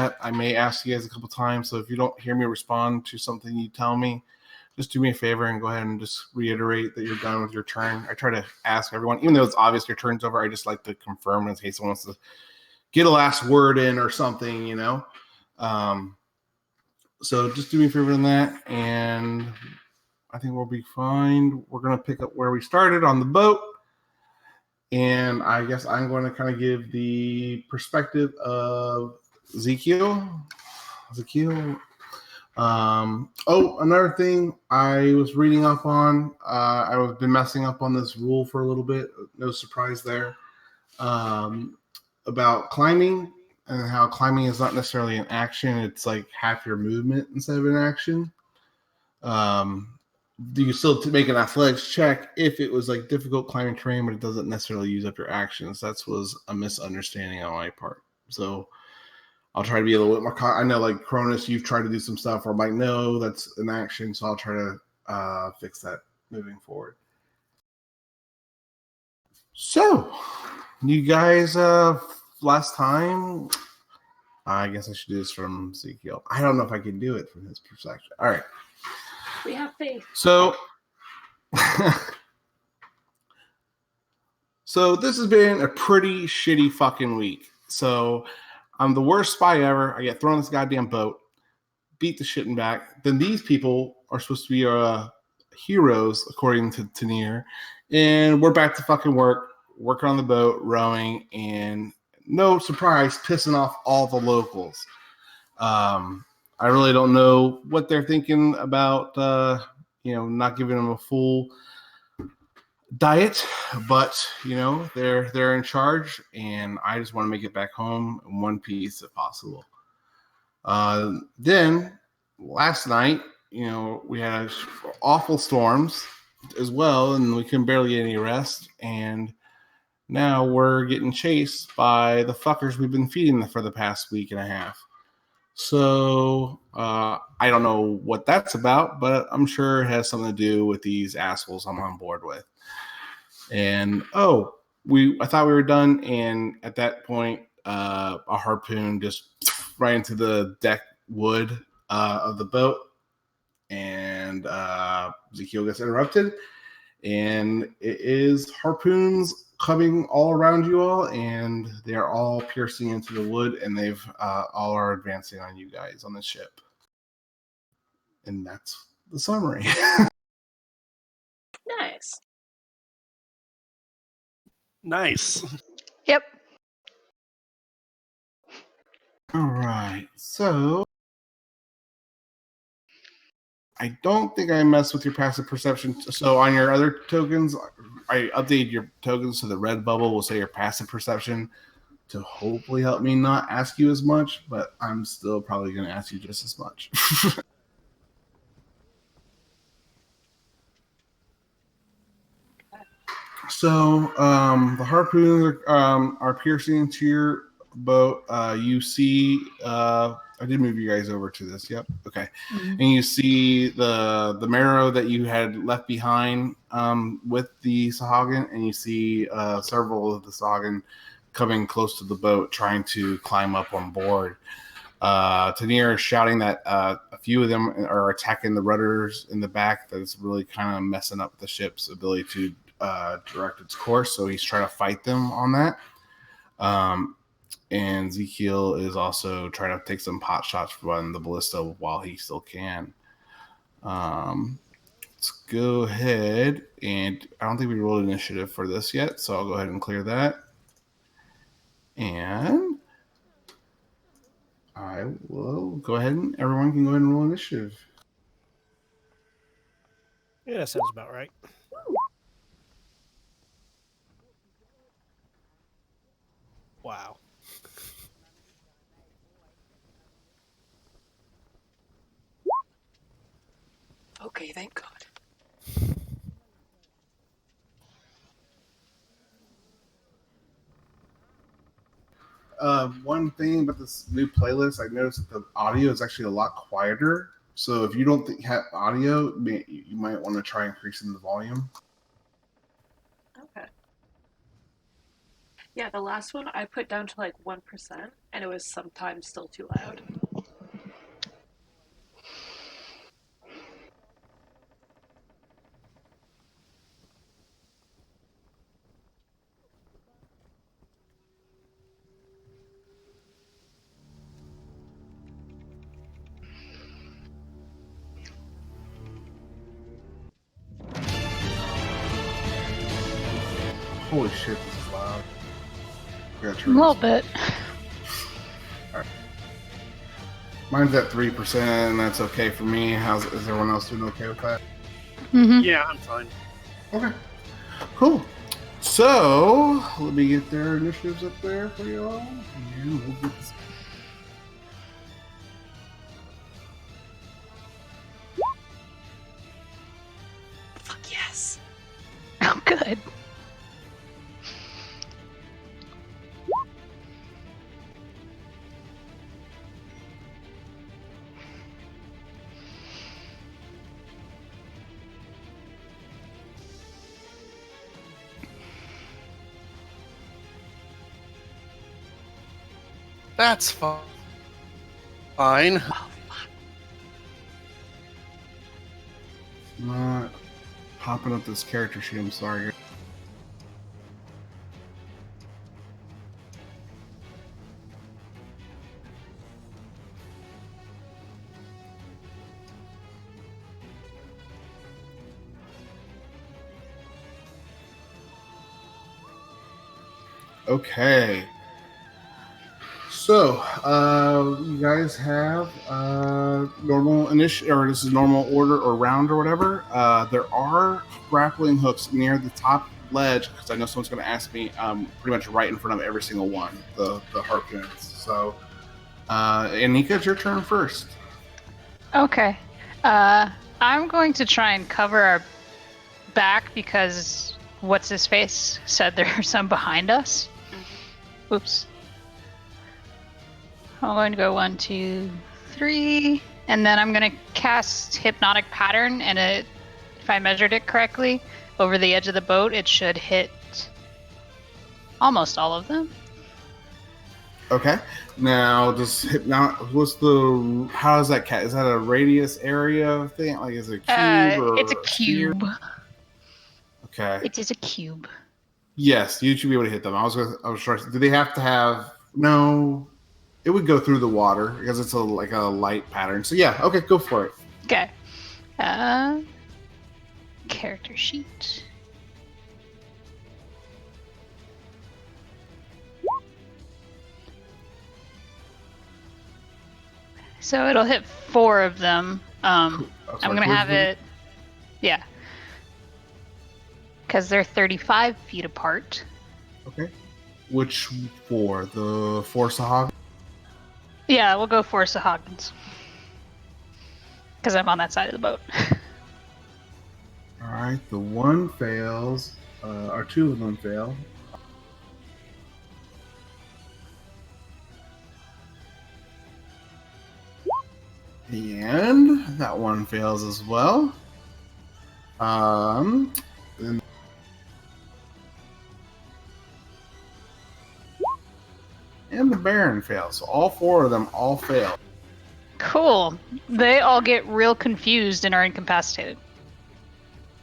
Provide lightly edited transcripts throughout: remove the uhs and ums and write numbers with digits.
chat. I may ask you guys a couple times, so if you don't hear me respond to something you tell me, just do me a favor and go ahead and just reiterate that you're done with your turn. I try to ask everyone, even though it's obvious your turn's over, I just like to confirm in case someone wants to get a last word in or something, you know. So just do me a favor on that, and I think we'll be fine. We're going to pick up where we started on the boat. And I guess I'm going to kind of give the perspective of Ezekiel. Another thing I was reading up on. I've been messing up on this rule for a little bit. No surprise there. About climbing and how climbing is not necessarily an action. It's like half your movement instead of an action. You still make an athletics check if it was like difficult climbing terrain, but it doesn't necessarily use up your actions. That was a misunderstanding on my part. So I'll try to be a little bit more. I know, like Chronis, you've tried to do some stuff, or I'm like, no, that's an action. So I'll try to fix that moving forward. So, you guys, last time, I guess I should do this from Ezekiel. I don't know if I can do it from his perspective. All right. We have faith. So, so this has been a pretty shitty fucking week. So, I'm the worst spy ever. I get thrown in this goddamn boat, beat the shit and back. Then these people are supposed to be heroes, according to Tanier. And we're back to fucking work, working on the boat, rowing, and no surprise, pissing off all the locals. I really don't know what they're thinking about, not giving them a full diet, but they're in charge, and I just want to make it back home in one piece if possible. Then last night, we had awful storms as well, and we couldn't barely get any rest. And now we're getting chased by the fuckers we've been feeding for the past week and a half. So I don't know what that's about, but I'm sure it has something to do with these assholes I'm on board with. And I thought we were done, and at that point, a harpoon just right into the deck wood of the boat, and Ezekiel gets interrupted, and it is harpoons coming all around you all, and they are all piercing into the wood, and they've all are advancing on you guys on the ship. And that's the summary. Nice. Yep. All right, so I don't think I messed with your passive perception. So on your other tokens, I updated your tokens so the red bubble will say your passive perception to hopefully help me not ask you as much, but I'm still probably going to ask you just as much. So the harpoons are piercing into your boat. You see, I did move you guys over to this. Yep. Okay. Mm-hmm. And you see the marrow that you had left behind with the Sahagin, and you see several of the Sahagin coming close to the boat, trying to climb up on board. Tanier is shouting that a few of them are attacking the rudders in the back. That's really kind of messing up the ship's ability to direct its course, so he's trying to fight them on that. And Ezekiel is also trying to take some pot shots from the ballista while he still can. Let's go ahead, and I don't think we rolled initiative for this yet, so I'll go ahead and clear that. And I will go ahead and everyone can go ahead and roll initiative. Yeah, that sounds about right. Wow. Okay, thank God. One thing about this new playlist, I noticed that the audio is actually a lot quieter. So if you don't have audio, you might want to try increasing the volume. Okay. Yeah, the last one I put down to like 1%, and it was sometimes still too loud. Holy shit, this is loud. I gotta A turn little this- bit. Mine's at 3%, and that's okay for me. Is everyone else doing okay with that? Mm-hmm. Yeah, I'm fine. Okay. Cool. So, let me get their initiatives up there for you all. And we'll get this. Fuck yes. Oh, good. That's fine. Fine. Oh, fuck. Not popping up this character sheet. I'm sorry. Okay. So, you guys have normal initiative, or this is normal order or round or whatever. There are grappling hooks near the top ledge because I know someone's going to ask me. Pretty much right in front of every single one, the harpoons. So, Anika, it's your turn first. Okay. I'm going to try and cover our back because what's his face said there are some behind us. Oops. I'm going to go 1, 2, 3, and then I'm going to cast Hypnotic Pattern, and if I measured it correctly, over the edge of the boat, it should hit almost all of them. Okay. Now, does how is that cat? Is that a radius area thing? Like, is it a cube or It's a sphere? cube. Okay. It is a cube. Yes, you should be able to hit them. I was trying. Do they have to have? No, it would go through the water because it's like a light pattern. So yeah, okay, go for it. Okay. Character sheet. So it'll hit 4 of them. I'm gonna have it. Yeah. Because they're 35 feet apart. Okay. Which four? The four Sahag? Yeah, we'll go 4 Sahagins. Because I'm on that side of the boat. All right. The one fails, or two of them fail. And that one fails as well. And the Baron fails. So all 4 of them all fail. Cool. They all get real confused and are incapacitated.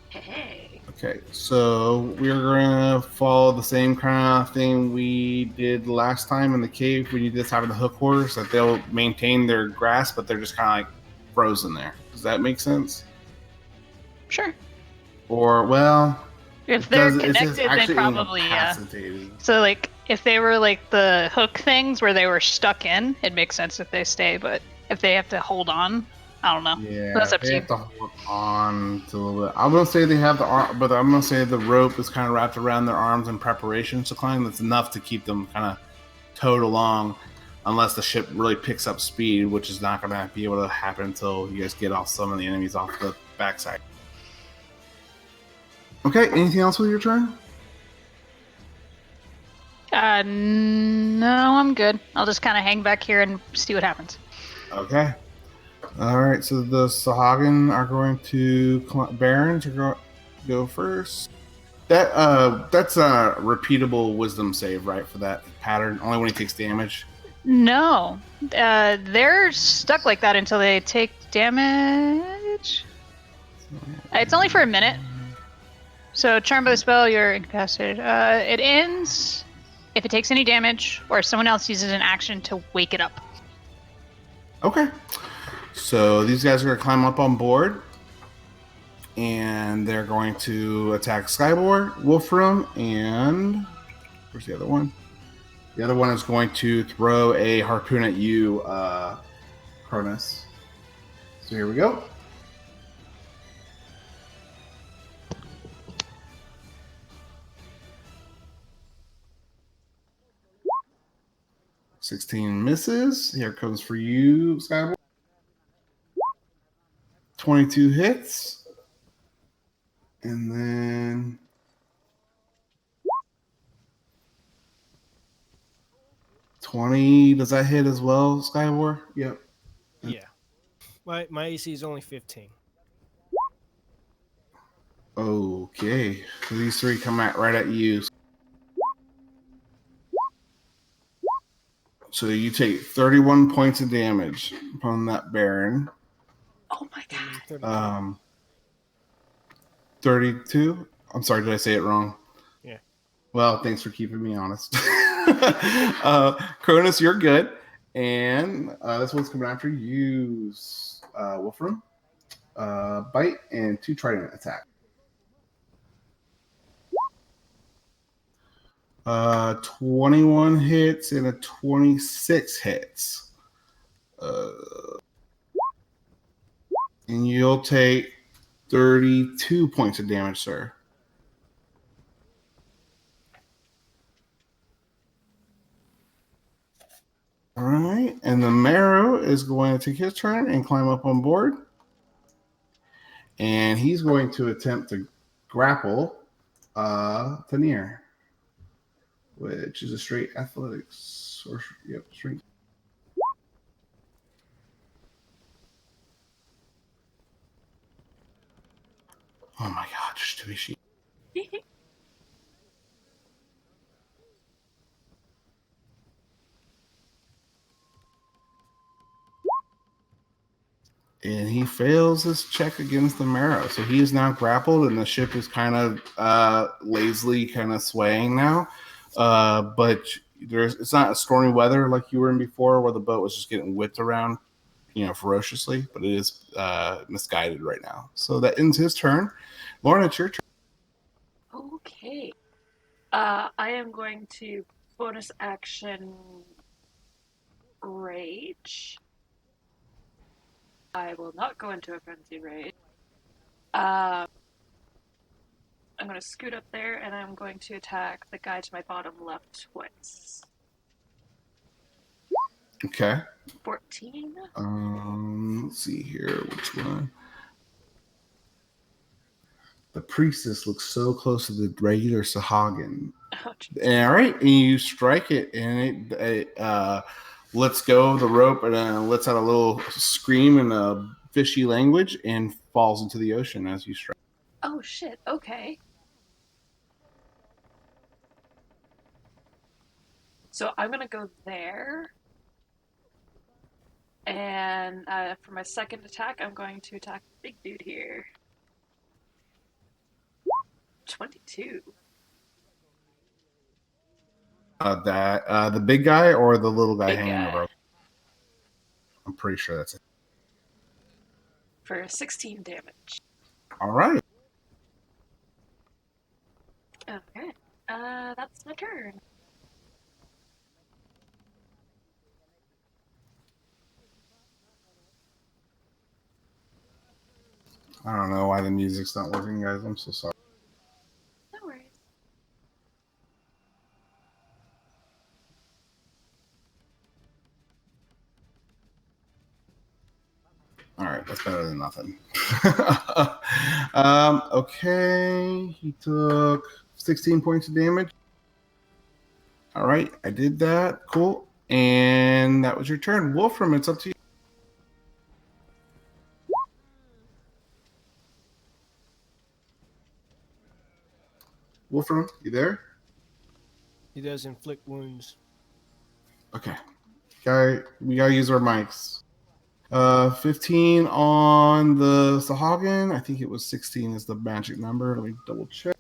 Hey. Okay, so we're gonna follow the same kind of thing we did last time in the cave when you just have the hook horse, that they'll maintain their grasp, but they're just kind of like frozen there. Does that make sense? Sure. Or, well, If they're it says connected, they actually probably, yeah. incapacitated. So, like, if they were like the hook things where they were stuck in, it makes sense if they stay, but if they have to hold on, I don't know. Yeah, That's up they to you. have to hold on to a little bit. I'm gonna say they have the arm, but I'm gonna say the rope is kind of wrapped around their arms in preparation to climb. That's enough to keep them kind of towed along, unless the ship really picks up speed, which is not gonna be able to happen until you guys get off some of the enemies off the backside. Okay, anything else with your turn? No, I'm good. I'll just kind of hang back here and see what happens. Okay. All right, so the Sahagin are going to Barons are go first. That's a repeatable wisdom save, right? For that pattern, only when he takes damage. No. They're stuck like that until they take damage. It's only for a minute. So, charmed by the spell, you're incapacitated. It ends if it takes any damage or someone else uses an action to wake it up. Okay. So these guys are going to climb up on board, and they're going to attack Skybor, Wolfram, and where's the other one? The other one is going to throw a harpoon at you, Chronis. So here we go. $16 misses. Here comes for you, Skybor. 22 hits. And then 20. Does that hit as well, Skywar? Yep. Yeah. My AC is only 15. Okay. So these three come right at you. So you take 31 points of damage upon that Baron. Oh my god. 32? I'm sorry, did I say it wrong? Yeah. Well, thanks for keeping me honest. Chronis, you're good. And this one's coming after you, Wolfram. Bite and 2 trident attack. 21 hits and a 26 hits. And you'll take 32 points of damage, sir. All right. And the Marrow is going to take his turn and climb up on board. And he's going to attempt to grapple Tanier, which is a straight athletics. Or, yep, straight. Oh my god, just to be sheep. And he fails his check against the Marrow. So he is now grappled, and the ship is kind of lazily kind of swaying now. But it's not a stormy weather like you were in before, where the boat was just getting whipped around, ferociously. But it is misguided right now. So that ends his turn. Lauren, it's your turn. Okay. I am going to bonus action rage. I will not go into a frenzy rage. I'm going to scoot up there and I'm going to attack the guy to my bottom left twice. Okay. 14. Let's see here. Which one? The priestess looks so close to the regular Sahagin. Oh, all right, and you strike it, and it lets go of the rope and lets out a little scream in a fishy language and falls into the ocean as you strike. Oh shit, okay. So I'm gonna go there. And for my second attack, I'm going to attack the big dude here. 22. The big guy or the little guy Big hanging guy. over? I'm pretty sure that's it. For 16 damage. All right. Okay. That's my turn. I don't know why the music's not working, guys. I'm so sorry. No worries. All right, that's better than nothing. Okay, he took 16 points of damage. All right, I did that. Cool. And that was your turn. Wolfram, it's up to you. Wolfram, you there? He does inflict wounds. Okay. We gotta use our mics. 15 on the Sahagin. I think it was 16 is the magic number. Let me double check.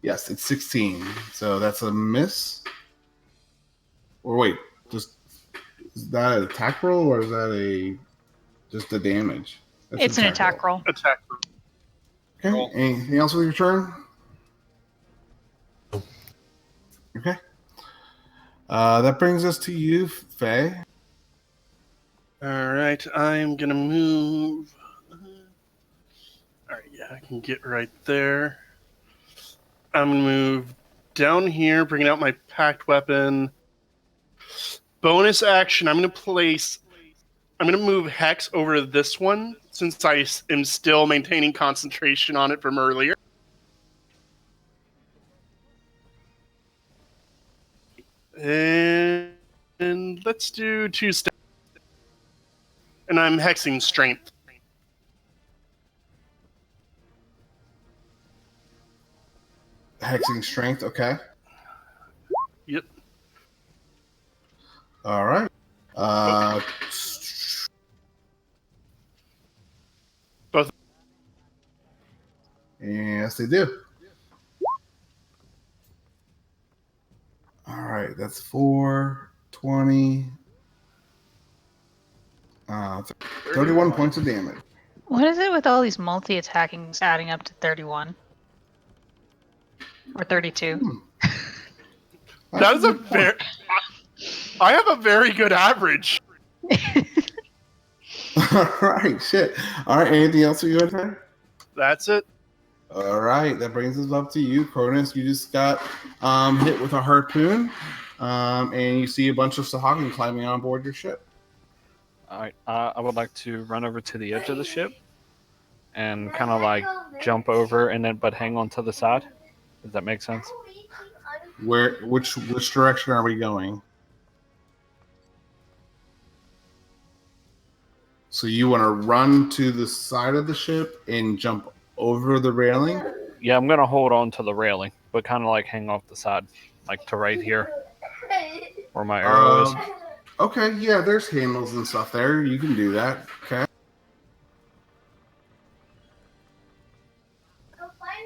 Yes, it's 16. So that's a miss. Or wait, is that an attack roll or is that just a damage? That's It's an attack roll. Attack. Okay. Anything else with your turn? Okay. That brings us to you, Faye. All right, I'm gonna move. All right, yeah, I can get right there. I'm gonna move down here, bringing out my packed weapon. Bonus action. I'm gonna move Hex over this one since I am still maintaining concentration on it from earlier. And let's do 2 steps. And I'm hexing strength. Hexing strength, okay. Yep. All right. Both. Yes, they do. All right, that's 4, 20, 31 points of damage. What is it with all these multi-attacking adding up to 31? Or 32? That is a very. I have a very good average. All right, shit. All right, anything else for you, turn? That's it. All right, that brings us up to you, Chronis. You just got hit with a harpoon, and you see a bunch of Sahagin climbing on board your ship. All right, I would like to run over to the edge of the ship and kind of like jump over but hang on to the side. Does that make sense? Which direction are we going? So you want to run to the side of the ship and jump over the railing? Yeah, I'm gonna hold on to the railing, but kind of like hang off the side, like to right here, where my arrow is. Okay, yeah, there's handles and stuff there. You can do that. Okay.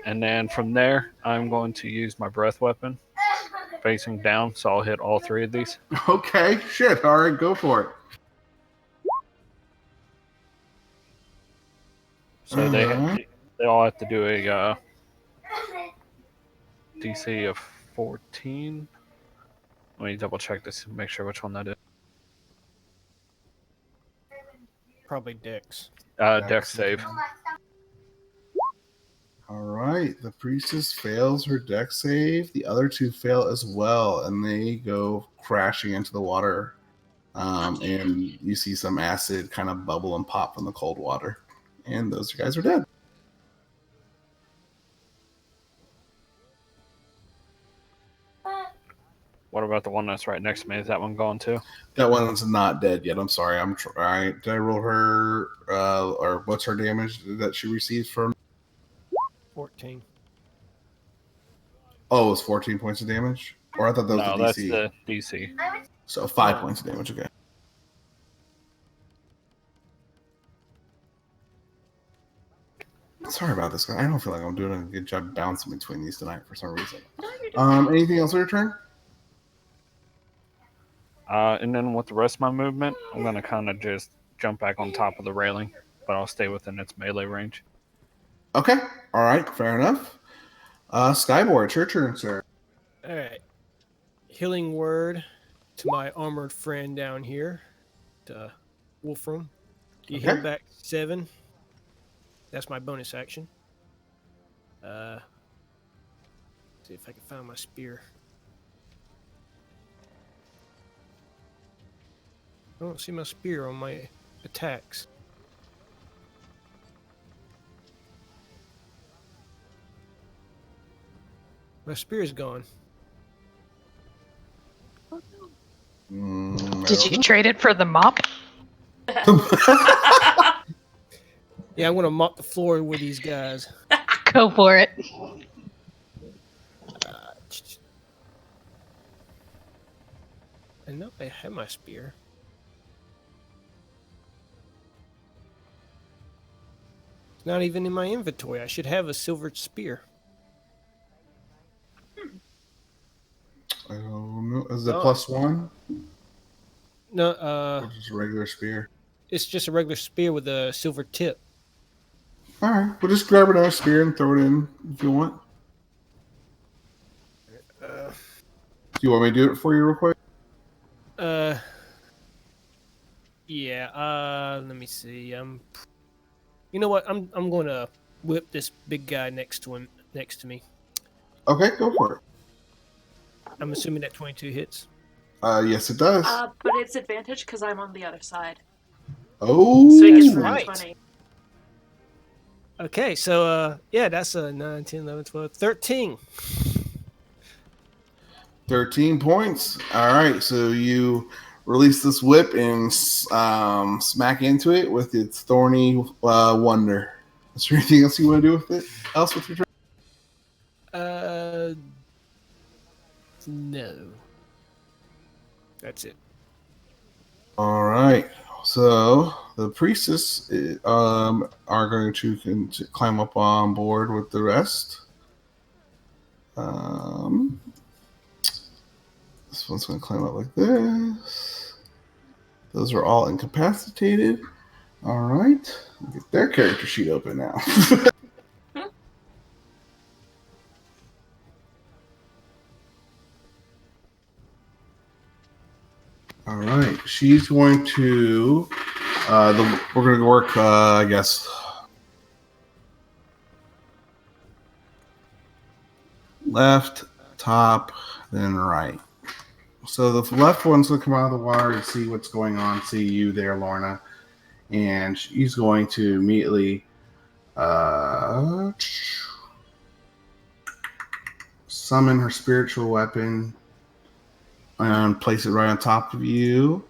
And then from there, I'm going to use my breath weapon, facing down, so I'll hit all 3 of these. Okay, shit. All right, go for it. So they all have to do a DC of 14. Let me double check this and make sure which one that is. Probably Dex. Dex save. All right, the priestess fails her dex save. The other 2 fail as well, and they go crashing into the water. And you see some acid kind of bubble and pop from the cold water. And those guys are dead. What about the one that's right next to me? Is that one gone too? That one's not dead yet. I'm sorry. Did I roll her, or what's her damage that she receives from? 14. Oh, it was 14 points of damage? Or I thought that was No, the that's DC. the DC. So 5 points of damage, okay. Sorry about this, guy. I don't feel like I'm doing a good job bouncing between these tonight for some reason. Anything else on your turn? And then with the rest of my movement, I'm going to kind of just jump back on top of the railing, but I'll stay within its melee range. Okay. All right. Fair enough. Skyboard, it's your turn, sir. All right. Healing word to my armored friend down here, to Wolfram. You heal back 7. That's my bonus action. See if I can find my spear. I don't see my spear on my attacks. My spear is gone. Did you trade it for the mop? Yeah, I want to mop the floor with these guys. Go for it. I know I have my spear. It's not even in my inventory. I should have a silver spear. I don't know. Is it No. +1? No, Or just a regular spear? it's just a regular spear with a silver tip. All right. We'll just grab another spear and throw it in if you want. Uh, Do you want me to do it for you real quick? Yeah. Let me see. You know what? I'm going to whip this big guy next to me. Okay, go for it. I'm assuming that 22 hits. Yes, it does. But it's advantage because I'm on the other side. Oh, So he gets That's the right. 20. Okay, so yeah, that's a 9, 10, 11, 12, 13. 13 points. All right, so you release this whip and smack into it with its thorny wonder. Is there anything else you want to do with it? Else with your turn? No. That's it. All right. So the priestess are going to climb up on board with the rest. This one's going to climb up like this. Those are all incapacitated. All right. Get their character sheet open now. All right. She's going to. We're going to work, I guess, left, top, then right. So the left one's going to come out of the water and see what's going on. See you there, Lorna. And she's going to immediately summon her spiritual weapon and place it right on top of you.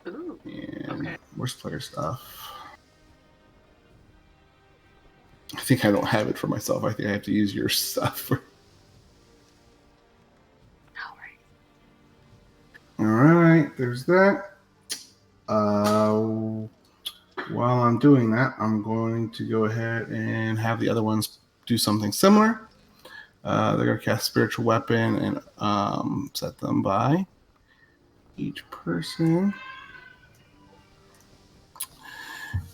Ooh. And Okay. where's player stuff? I think I don't have it for myself. I think I have to use your stuff. All right, there's that. While I'm doing that, I'm going to go ahead and have the other ones do something similar. They're going to cast spiritual weapon and set them by each person.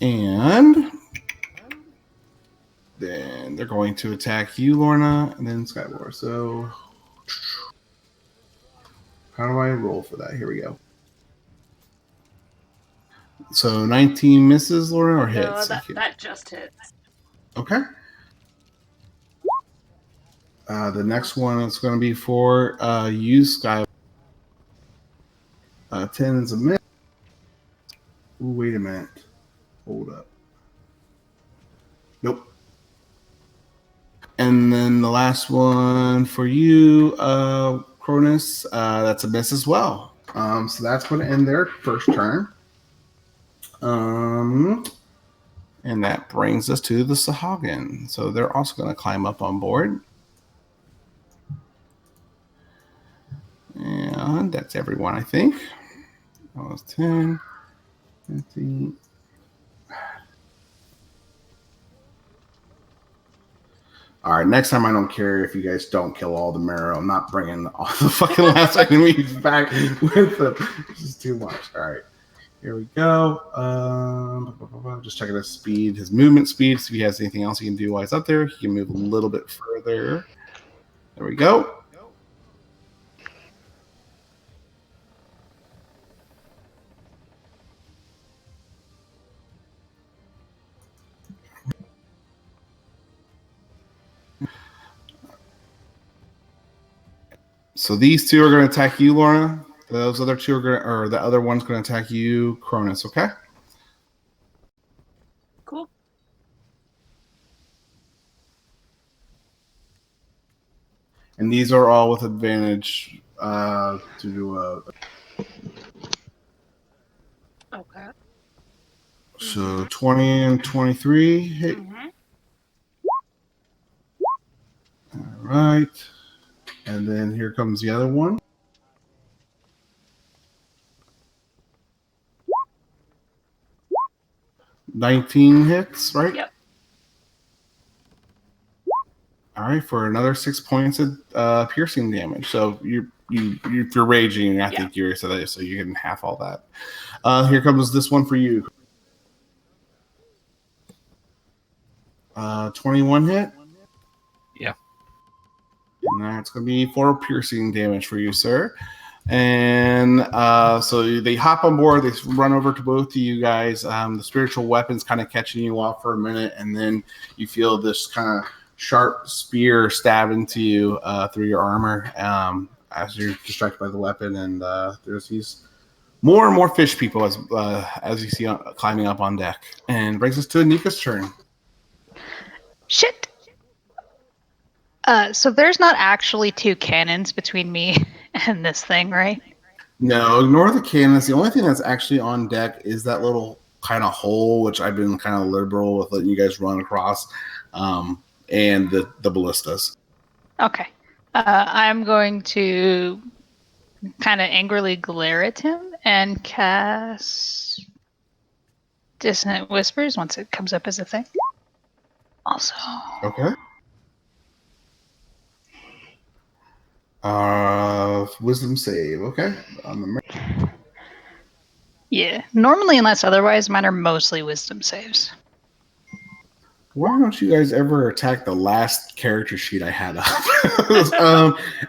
And then they're going to attack you, Lorna, and then Skywar. So how do I roll for that? Here we go. So 19 misses, Lorna, or hits? No, that just hits. Okay. The next one is going to be for you, Sky. 10 is a miss. Ooh, wait a minute. Hold up. Nope. And then the last one for you, Chronis, that's a miss as well. So that's going to end their first turn. And that brings us to the Sahagin. So they're also going to climb up on board. And that's everyone, I think. That was 10, 15. All right, next time I don't care if you guys don't kill all the marrow. I'm not bringing all the fucking last enemies back with them. This is too much. All right, here we go. Just checking his speed, his movement speed. So if he has anything else he can do while he's up there, he can move a little bit further. There we go. So these two are going to attack you, Lorna. Those other two are going to, or the other one's going to attack you, Chronis, okay? Cool. And these are all with advantage to do Okay. So 20 and 23 hit. Mm-hmm. All right. And then here comes the other one. 19 hits, right? Yep. All right, for another 6 points of piercing damage. So if you're raging, I think you're so you're getting half all that. Here comes this one for you. 21 hit. Yeah. And that's going to be 4 piercing damage for you, sir. And so they hop on board. They run over to both of you guys. The spiritual weapon's kind of catching you off for a minute, and then you feel this kind of sharp spear stab into you through your armor as you're distracted by the weapon. And there's these more and more fish people as you see climbing up on deck. And brings us to Anika's turn. Shit. So there's not actually 2 cannons between me and this thing, right? No, ignore the cannons. The only thing that's actually on deck is that little kind of hole, which I've been kind of liberal with letting you guys run across, and the ballistas. Okay. I'm going to kind of angrily glare at him and cast Dissonant Whispers once it comes up as a thing. Also. Okay. Wisdom save. Okay. Yeah. Normally, unless otherwise, mine are mostly wisdom saves. Why don't you guys ever attack the last character sheet I had up?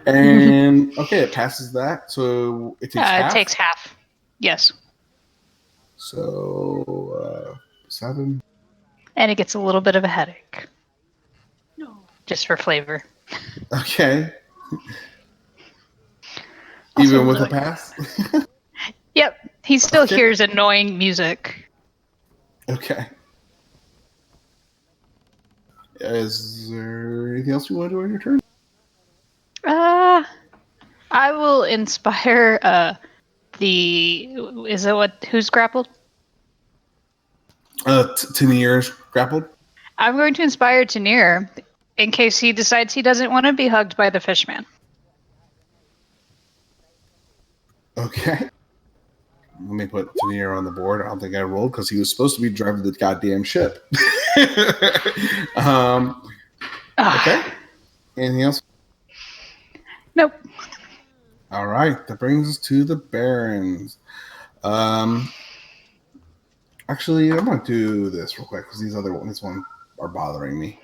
And okay, it passes that. So it takes half. It takes half. Yes. So 7. And it gets a little bit of a headache. No. Just for flavor. Okay. Also Even with really- a pass? Yep. He still hears annoying music. Okay. Is there anything else you want to do on your turn? I will inspire who's grappled? Tanier's grappled. I'm going to inspire Tanier in case he decides he doesn't want to be hugged by the fishman. Okay. Let me put Tanier on the board. I don't think I rolled because he was supposed to be driving the goddamn ship. Okay. Anything else? Nope. All right. That brings us to the Barons. Actually, I'm going to do this real quick because this one are bothering me.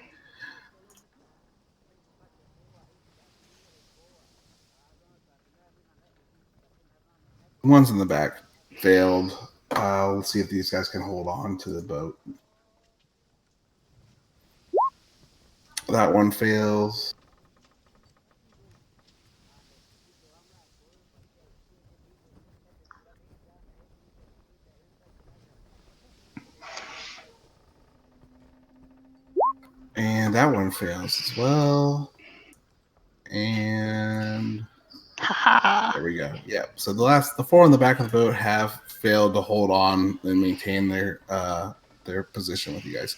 The ones in the back failed. Let's see if these guys can hold on to the boat. That one fails. And that one fails as well. And there we go. Yeah. So the 4 on the back of the boat have failed to hold on and maintain their position with you guys.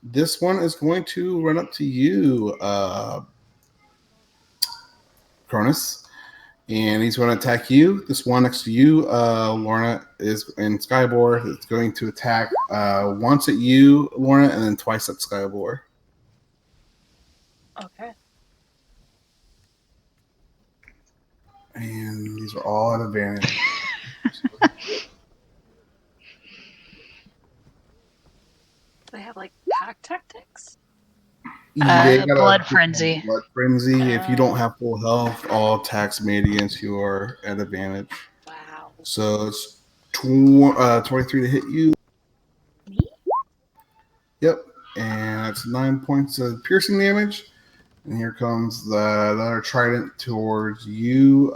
This one is going to run up to you, Chronis, and he's going to attack you. This one next to you, Lorna, is in Skybore. It's going to attack once at you, Lorna, and then twice at Skybore. Okay. And these are all at advantage. They have like pack tactics. They got blood frenzy. Blood frenzy. If you don't have full health, all attacks made against you are at advantage. Wow. So it's 23 to hit you. Me? Yep. And that's 9 points of piercing damage. And here comes the other trident towards you.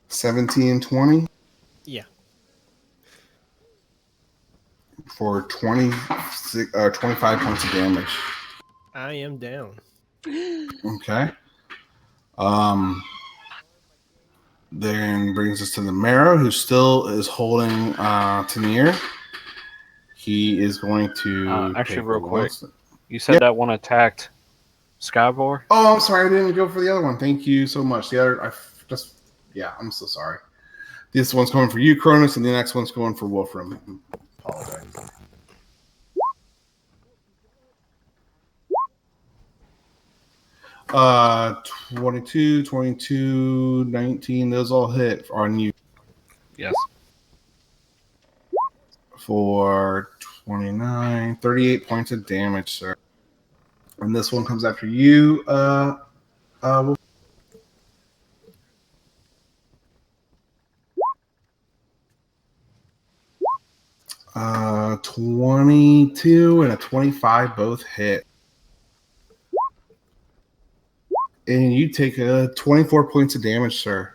17, 20. Yeah. For 25 points of damage. I am down. Okay. Then brings us to the Marrow, who still is holding Tanier. He is going to actually real quick. You said that one attacked Skybore? Oh, I'm sorry, I didn't go for the other one. Thank you so much. The other, I'm so sorry. This one's going for you, Chronis, and the next one's going for Wolfram. Apologize. Uh, 22, 19, those all hit on you. Yes. For 29, 38 points of damage, sir. And this one comes after you, 22 and a 25 both hit. And you take 24 points of damage, sir.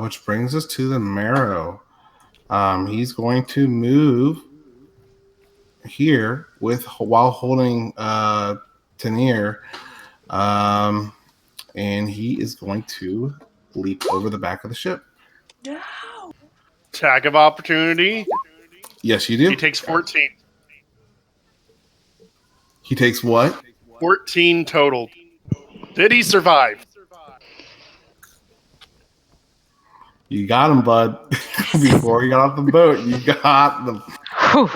Which brings us to the Marrow. He's going to move here while holding Tanir. And he is going to leap over the back of the ship. No. Attack of opportunity. Yes, you do. He takes 14. He takes what? 14 total. Did he survive? You got him, bud. Before he got off the boat, you got them. Whew.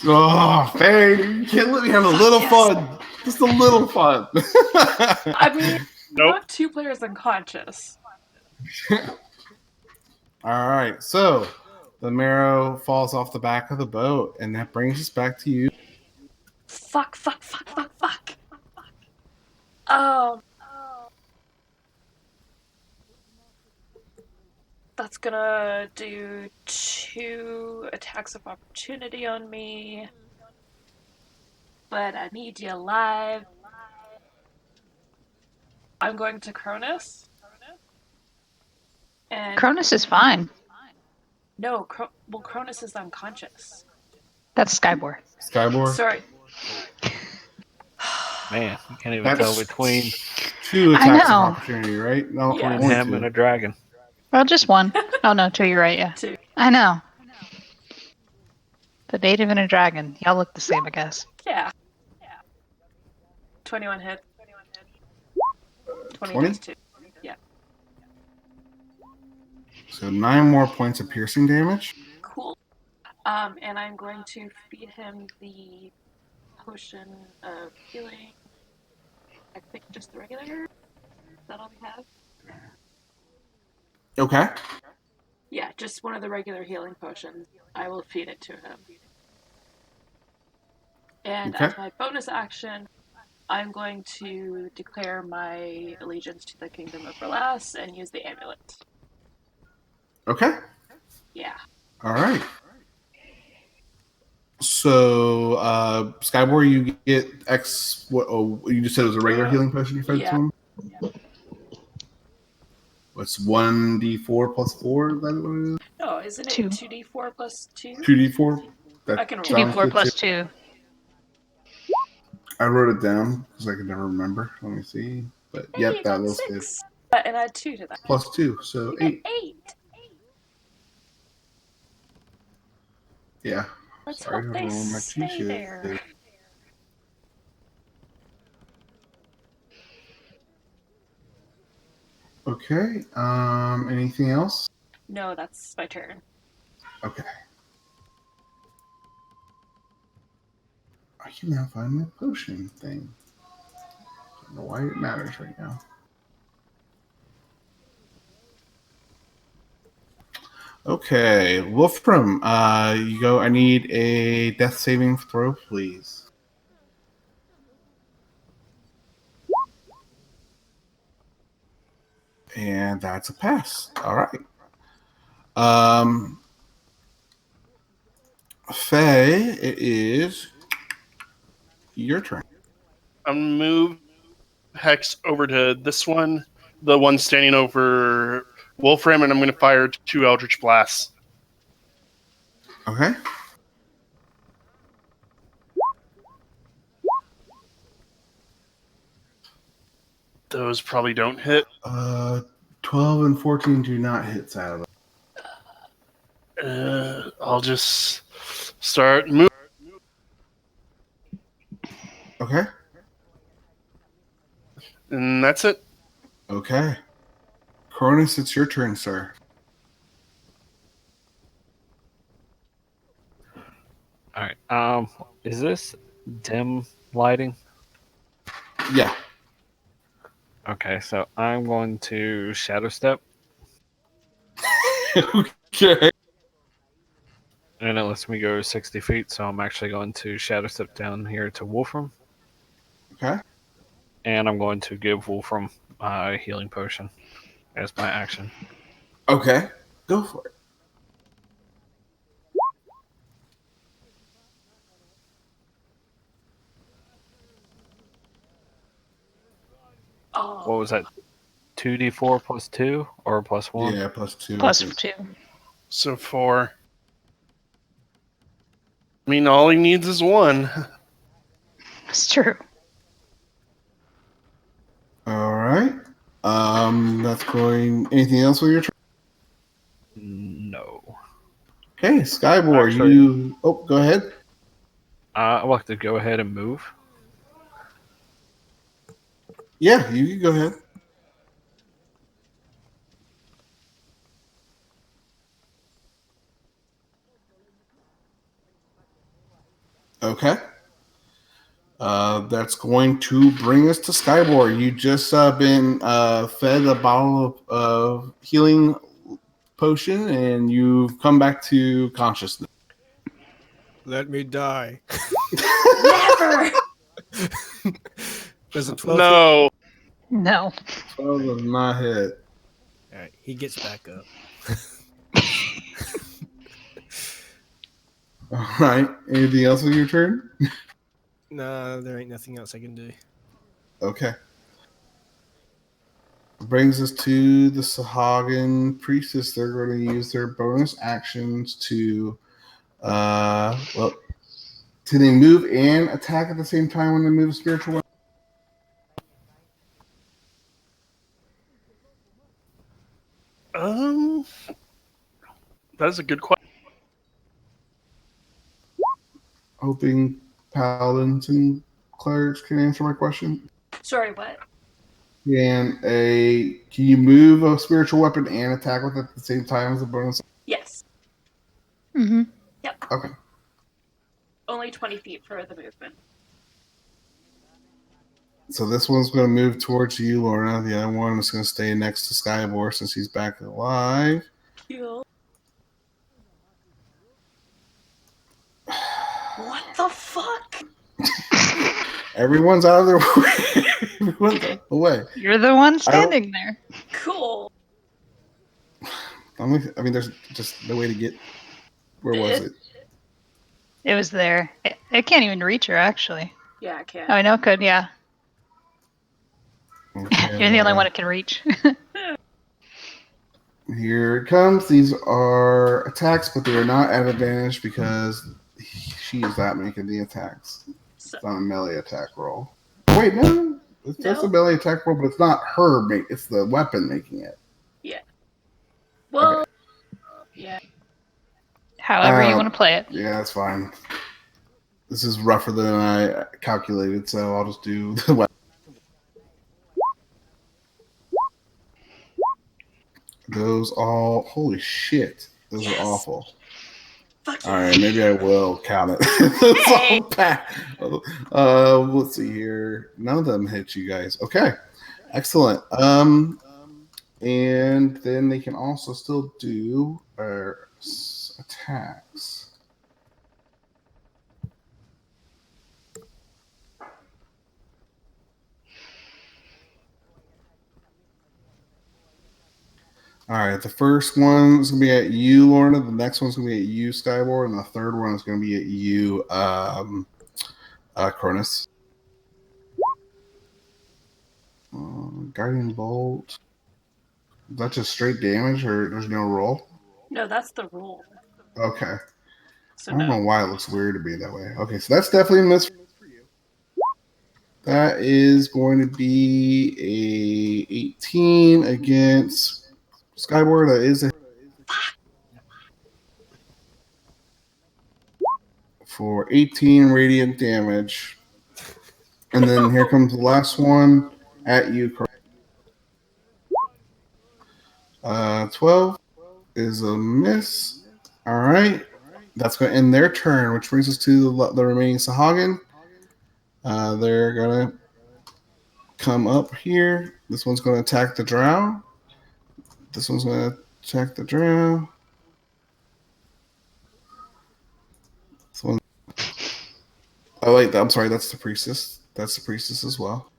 Oh, Faye, you can't let me have a little fun. Just a little fun. I mean, you Nope. have 2 players unconscious. All right, so the Marrow falls off the back of the boat, and that brings us back to you. Fuck. That's gonna do 2 attacks of opportunity on me. But I need you alive. I'm going to Chronis. And Cronus is fine. no, Chronis is unconscious. That's Skybor. Skybor. Sorry. Man, you can't even That's tell between 2 I attacks of know. opportunity, right? No, Yeah. only him 2. and a dragon. Well, just one. Oh, no, 2, you're right, yeah. 2. I know. The native and a dragon. Y'all look the same, I guess. Yeah. 21 hit. 20 20? does 2. Yeah. So 9 more points of piercing damage. Cool. And I'm going to feed him the potion of healing. I think just the regular. Is that all we have? Okay. Yeah, just one of the regular healing potions. I will feed it to him. And Okay. as my bonus action, I'm going to declare my allegiance to the Kingdom of Verlass and use the amulet. Okay. Yeah. All right. So, Skybor, you get X. What? Oh, you just said it was a regular healing potion you fed Yeah. to him. What's 1d4 plus 4? Is that what it is? No, isn't it 2. 2d4 plus 2? 2d4. That I can roll. sounds 2d4 good plus too. 2. I wrote it down because I could never remember. Let me see. But Hey, yep, you that got was 6. And add 2 to that. plus 2, so You got 8. 8. Yeah. Let's Sorry, hope I'm they rolling my cheat stay sheet. there. Okay. Anything else? No, that's my turn. Okay. I can now find my potion thing. Don't know why it matters right now. Okay, Wolfram, you go. I need a death saving throw, please. And that's a pass. All right. Faye, it is your turn. I'm gonna move Hex over to this one, the one standing over Wolfram, and I'm going to fire 2 Eldritch Blasts. Okay. Those probably don't hit. 12 and 14 do not hit, sadly. I'll just start moving. Okay. And that's it. Okay. Chronis, it's your turn, sir. All right. Is this dim lighting? Yeah. Okay, so I'm going to shadow step, Okay. and it lets me go 60 feet. So I'm actually going to shadow step down here to Wolfram, Okay. and I'm going to give Wolfram a healing potion as my action. Okay. Go for it. Oh, What was that? 2d4 plus 2 or plus 1? Yeah, plus 2. Plus I think. 2. So 4. I mean, all he needs is 1. It's true. All right. That's going. Anything else with your turn? No. Okay, Skybor, Actually- you. Oh, go ahead. I'd like to go ahead and move. Yeah, you can go ahead. Okay. That's going to bring us to Skybor. You just been fed a bottle of healing potion, and you've come back to consciousness. Let me die. never! Does a 12 hit? No. No. 12 does not hit. All right, he gets back up. All right. Anything else with your turn? Nah, there ain't nothing else I can do. Okay. Brings us to the Sahagin priestess. They're going to use their bonus actions to, well, can they move and attack at the same time when they move a spiritual weapon? That's a good question. Hoping paladins and clerics can answer my question. Sorry, what? Can you move a spiritual weapon and attack with it at the same time as a bonus? Yes. Mm-hmm. Okay. Only 20 feet for the movement. So this one's going to move towards you, Lorna. The other one is going to stay next to Skybor since he's back alive. Cool. What the fuck? Everyone's out of their way. Everyone's out of the way. You're the one standing there. Cool. I mean, there's just no way to get. Where was it? It was there. It can't even reach her, actually. Yeah, I can. Oh, I know it could, yeah. Okay, You're the only one it can reach. Here it comes. These are attacks, but they are not at advantage because she is not making the attacks. So, It's not a melee attack roll. Wait, no. It's just a melee attack roll, but it's not her. It's the weapon making it. yeah. Well, Okay. yeah. However you want to play it. Yeah, that's fine. This is rougher than I calculated, so I'll just do the weapon. Those all, holy shit, those Yes. are awful. Fuck All yeah. right, maybe I will count it. It's all bad. Let's see here. None of them hit you guys. Okay, excellent. And then they can also still do attacks. All right, the first one is going to be at you, Lorna. The next one's going to be at you, Skyward. And the third one is going to be at you, Chronis. Guardian Bolt. Is that just straight damage or there's no roll? No, that's the rule. Okay. So I don't no. know why it looks weird to be that way. Okay, so that's definitely a miss for you. That is going to be a 18 against Skyward. That is a for 18 radiant damage. And then here comes the last one. at you. 12 is a miss. All right. That's going to end their turn, which brings us to the remaining Sahagin. They're going to come up here. This one's going to attack the drow. This one's going to attack the drow. This one. Oh, wait. I'm sorry. That's the priestess. That's the priestess as well.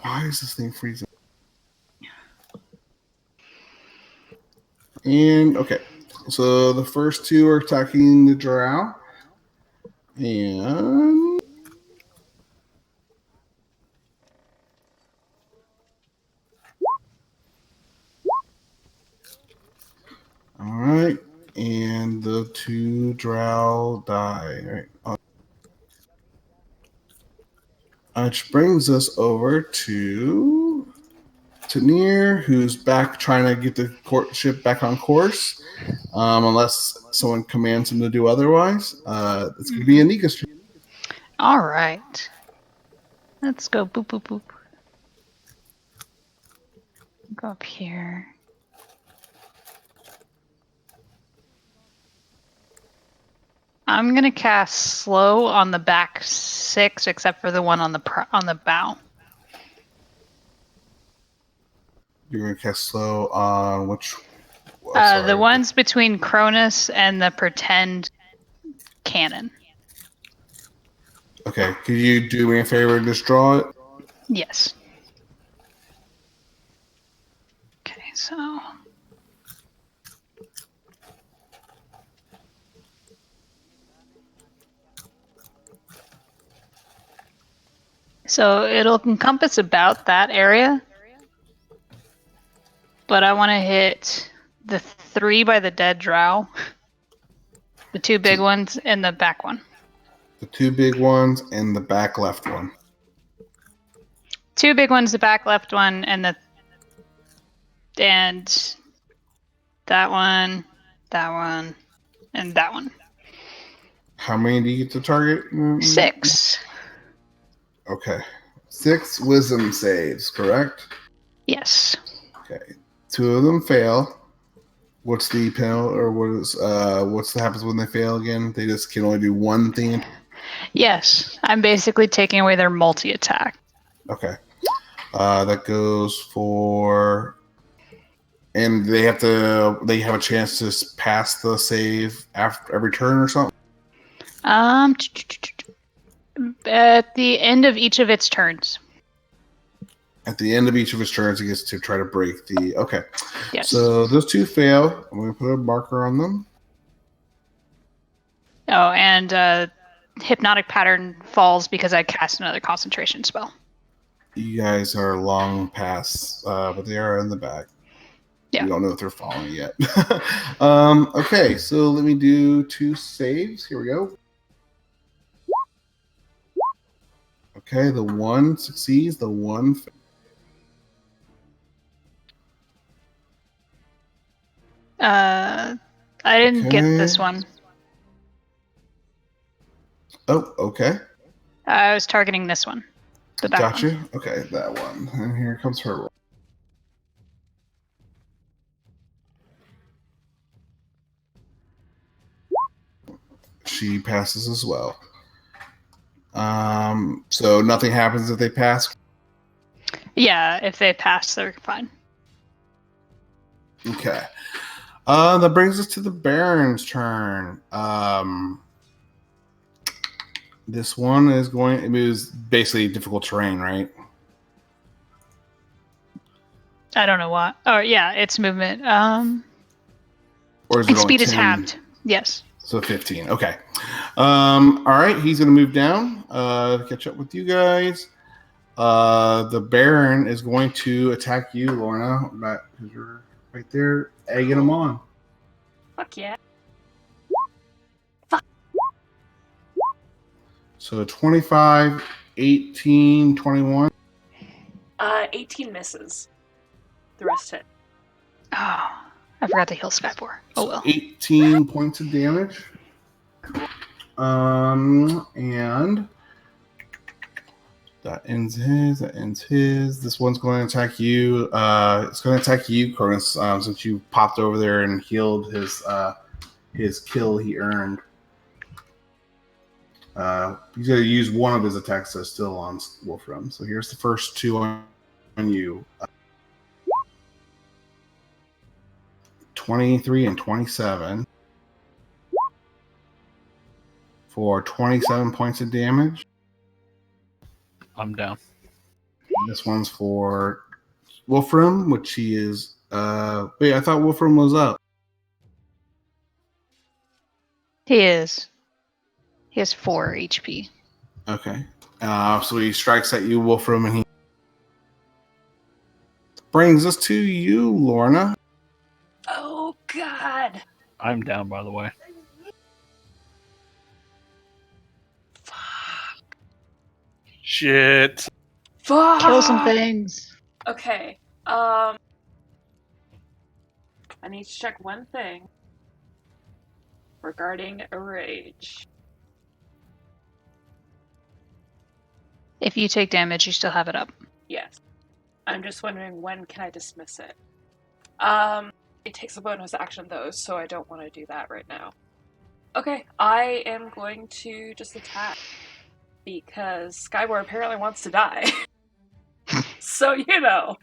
Why is this thing freezing? And okay, so the first two are attacking the drow. And all right, and the two drow die. All right. Which brings us over to Tanir, who's back trying to get the ship back on course. Unless someone commands him to do otherwise, it's going to be Anika's turn. All right. Let's go. Boop, boop, boop. Go up here. I'm gonna cast slow on the back 6, except for the one on the bow. You're going to cast slow on which? The ones between Chronis and the pretend cannon. Okay, could you do me a favor and just draw it? Yes. Okay, so. So it'll encompass about that area. But I want to hit the 3 by the dead drow. The 2 big ones and the back one. The 2 big ones and the back left one. 2 big ones, the back left one, and that one, and that one. How many do you get to target? 6. Okay. 6 wisdom saves, correct? Yes. Okay. 2 of them fail. What's the penalty, or what's that happens when they fail again? They just can only do one thing. Yes, I'm basically taking away their multi-attack. Okay. That goes for, and they have a chance to pass the save after every turn or something. At the end of each of its turns. At the end of each of his turns, he gets to try to break the. Okay. Yes. So those 2 fail. I'm going to put a marker on them. Oh, and hypnotic pattern falls because I cast another concentration spell. You guys are long past, but they are in the back. Yeah. You don't know if they're falling yet. Okay, so let me do 2 saves. Here we go. Okay, the 1 succeeds. The 1 fails. I didn't get this one. Oh, okay. I was targeting this one. The back Gotcha. one. Okay, that one. And here comes her roll. She passes as well. So nothing happens if they pass? Yeah, if they pass, they're fine. Okay. That brings us to the Baron's turn. This one is going. It was basically difficult terrain, right? I don't know what. Oh yeah, it's movement. Or is it its only speed is 10? halved. Yes. So 15. Okay. All right. He's going to move down to catch up with you guys. The Baron is going to attack you, Lorna, because you're right there, egging him on. Fuck yeah. So 25, 18, 21. 18 misses. The rest hit. Oh, I forgot to heal Skypore. Oh So well. 18 points of damage. And that ends his. That ends his. This one's going to attack you. It's going to attack you, Chronis, since you popped over there and healed his kill he earned. He's going to use one of his attacks that's still on Wolfram. So here's the first two on you. 23 and 27 for 27 points of damage. I'm down. This one's for Wolfram, which he is. Wait, I thought Wolfram was up. He is. He has 4 HP. Okay. So he strikes at you, Wolfram, and he brings us to you, Lorna. Oh, God. I'm down, by the way. Fuck. Shit. Fuck. Kill some things. Okay. I need to check one thing regarding a rage. If you take damage, you still have it up. Yes. I'm just wondering when can I dismiss it? It takes a bonus action though, so I don't want to do that right now. Okay, I am going to just attack because Skybor apparently wants to die. So, you know.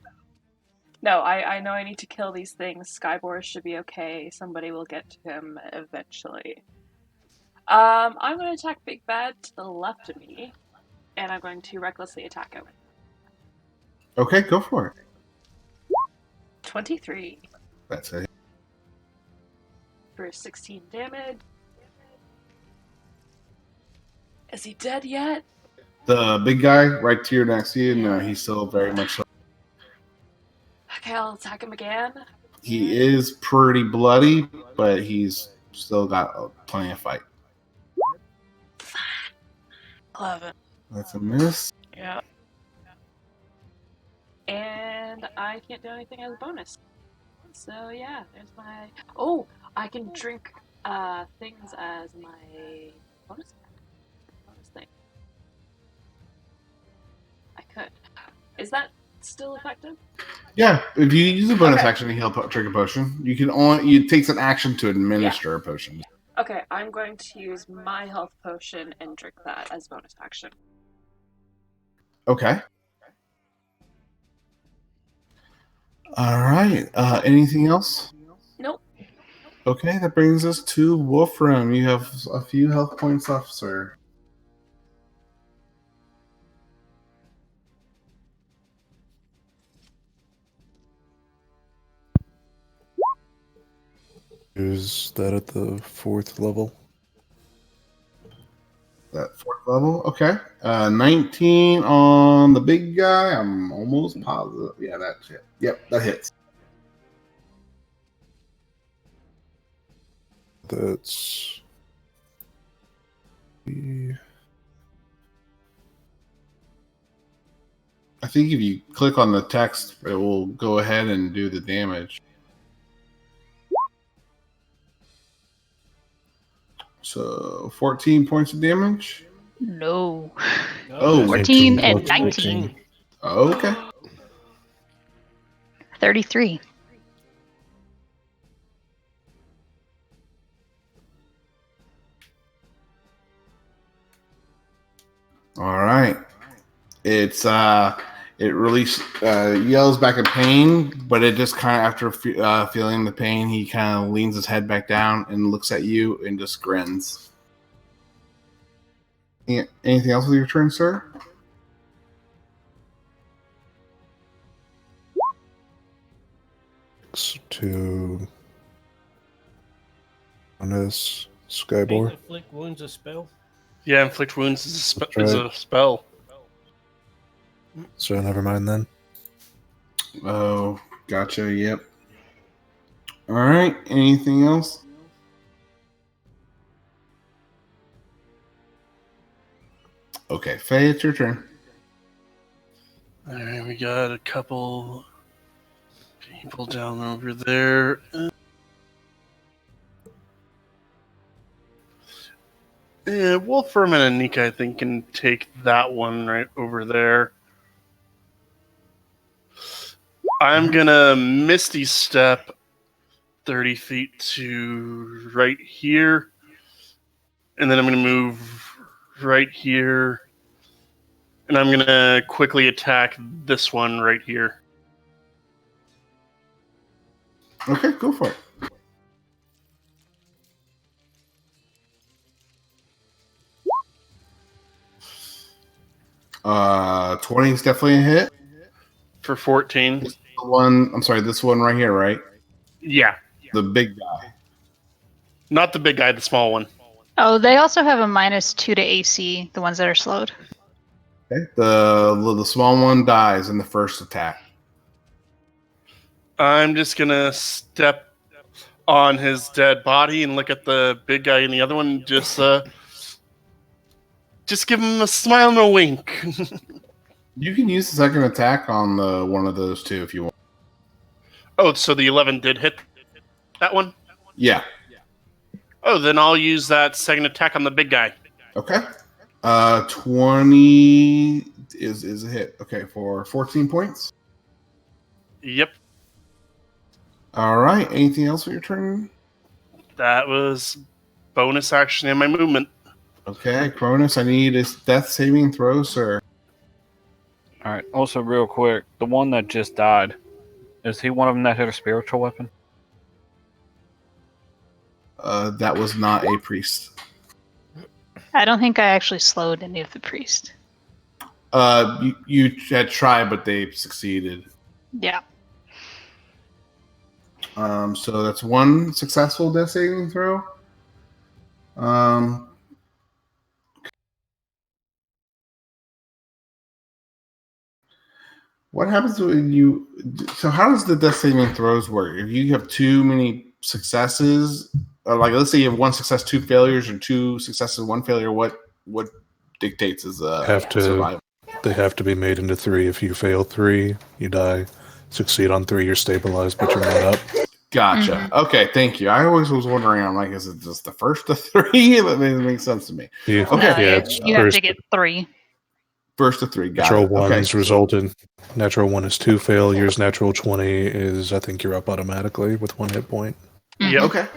No, I know I need to kill these things. Skybor should be okay. Somebody will get to him eventually. I'm going to attack Big Bad to the left of me, and I'm going to recklessly attack him. Okay, go for it. 23 That's it. for 16 damage. Is he dead yet? The big guy right to your next to you, no, he's still very much. Okay, I'll attack him again. He is pretty bloody, but he's still got plenty of fight. 11. That's a miss. Yeah. And I can't do anything as a bonus. So yeah, there's my... Oh, I can drink things as my bonus thing. I could. Is that still effective? Yeah, if you use a bonus Okay. action to heal, drink a potion, you can only. It takes an action to administer a potion. Okay, I'm going to use my health potion and drink that as bonus action. Okay. All right. Anything else? Nope. Okay, that brings us to Wolfram. You have a few health points left, sir. Is that at the 4th level? That 4th level. Okay. 19 on the big guy. I'm almost positive. Yeah, that's it. Yep, that hits. That's... I think if you click on the text, it will go ahead and do the damage. So 14 points of damage. No. Oh, 14 and 14. 19. Okay. 33. All right. It's it really yells back in pain, but it just kind of after feeling the pain, he kind of leans his head back down and looks at you and just grins. Anything else with your turn, sir? To Chronis, Ain't Skybor. inflict wounds a spell? Yeah, inflict wounds is a spell. So never mind then. Oh, gotcha. Yep. All right. Anything else? Okay, Faye, it's your turn. Alright, we got a couple people down over there. Yeah, Wolfram and Anika, I think, can take that one right over there. I'm gonna Misty Step 30 feet to right here. And then I'm gonna move right here. And I'm gonna quickly attack this one right here. Okay, go for it. Uh, 20 is definitely a hit. For 14. This one, I'm sorry, this one right here, right? Yeah. The big guy. Not the big guy, the small one. Oh, they also have a -2 to AC, the ones that are slowed. Okay. The small one dies in the first attack. I'm just gonna step on his dead body and look at the big guy and the other one. Just give him a smile and a wink. You can use the second attack on the one of those two if you want. Oh, so the 11 did hit that one? Yeah. Oh, then I'll use that second attack on the big guy. Okay. 20 is a hit. Okay, for 14 points. Yep. All right. Anything else with your turn? That was bonus action in my movement. Okay, Chronis, I need a death saving throw, sir. All right. Also, real quick, the one that just died, is he one of them that hit a spiritual weapon? That was not a priest. I don't think I actually slowed any of the priest. You had tried, but they succeeded. Yeah. So that's one successful death saving throw. What happens when you? So how does the death saving throws work? If you have too many successes, like let's say you have one success, two failures, or two successes, one failure, what dictates is survival? They have to be made into 3. If you fail 3, you die. Succeed on 3, you're stabilized, but you're not up. Gotcha. Mhm. Okay, thank you. I always was wondering. I'm like, is it just the first of 3? That makes sense to me. Yeah, Okay. No, yeah, it's you have first, to get 3. First of 3. Got natural it. 1 Okay. is resulted. Natural 1 is 2 failures. Natural 20 is, I think you're up automatically with 1 hit point. Yep. Okay.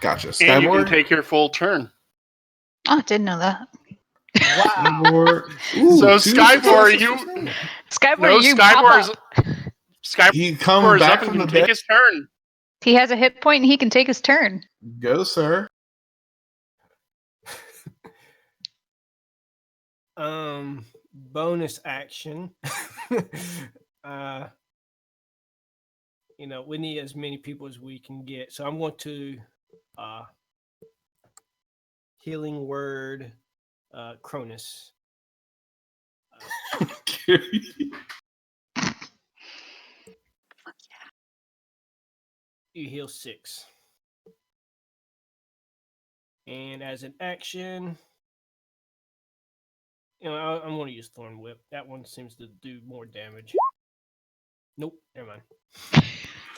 Gotcha. And you can Skyboard. take your full turn. Oh, didn't know that. Skyboard. Ooh, So two Skybor, successes. you Skybor, no you pop Skybor's up. He Skybor's comes back up and from the can take dead. his turn. He has a hit point and he can take his turn. Go, sir. Bonus action. We need as many people as we can get. So I'm going to healing word Chronis. You heal 6. And as an action, I'm going to use Thorn Whip. That one seems to do more damage. Nope, never mind.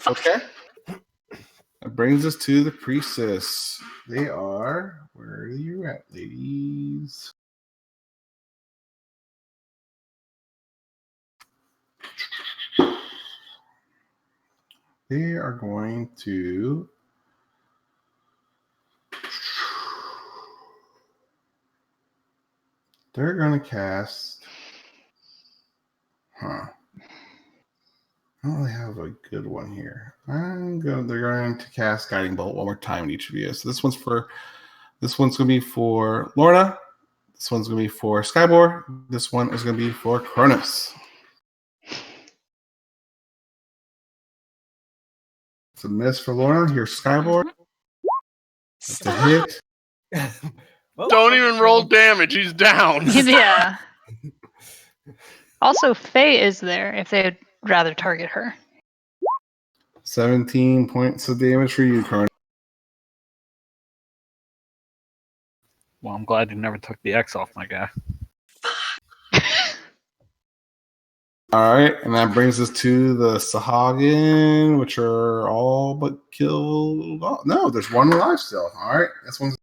Okay. That brings us to the priestess. They are. Where are you at, ladies? They are going to. They're going to cast. Huh. I don't really have a good one here. They're going to cast Guiding Bolt one more time in each of you. So this one's going to be for Lorna. This one's going to be for Skybor. This one is going to be for Chronis. It's a miss for Lorna. Here's Skybor. It's a hit. Don't even roll damage. He's down. Yeah. Also, Faye is there if they'd rather target her. 17 points of damage for you, Chronis. Well, I'm glad you never took the X off my guy. All right, and that brings us to the Sahagin, which are all but killed. Oh, no, there's one alive still. All right, this one's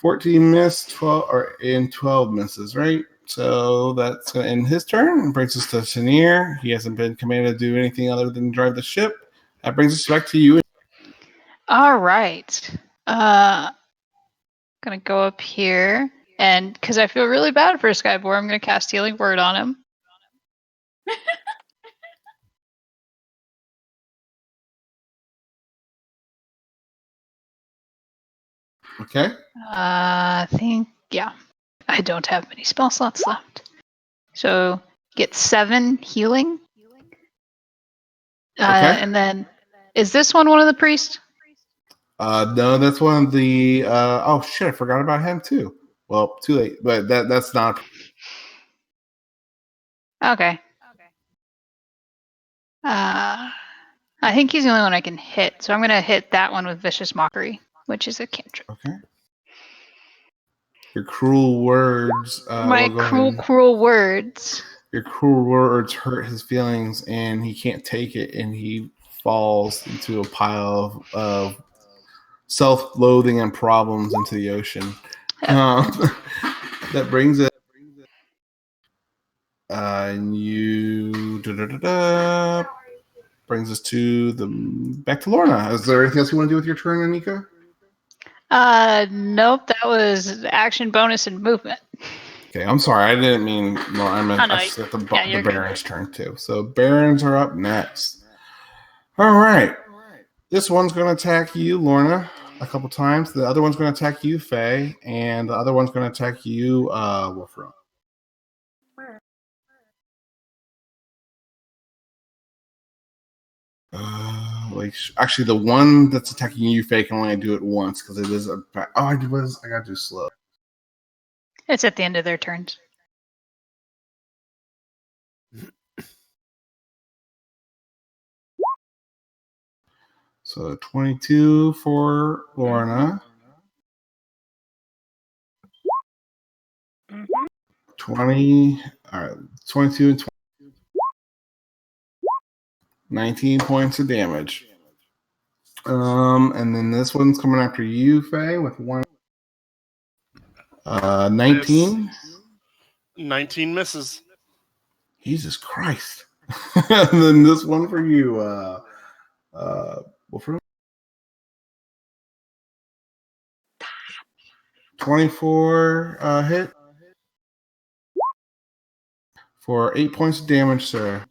14 missed, 12 or in 12 misses, right? So that's going to end his turn and brings us to Chenier. He hasn't been commanded to do anything other than drive the ship. That brings us back to you. All right. Gonna go up here, and because I feel really bad for Skyboar, I'm gonna cast Healing Word on him. Okay. I think, yeah. I don't have many spell slots left. So get 7 healing. Okay. And then, is this one of the priests? No, that's one of the. Oh shit! I forgot about him too. Well, too late. But that's not. Okay. I think he's the only one I can hit, so I'm gonna hit that one with Vicious Mockery, which is a cantrip. Okay. Your cruel words. My will go ahead and- cruel words. Your cruel words hurt his feelings, and he can't take it, and he falls into a pile of self-loathing and problems into the ocean. That brings it. And you brings us to back to Lorna. Is there anything else you want to do with your turn, Anika? Nope. That was action, bonus, and movement. Okay, I'm sorry. I didn't mean. No, I meant Oh, no, I said the you're Baron's turn too. So Barons are up next. All right. This one's going to attack you, Lorna, a couple times. The other one's going to attack you, Faye, and the other one's going to attack you, Wolfram. Actually, the one that's attacking you, Faye, can only do it once because it is a. Oh, I gotta do slow. It's at the end of their turns. So 22 for Lorna. 20. All right, 22 and 20. 19 points of damage. And then this one's coming after you, Faye, with 19. 19 misses. Jesus Christ. And then this one for you, Wolfram. 24 hit for 8 points of damage, sir.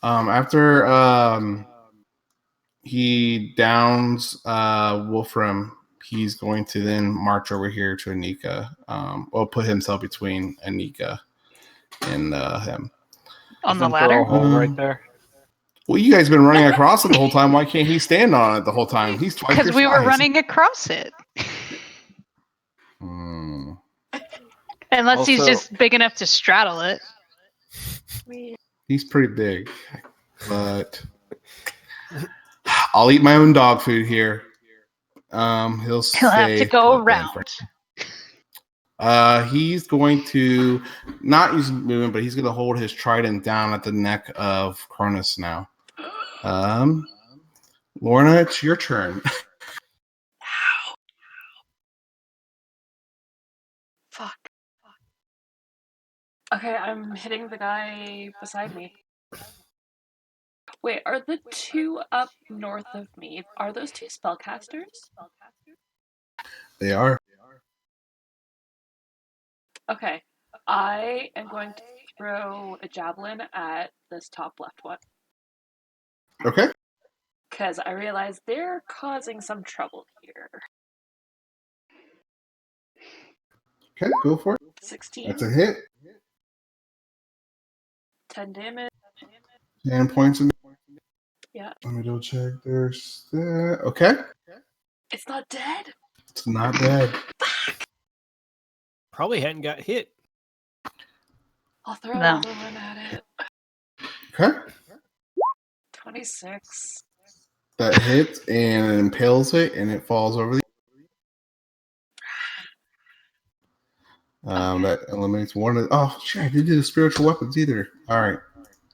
After he downs Wolfram, he's going to then march over here to Anika. Put himself between Anika and him. On the Isn't there ladder? a hole right there? Well, you guys have been running across it the whole time. Why can't he stand on it the whole time? He's twice Because your we were size. running across it. Unless he's Also- just big enough to straddle it. He's pretty big, but I'll eat my own dog food here. He'll have to go around. He's going to not use movement, but he's going to hold his trident down at the neck of Chronis now. Lorna, it's your turn. Fuck. Okay, I'm hitting the guy beside me. Wait, are the two up north of me, are those two spellcasters? They are. Okay, I am going to throw a javelin at this top left one. Okay. Because I realize they're causing some trouble here. Okay, go for it. 16. That's a hit. 10 damage. 10 points of. Yeah. Let me double check. There's that. Okay. It's not dead. It's not dead. Probably hadn't got hit. I'll throw No. another one at it. Okay. 26. That hits and it impales it and it falls over the. That eliminates one of. Oh, shit! I didn't do the spiritual weapons either. All right,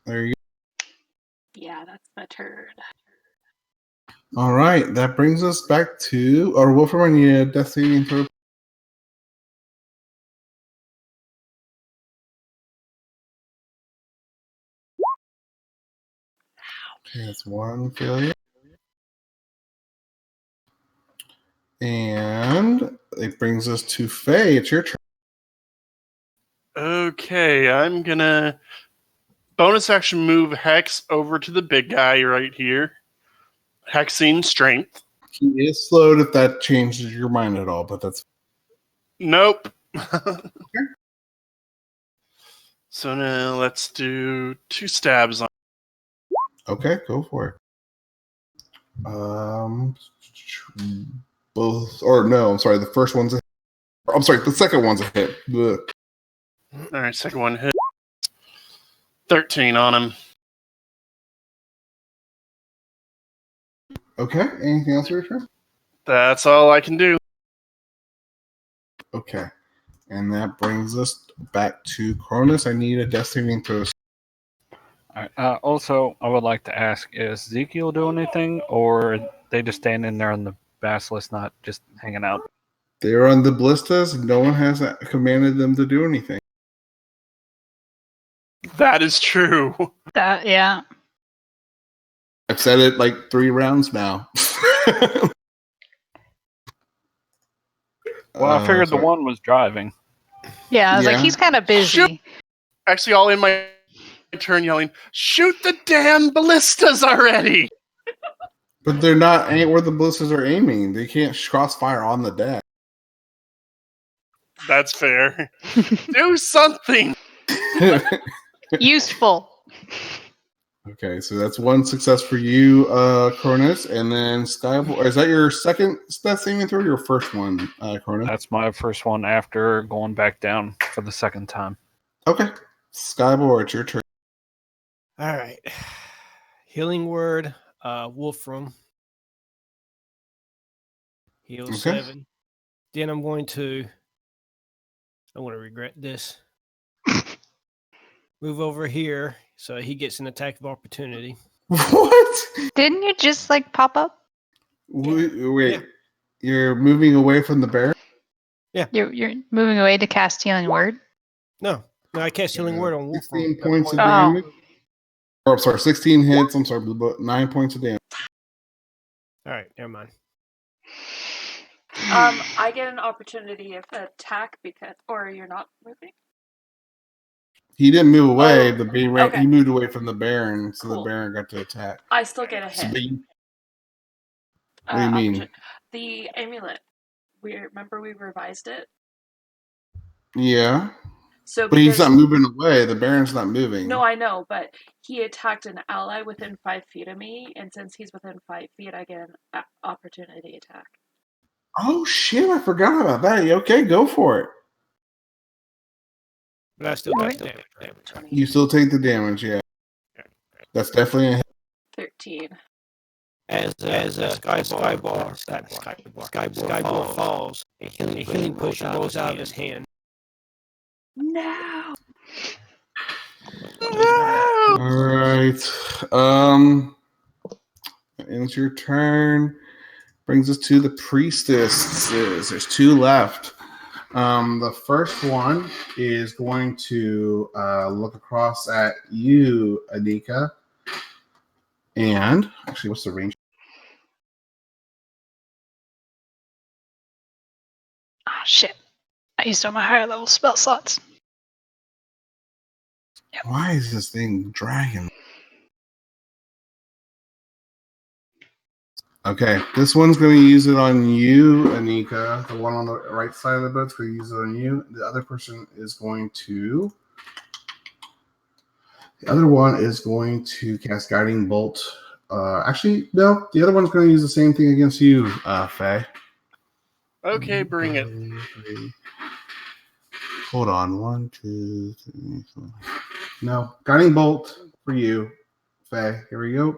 there you go. Yeah, that's my turn. All right, that brings us back to our Wolfram. I need a death saving throw. Okay, that's one failure. And it brings us to Faye. It's your turn. Okay, I'm gonna bonus action move Hex over to the big guy right here. Hexing strength. He is slowed if that changes your mind at all, but that's Nope. So now let's do 2 stabs on. okay. Go for it. Both or no? I'm sorry. The first one's I'm sorry. The second one's a hit. Ugh. All right, second one hit. 13 on him. Okay. Anything else for your turn? That's all I can do. Okay. And that brings us back to Chronis. I need a death saving throw. All right. Also, I would like to ask: is Ezekiel do anything, or are they just standing there on the basilisk, not just hanging out? They're on the ballistas. No one has commanded them to do anything. That is true. Yeah. I've said it like 3 rounds now. Well, I figured the one was driving. Yeah, I was like, Yeah. he's kind of busy. Shoot. Actually, all in my turn yelling, "Shoot the damn ballistas already!" But they're not ain't where the ballistas are aiming. They can't crossfire on the deck. That's fair. Do something. Useful. Okay, so that's one success for you, Chronis, and then Skyboy. Is that your second death saving throw or your first one, Chronis? That's my first one after going back down for the second time. Okay. Skyboy, it's your turn. All right. Healing word, Wolfram. Heal Okay. 7. Then I'm going to regret this. Move over here so he gets an attack of opportunity. What? Didn't you just like pop up? Wait, Yeah. You're moving away from the bear? You're moving away to cast healing word. No, I cast healing word on Wolfram. 16 points of Oh. damage. Or, I'm sorry, 16 hits. I'm sorry, but 9 points of damage. All right, never mind. I get an opportunity if attack because, or you're not moving. He didn't move away. Oh, The bee okay. He moved away from the Baron, so Cool. the Baron got to attack. I still get a So, hit. what do you mean? The amulet. Remember we revised it. Yeah, So, but he's because- not moving away. The Baron's not moving. No, I know, but he attacked an ally within 5 feet of me, and since he's within 5 feet, I get an opportunity attack. Oh shit! I forgot about that. Okay, go for it. But I still got damage. 20, You still take the damage, yeah. That's definitely a hit. 13. As Skyball falls, a healing potion rolls out of his hand. No! All right. Ends your turn. Brings us to the priestesses. There's 2 left. The first one is going to look across at you, Anika. And actually, what's the range? Ah, shit. I used all my higher level spell slots. Why is this thing dragging? Okay, this one's going to use it on you, Anika. The one on the right side of the boat's going to use it on you. The other person is going to. The other one is going to cast Guiding Bolt. Actually, no. The other one's going to use the same thing against you, Faye. Okay, bring it. Hold on. 1, 2, 3, 4. No. Guiding Bolt for you, Faye. Here we go.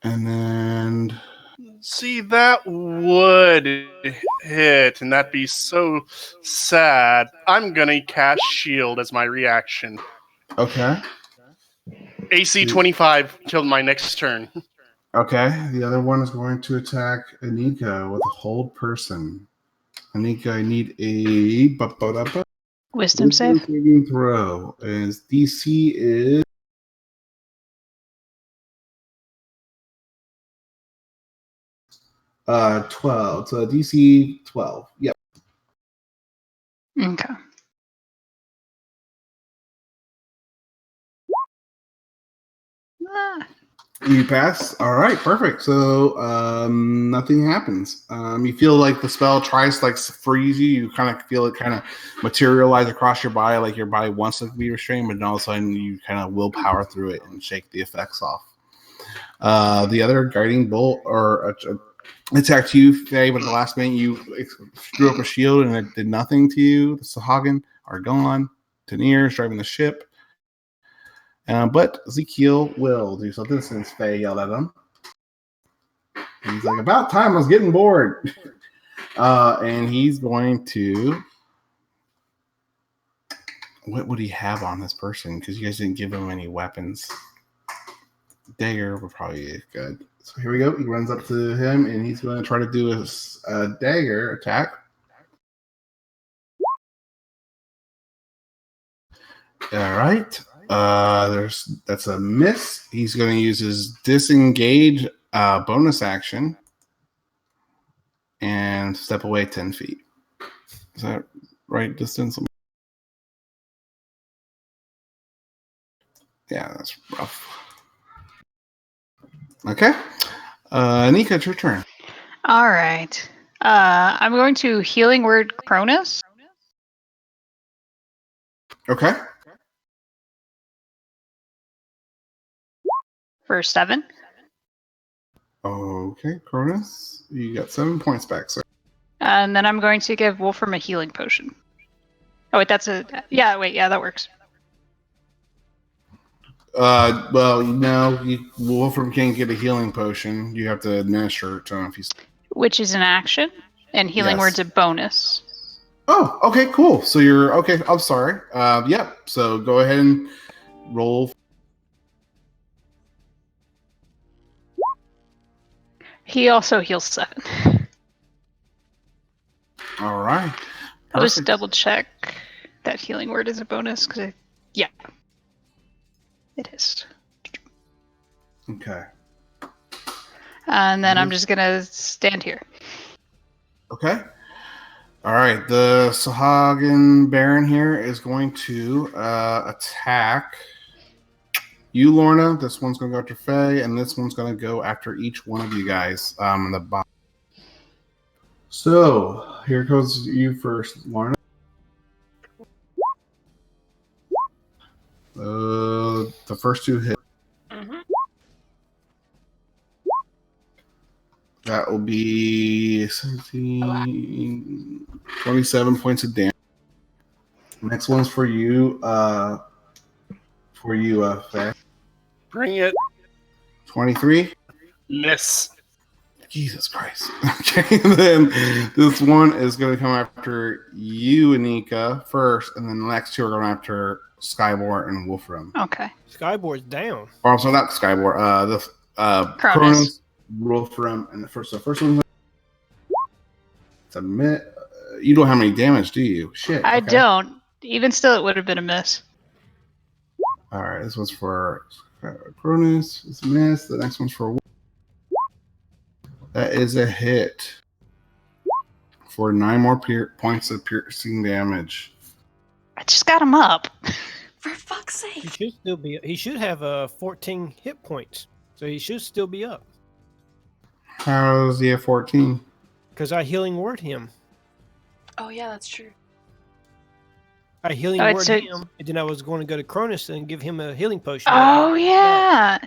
And then... See, that would hit, and that'd be so sad. I'm gonna cast Shield as my reaction. Okay. AC 25 till my next turn. Okay, the other one is going to attack Anika with a hold person. Anika, I need a Wisdom save. saving throw. As DC is 12. So DC 12. Yep. Okay. Ah, You pass. All right, perfect. So nothing happens. You feel like the spell tries to like freeze you. You kind of feel it kind of materialize across your body, like your body wants to be restrained, but then all of a sudden you kind of willpower through it and shake the effects off. The other guiding bolt or attacked you, Faye, but at the last minute you screw up a shield and it did nothing to you. The Sahagin are gone. Tanir is driving the ship. But Ezekiel will do something since Faye yelled at him. He's like, about time, I was getting bored. And he's going to... What would he have on this person? Because you guys didn't give him any weapons. Dagger would probably be good. So here we go. He runs up to him, and he's going to try to do a dagger attack. All right. That's a miss. He's going to use his disengage bonus action and step away 10 feet. Is that right distance? Yeah, that's rough. Okay. Nika, it's your turn. all right. I'm going to healing word Chronis. Okay. For 7. Okay, Chronis. You got 7 points back, sir. And then I'm going to give Wolfram a healing potion. Oh, wait, that's a... Yeah, wait, yeah, that works. Well, no, Wolfram can't get a healing potion. You have to administer it to him if he's... Which is an action, and healing Yes. word's a bonus. Oh, okay, cool. So you're... Okay, I'm sorry. Yep, so go ahead and roll. He also heals 7. All right. I'll just Perfect. double check that healing word is a bonus, because yeah. It is. Okay. And then I'm just going to stand here. Okay. All right. The Sahagin Baron here is going to attack you, Lorna. This one's going to go after Faye, and this one's going to go after each one of you guys in the bottom. So here goes you first, Lorna. The first 2 hit. Mm-hmm. That will be 17, 27 points of damage. Next one's for you, Faye. Bring it. 23. Miss. Jesus Christ. Okay, then this one is going to come after you, Anika, first, and then the next 2 are going after Skybor and Wolfram. Okay. Skyboard's down. Or I'm sorry, not Skybor. Chronis, Wolfram, and the first one. It's a miss. You don't have any damage, do you? Shit. I okay. don't. Even still, it would have been a miss. All right, this one's for Chronis. It's a miss. The next one's for Wolfram. That is a hit for 9 more points of piercing damage. I just got him up. For fuck's He sake. should still be. He should have 14 hit points, so he should still be up. How is he at 14? Because I healing word him. Oh, yeah, that's true. I healing Oh, word it's a- him, and then I was going to go to Chronis and give him a healing potion. Oh, yeah.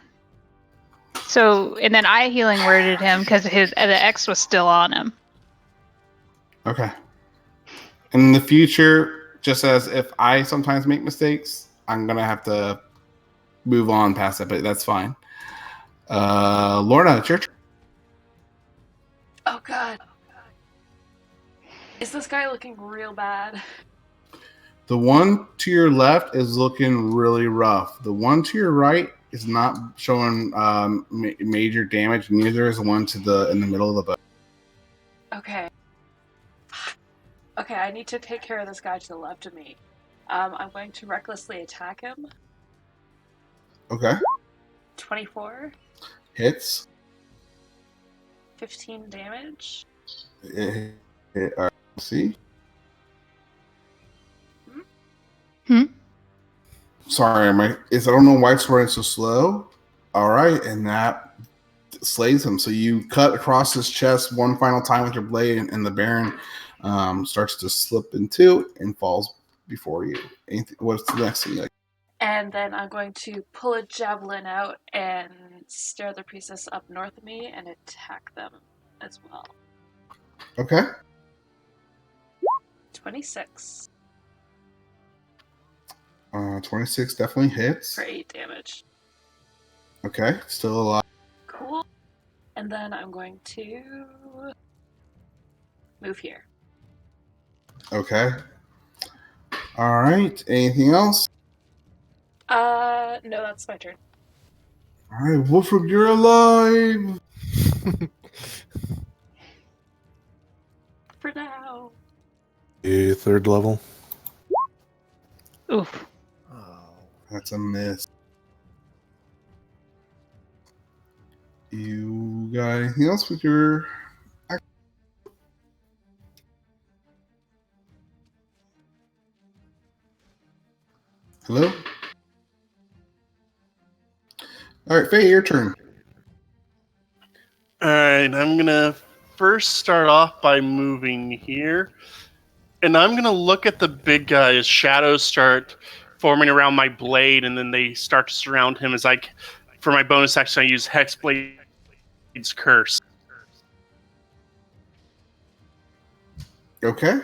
So, and then I healing worded him because the X was still on him. Okay. In the future, just as if I sometimes make mistakes, I'm going to have to move on past it, but that's fine. Lorna, it's your turn. Oh, God. Is this guy looking real bad? The one to your left is looking really rough. The one to your right is not showing major damage. Neither is the one in the middle of the boat. Okay. Okay, I need to take care of this guy to the left of me. I'm going to recklessly attack him. Okay. 24. Hits. 15 damage. See? Hmm? Sorry, I don't know why it's running so slow. All right, and that slays him. So you cut across his chest one final time with your blade, and the Baron starts to slip in two and falls before you. What's the next thing? And then I'm going to pull a javelin out and stare the priestess up north of me and attack them as well. Okay. 26. 26 definitely hits. For 8 damage. Okay, still alive. Cool. And then I'm going to move here. Okay. All right. Anything else? No, that's my turn. All right, Wolfram, you're alive. For now. A third level. Oof. Oh. That's a miss. You got anything else with your... Hello? All right, Faye, your turn. Alright, I'm gonna first start off by moving here. And I'm gonna look at the big guy as shadows start forming around my blade, and then they start to surround him as for my bonus action, I use Hexblade's Curse. Okay.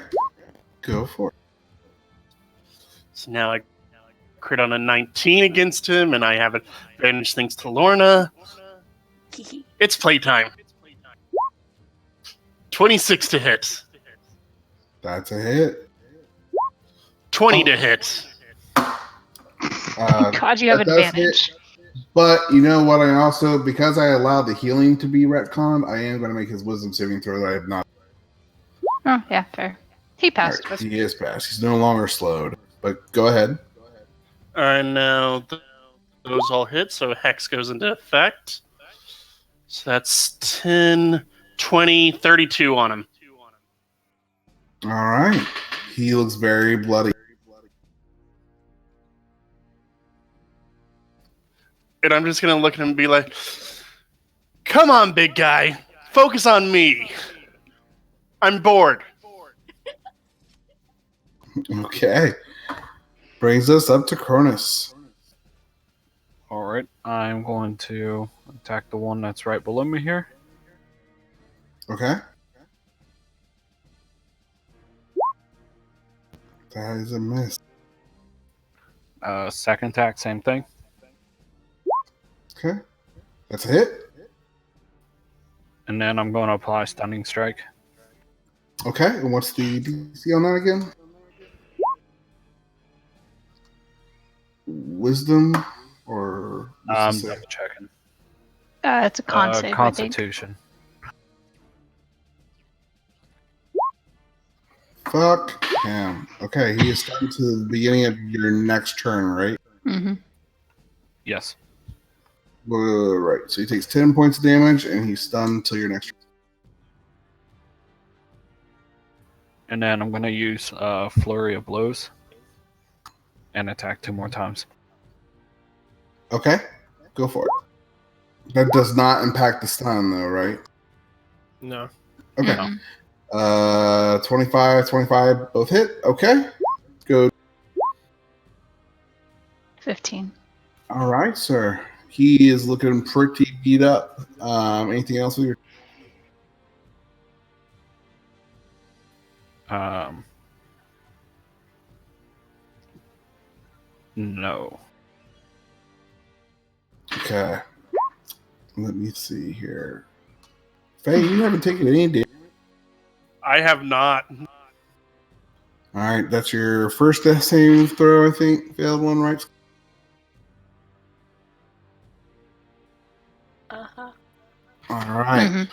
Go for it. So now I crit on a 19 against him, and I have advantage thanks to Lorna. It's playtime. 26 to hit. That's a hit. 20 to hit. God, you have that does advantage. hit. But you know what? I also, because I allowed the healing to be retconned, I am going to make his wisdom saving throw that I have not. Oh, yeah, fair. He passed. Right, he is passed. He's no longer slowed. But go ahead. Alright, now those all hit, so Hex goes into effect. So that's 10, 20, 32 on him. All right. He looks very bloody. And I'm just going to look at him and be like, come on, big guy. Focus on me. I'm bored. Okay. Brings us up to Chronis. Alright, I'm going to attack the one that's right below me here. Okay. That is a miss. Second attack, same thing. Okay. That's a hit. And then I'm going to apply Stunning Strike. Okay. And what's the DC on that again? Wisdom or... I'm double checking. It's a con save, I think. Constitution. Fuck him. Okay, he is starting to the beginning of your next turn, right? Mm-hmm. Yes. Right. So he takes 10 points of damage and he's stunned until your next turn. And then I'm going to use Flurry of Blows and attack 2 more times. Okay. Go for it. That does not impact the stun, though, right? No. Okay. Mm-mm. 25, both hit. Okay. Go. 15. All right, sir. He is looking pretty beat up. Anything else with your... No. Okay. Let me see here. Faye, you haven't taken any damage. I have not. All right, that's your first death saving throw, I think. Failed one, right? All right. Mhm.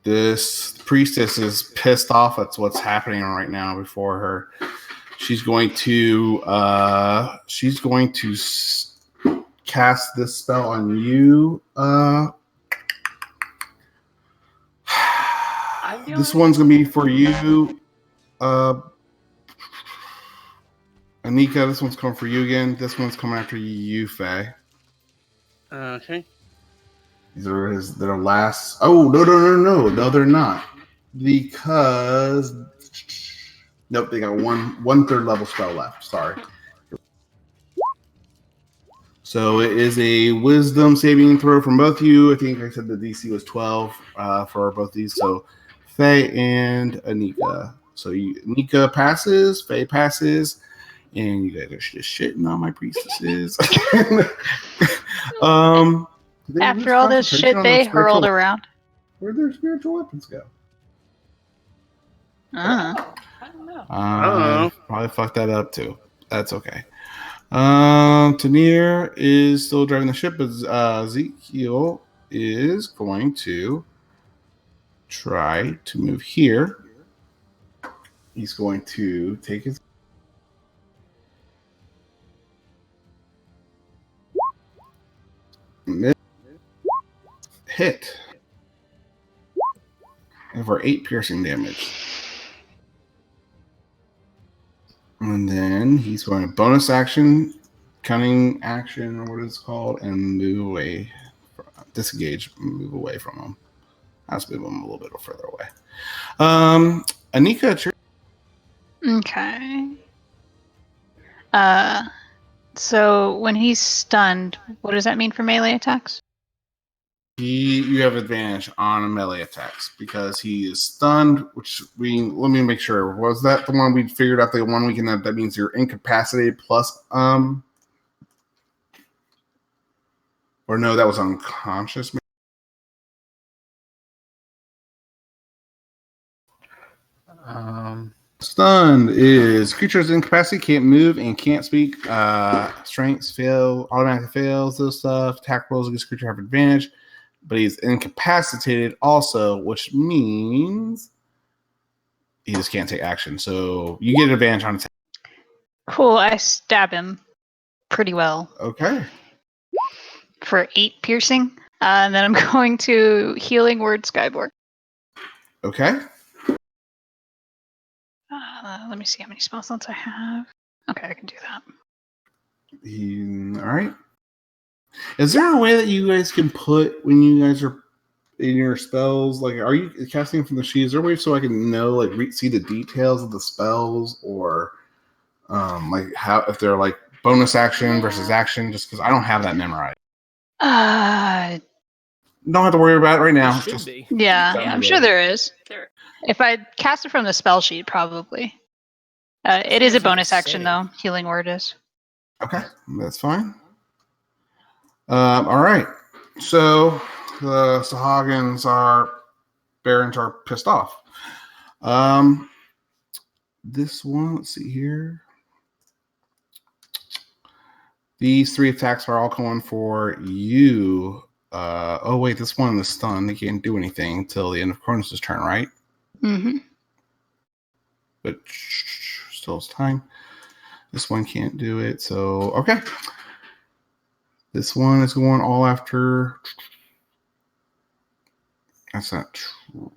This priestess is pissed off at what's happening right now before her. She's going to cast this spell on you. This one's gonna be for you, Anika. This one's coming for you again. This one's coming after you, Faye. Okay. These are their last. Oh no, they're not, because nope, they got one third level spell left. Sorry. So it is a wisdom saving throw from both of you. I think I said the DC was 12 for both these. So Faye and Anika. So Anika passes, Faye passes, and you guys are just shitting on my priestesses. After all this shit they hurled around. Where'd their spiritual weapons go? Uh. I don't know. I probably fucked that up too. That's okay. Tanir is still driving the ship, but Ezekiel is going to try to move here. He's going to take his hit for 8 piercing damage. And then he's going to bonus action, cunning action, or what it's called, and move away, disengage, move away from him. Let's move him a little bit further away. Anika, it's your Okay. So when he's stunned, what does that mean for melee attacks? you have advantage on melee attacks because he is stunned, which let me make sure. Was that the one we figured out the 1 week, and that means you're incapacitated plus or no, that was unconscious. Stunned is creatures incapacitated, can't move and can't speak. Strengths fail, automatically fails, those stuff. Attack rolls against creature have advantage, but he's incapacitated also, which means he just can't take action. So you get advantage on attack. Cool, I stab him pretty well. Okay. For 8 piercing. And then I'm going to Healing Word Skyborg. Okay. Let me see how many spell slots I have. Okay, I can do that. All right. Is there a way that you guys can put when you guys are in your spells? Like, are you casting from the sheet? Is there a way so I can know, like, see the details of the spells, or like how if they're like bonus action versus action? Just because I don't have that memorized. Don't have to worry about it right now. Should be. Yeah, down the I'm sure road. there is. If I cast it from the spell sheet, probably. It is a bonus action, though. Healing Word is. Okay, that's fine. All right. So the Sahagins Barons are pissed off. This one, let's see here. These 3 attacks are all going for you. Oh wait, this one is stunned. He can't do anything until the end of Chronis' turn, right? Mm-hmm. But still has time. This one can't do it. So okay. This one is going all after. That's not true.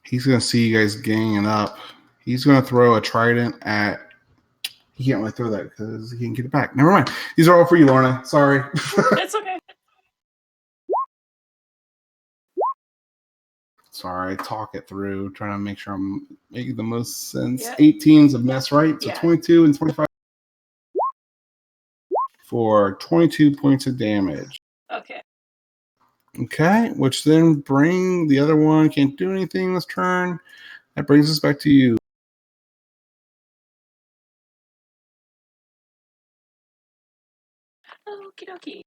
He's gonna see you guys ganging up. He's gonna throw a trident at. He can't really throw that because he can't get it back. Never mind. These are all for you, Lorna. Sorry. It's okay. Sorry, I talk it through, trying to make sure I'm making the most sense. Yeah. 18's a mess, right? So Yeah. 22 and 25 for 22 points of damage. Okay. Okay, which then bring the other one can't do anything this turn. That brings us back to you. Okie dokie.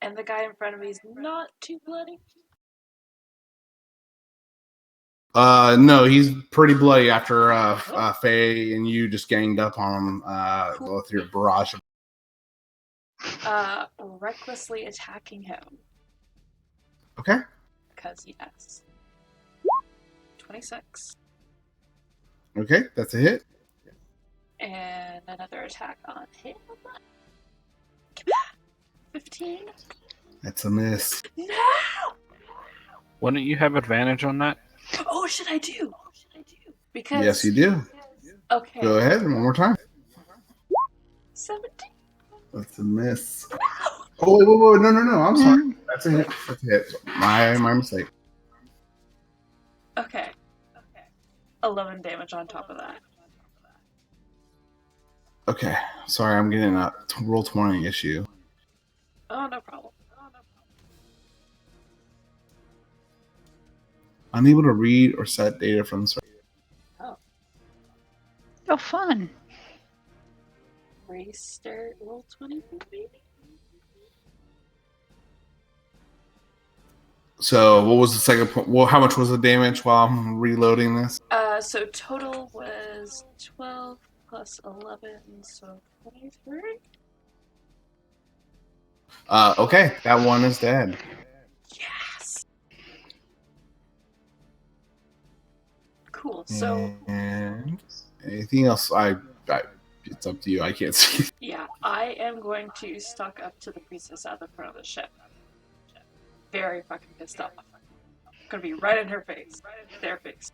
And the guy in front of me is not too bloody. No, he's pretty bloody after Faye and you just ganged up on him with your barrage. Recklessly attacking him. Okay. Because yes. 26. Okay, that's a hit. And another attack on him. 15. That's a miss. No! Wouldn't you have advantage on that? Oh, should I do? Because Yes, you do. Okay. Go ahead one more time. 17. That's a miss. Oh, wait, no. I'm sorry. That's a hit. That's a hit. My mistake. Okay. 11 damage on top of that. Okay. Sorry, I'm getting a roll 20 issue. Oh, no problem. Unable to read or set data from the Oh, fun. Restart roll 20, maybe? So, what was the second point? Well, how much was the damage while I'm reloading this? So total was 12 plus 11, so 23? Okay, that one is dead. Yes! Cool, so... And anything else? It's up to you. I can't see. Yeah, I am going to stalk up to the priestess at the front of the ship. Very fucking pissed off. Gonna be right in her face. Their face.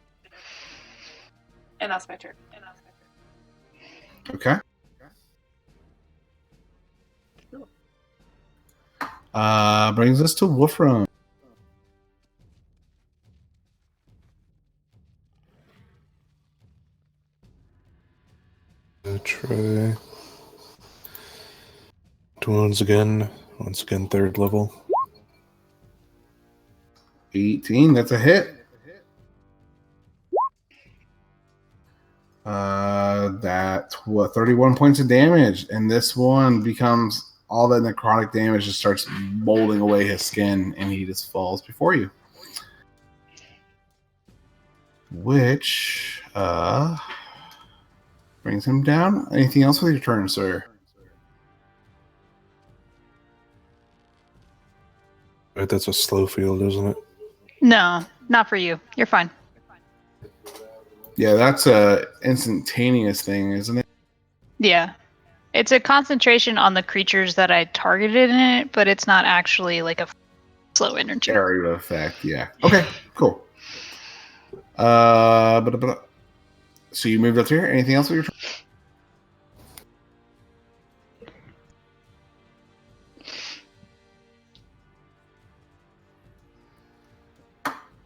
And that's my turn. Okay. Cool. Brings us to Wolfram. Try. Once again, third level. 18, that's a hit. That's 31 points of damage, and this one becomes all that necrotic damage just starts molding away his skin, and he just falls before you. Which brings him down. Anything else with your turn, sir? Right, that's a slow field, isn't it? No, not for you. You're fine. Yeah, that's a instantaneous thing, isn't it? Yeah. It's a concentration on the creatures that I targeted in it, but it's not actually like a slow energy. Area effect, yeah. Okay, cool. So you moved up here. Anything else with your turn?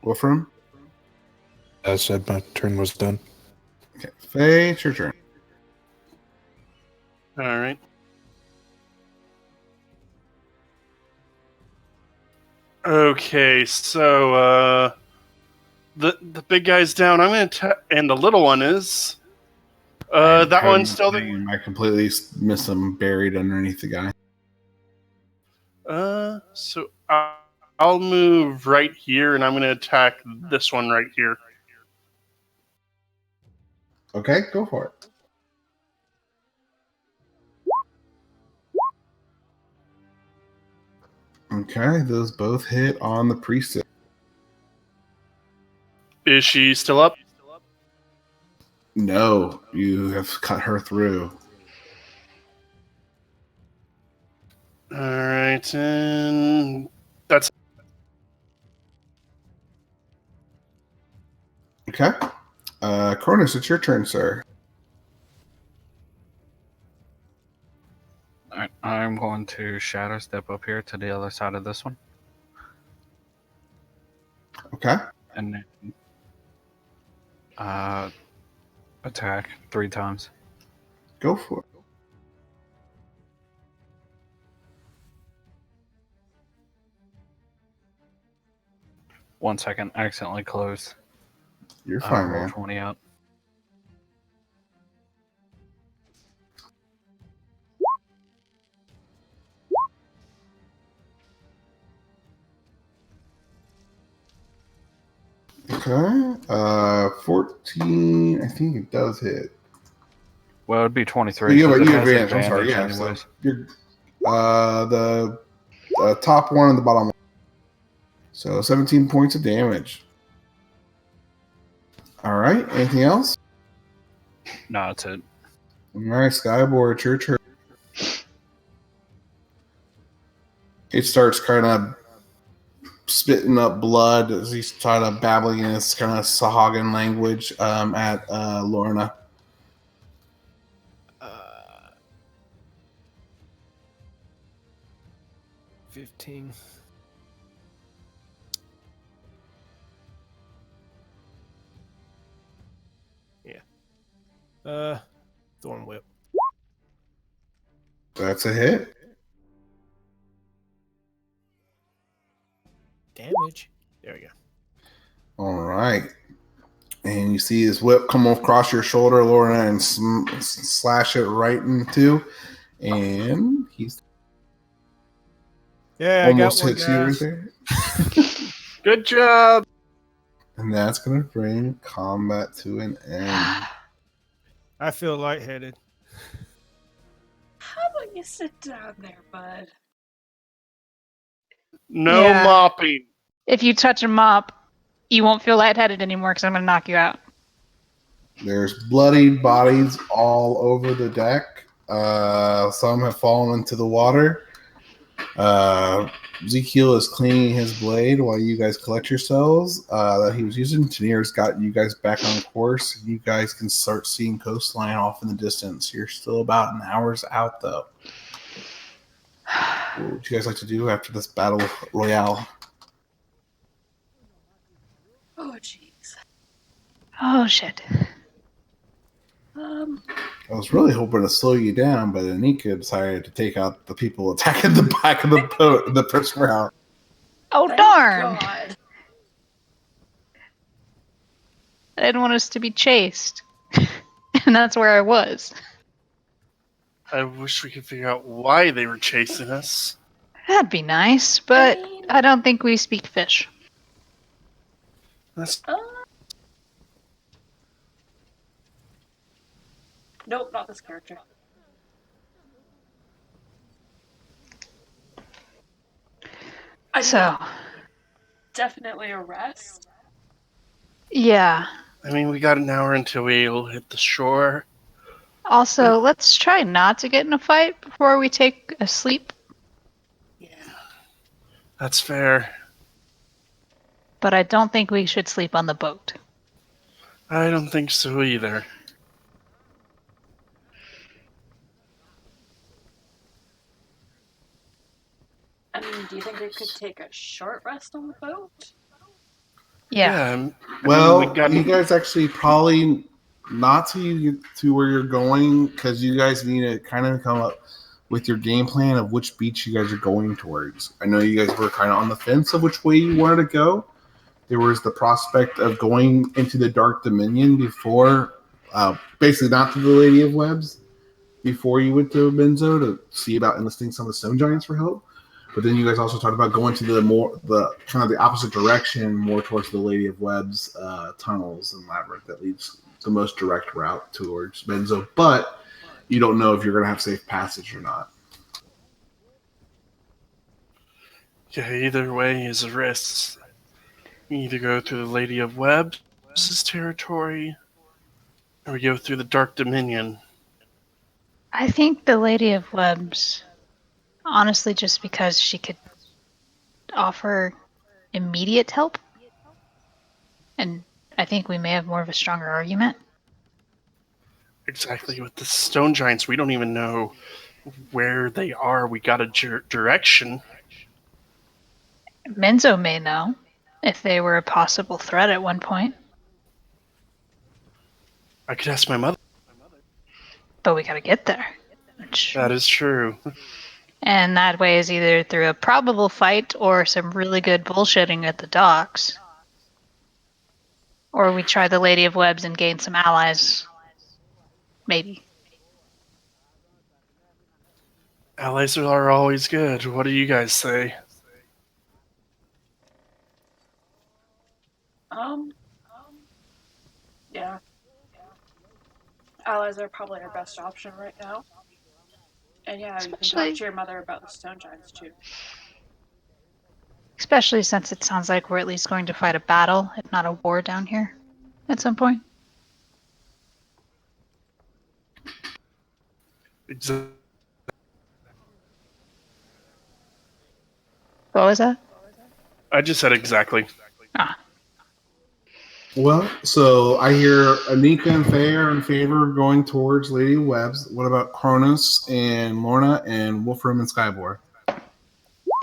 Wolfram? I said my turn was done. Okay, Faye, it's your turn. Alright. Okay, so the big guy's down. I'm gonna and the little one is that one's still there. I completely missed him buried underneath the guy. So I'll move right here, and I'm gonna attack this one right here. Okay, go for it. Okay, those both hit on the priestess. Is she still up? No, you have cut her through. Alright, and that's Okay. Chronis, it's your turn, sir. Alright, I'm going to shadow step up here to the other side of this one. Okay. And then attack 3 times. Go for it. One second, I accidentally closed. You're fine, roll man. 20 out. Okay. 14. I think it does hit. Well, it'd be 23. Yeah, but because it you has advantage. I'm sorry. Yeah. anyways. So you're the top one and the bottom one. So 17 points of damage. All right. Anything else? No, that's it. All right, Skyboard, it's your turn. It starts kind of spitting up blood as he's trying to babbling in his kind of Sahagan language at Lorna. 15. Yeah. Thorn Whip. That's a hit. Damage. There we go. All right. And you see his whip come across your shoulder, Lorna, and slash it right into. And he's almost hits you right there. Good job. And that's going to bring combat to an end. I feel lightheaded. How about you sit down there, bud? No Yeah. mopping. If you touch a mop, you won't feel lightheaded anymore because I'm going to knock you out. There's bloodied bodies all over the deck. Some have fallen into the water. Ezekiel is cleaning his blade while you guys collect yourselves that he was using. Tanir's got you guys back on course. You guys can start seeing coastline off in the distance. You're still about an hour's out, though. What would you guys like to do after this battle royale? Oh, jeez. Oh, shit. I was really hoping to slow you down, but Anika decided to take out the people attacking the back of the boat in the first round. Oh, Thank darn. God. I didn't want us to be chased. And that's where I was. I wish we could figure out why they were chasing us. That'd be nice, but I don't think we speak fish. That's Nope, not this character. So, Definitely a rest. yeah. I mean, we got an hour until we'll hit the shore. Also, let's try not to get in a fight before we take a sleep. Yeah. That's fair. But I don't think we should sleep on the boat. I don't think so either. I mean, do you think we could take a short rest on the boat? Yeah. Well, you guys actually probably not to where you're going because you guys need to kind of come up with your game plan of which beach you guys are going towards. I know you guys were kind of on the fence of which way you wanted to go. There was the prospect of going into the Dark Dominion before, basically not to the Lady of Webs, before you went to Benzo to see about enlisting some of the Stone Giants for help. But then you guys also talked about going to the kind of the opposite direction, more towards the Lady of Web's tunnels and labyrinth that leads the most direct route towards Benzo. But you don't know if you're going to have safe passage or not. Yeah, either way is a risk. We either go through the Lady of Web's territory, or we go through the Dark Dominion. I think the Lady of Webs, honestly, just because she could offer immediate help. And I think we may have more of a stronger argument. Exactly. With the Stone Giants, we don't even know where they are. We got a direction. Menzo may know if they were a possible threat at one point. I could ask my mother. But we gotta get there. That is true. And that way is either through a probable fight or some really good bullshitting at the docks. Or we try the Lady of Webs and gain some allies. Maybe. Allies are always good. What do you guys say? Yeah. Allies are probably our best option right now. And yeah, you can talk to your mother about the stone giants too. Especially since it sounds like we're at least going to fight a battle, if not a war, down here at some point. What was that? I just said exactly. Ah. Well, so I hear Anika and Faye are in favor of going towards Lady Webb's. What about Chronis and Lorna and Wolfram and Skyboard?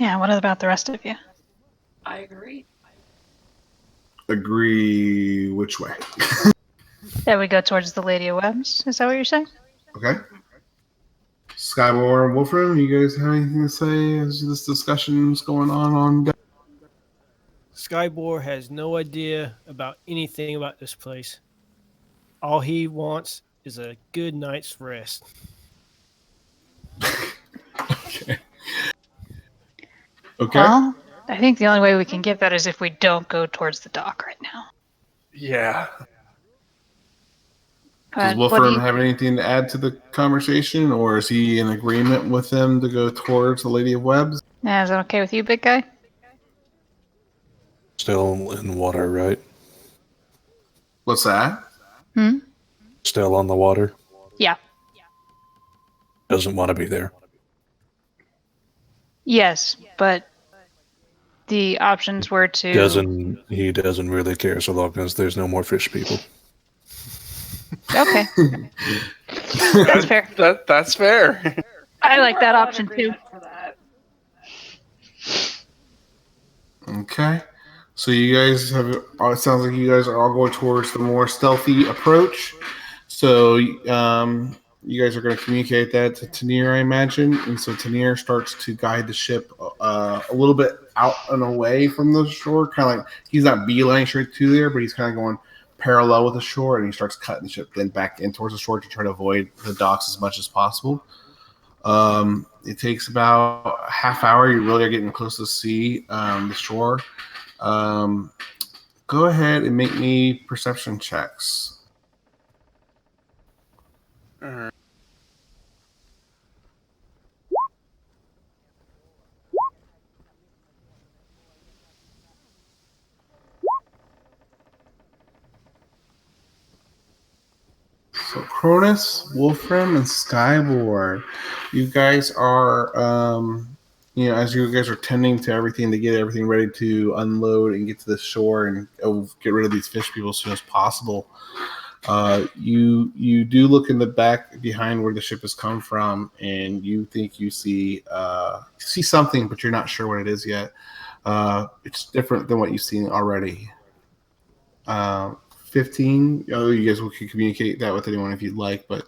Yeah, what about the rest of you? I agree. Agree which way? That we go towards the Lady of Webs? Is that what you're saying? Okay. Skyboard and Wolfram, you guys have anything to say as this discussion's going on deck? Skybor has no idea about anything about this place. All he wants is a good night's rest. Okay. Well, I think the only way we can get that is if we don't go towards the dock right now. Yeah. Does Wolfram have anything to add to the conversation, or is he in agreement with them to go towards the Lady of Webs? Yeah, is that okay with you, big guy? Still in water, right? What's that? Still on the water? Yeah. Doesn't want to be there. Yes, but the options were to... He doesn't really care so long as there's no more fish people. Okay. That's fair. That's fair. I like that option too. Okay. So you guys have, it sounds like you guys are all going towards the more stealthy approach. So you guys are going to communicate that to Tanir, I imagine. And so Tanir starts to guide the ship a little bit out and away from the shore. Kind of like, he's not beeline straight to there, but he's kind of going parallel with the shore, and he starts cutting the ship then back in towards the shore to try to avoid the docks as much as possible. It takes about a half hour. You really are getting close to see the shore. Go ahead and make me perception checks. All right. So Chronis, Wolfram, and Skyboard, you guys are, as you guys are tending to everything to get everything ready to unload and get to the shore and get rid of these fish people as soon as possible. You do look in the back behind where the ship has come from, and you think you see something, but you're not sure what it is yet. It's different than what you've seen already. 15, you guys will communicate that with anyone if you'd like, but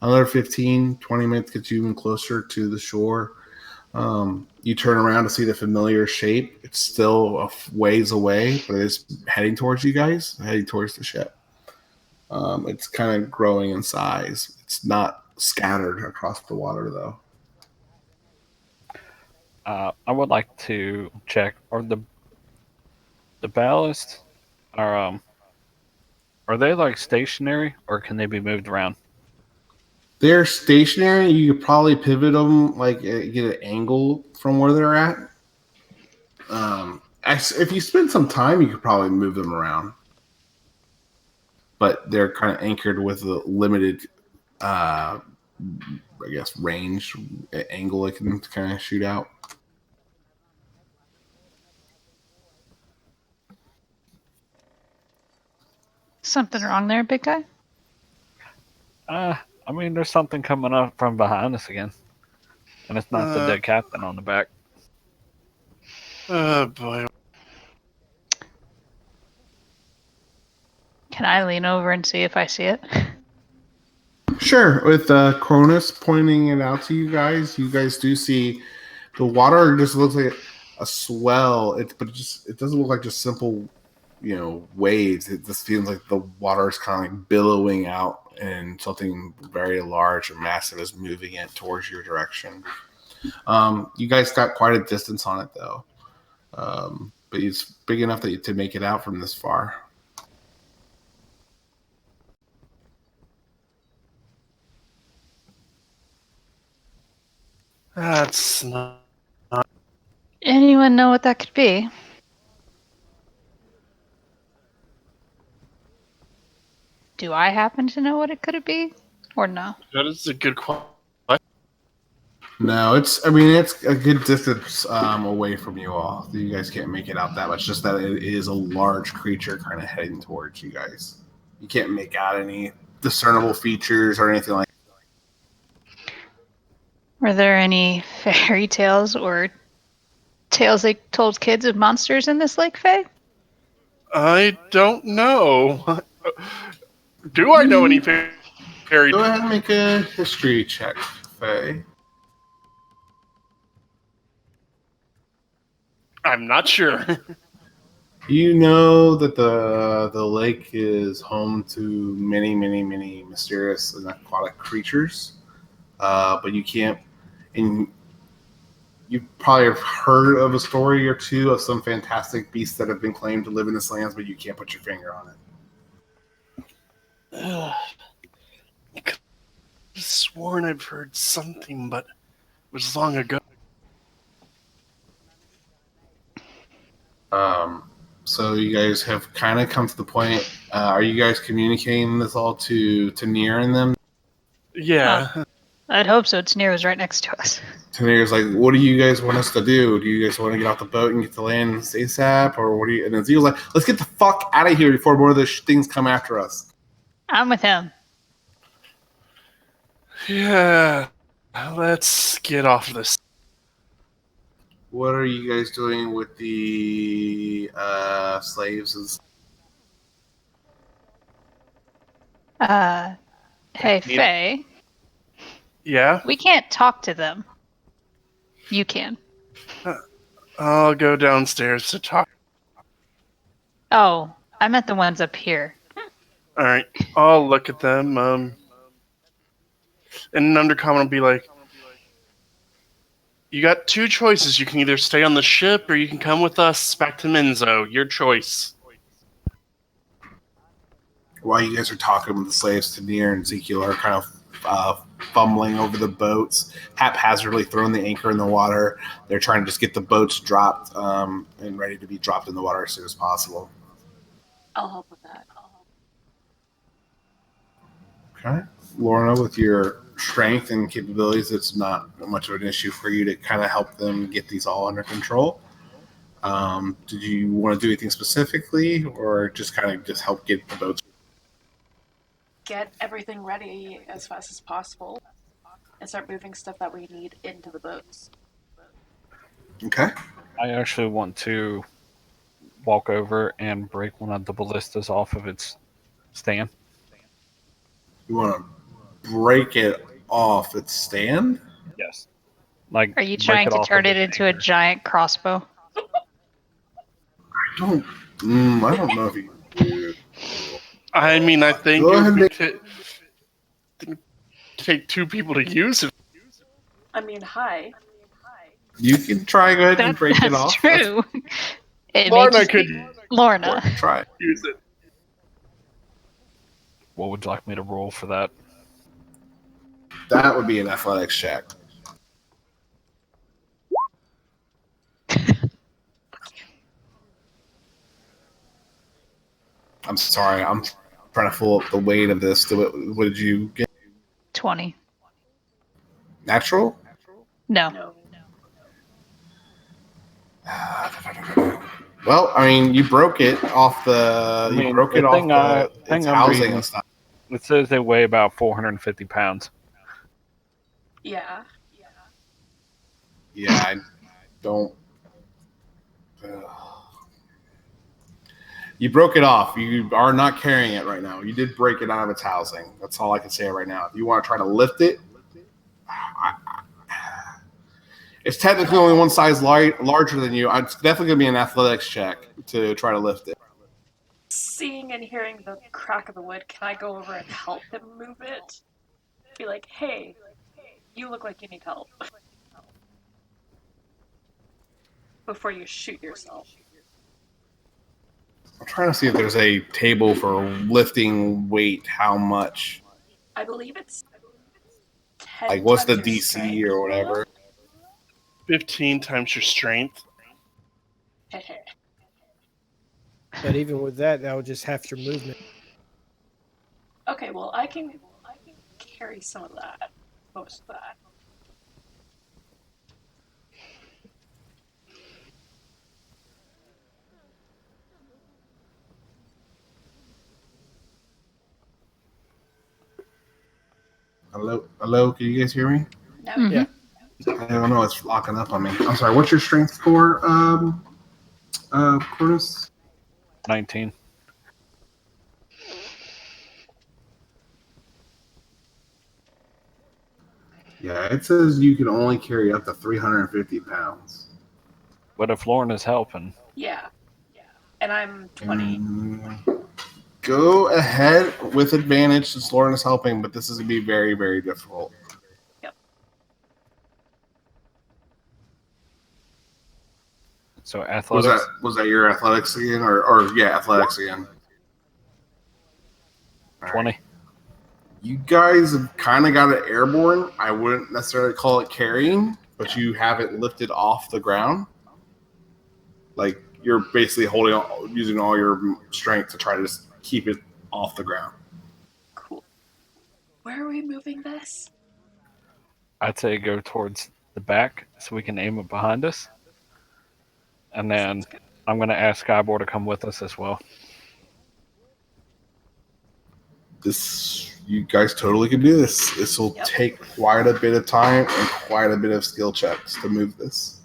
another 15, 20 minutes gets you even closer to the shore. You turn around to see the familiar shape. It's still a ways away, but it's heading towards you guys, heading towards the ship. It's kind of growing in size. It's not scattered across the water, though. I would like to check, are the ballast are they like stationary, or can they be moved around? They're stationary. You could probably pivot them, like get an angle from where they're at. If you spend some time, you could probably move them around. But they're kind of anchored with a limited, range angle they can kind of shoot out. Something wrong there, big guy? I mean, there's something coming up from behind us again. And it's not the dead captain on the back. Oh, boy. Can I lean over and see if I see it? Sure. With Chronis pointing it out to you guys do see the water just looks like a swell. It doesn't look like just simple, waves. It just feels like the water is kind of like billowing out, and something very large and massive is moving it towards your direction. You guys got quite a distance on it, though. But it's big enough to make it out from this far. That's not. Anyone know what that could be? Do I happen to know what it could be? Or no? That is a good question. No, it's a good distance away from you all. You guys can't make it out that much. Just that it is a large creature kind of heading towards you guys. You can't make out any discernible features or anything like that. Were there any fairy tales or tales they told kids of monsters in this lake, Faye? I don't know. Do I know any fairy? Go ahead and make a history check, Faye. I'm not sure. You know that the lake is home to many, many, many mysterious and aquatic creatures, but you can't. And you probably have heard of a story or two of some fantastic beasts that have been claimed to live in this lands, but you can't put your finger on it. I've sworn I've heard something, but it was long ago. So you guys have kind of come to the point. Are you guys communicating this all to Tanir and them? Yeah. I'd hope so. Tanir was right next to us. Tanir's like, what do you guys want us to do? Do you guys want to get off the boat and get to land ASAP? Or what do you? And then Zeal's like, let's get the fuck out of here before more of those things come after us. I'm with him. Yeah. Let's get off this. What are you guys doing with the slaves? Hey, Faye. Yeah? We can't talk to them. You can. I'll go downstairs to talk. Oh, I meant the ones up here. Alright. I'll look at them. And an undercommon will be like, you got two choices. You can either stay on the ship or you can come with us back to Minzo. Your choice. While you guys are talking with the slaves, Tanir and Ezekiel are kind of fumbling over the boats, haphazardly throwing the anchor in the water. They're trying to just get the boats dropped and ready to be dropped in the water as soon as possible. I'll help with that. Okay. Lorna, with your strength and capabilities, it's not much of an issue for you to kind of help them get these all under control. Did you want to do anything specifically, or just kind of just help get the boats? Get everything ready as fast as possible and start moving stuff that we need into the boats. Okay. I actually want to walk over and break one of the ballistas off of its stand. You want to break it off its stand? Yes. Like, Are you break trying to off turn of it its into a anchor. giant crossbow? I don't know if you can do it. I mean, I think Go it ahead would take two people to use it. I mean, hi. You can try. Go ahead and break it That's off. true. It may Lorna just could be Lorna. Try. use it. What would you like me to roll for that? That would be an athletics check. I'm sorry. I'm trying to pull up the weight of this. What did you get? 20. Natural? No. No. Well, I mean, you broke it off the. You broke it off its housing reading, and stuff. It says they weigh about 450 pounds. Yeah. Yeah, I don't. You broke it off. You are not carrying it right now. You did break it out of its housing. That's all I can say right now. If you want to try to lift it, it's technically only one size larger than you. It's definitely going to be an athletics check to try to lift it. Seeing and hearing the crack of the wood, can I go over and help him move it? Be like, hey, you look like you need help. Before you shoot yourself. I'm trying to see if there's a table for lifting weight. How much? I believe it's 10 Like, what's the times your DC strength. or whatever? 15 times your strength. But even with that, that would just half your movement. Okay, well, I can carry some of that. Most of that. Hello, can you guys hear me? No. Mhm. Yeah. I don't know, it's locking up on me. I'm sorry, what's your strength score, Chronis? 19. Yeah, it says you can only carry up to 350 pounds. What if Lauren is helping? Yeah. And I'm 20. Go ahead with advantage since Lauren is helping, but this is going to be very, very difficult. Yep. So athletics. Was that your athletics again, or yeah, athletics again? All 20. right. You guys have kind of got it airborne. I wouldn't necessarily call it carrying, but you have it lifted off the ground. Like you're basically using all your strength to try to just keep it off the ground. Cool. Where are we moving this? I'd say go towards the back so we can aim it behind us. And then I'm going to ask Skybor to come with us as well. You guys totally can do this. This will take quite a bit of time and quite a bit of skill checks to move this.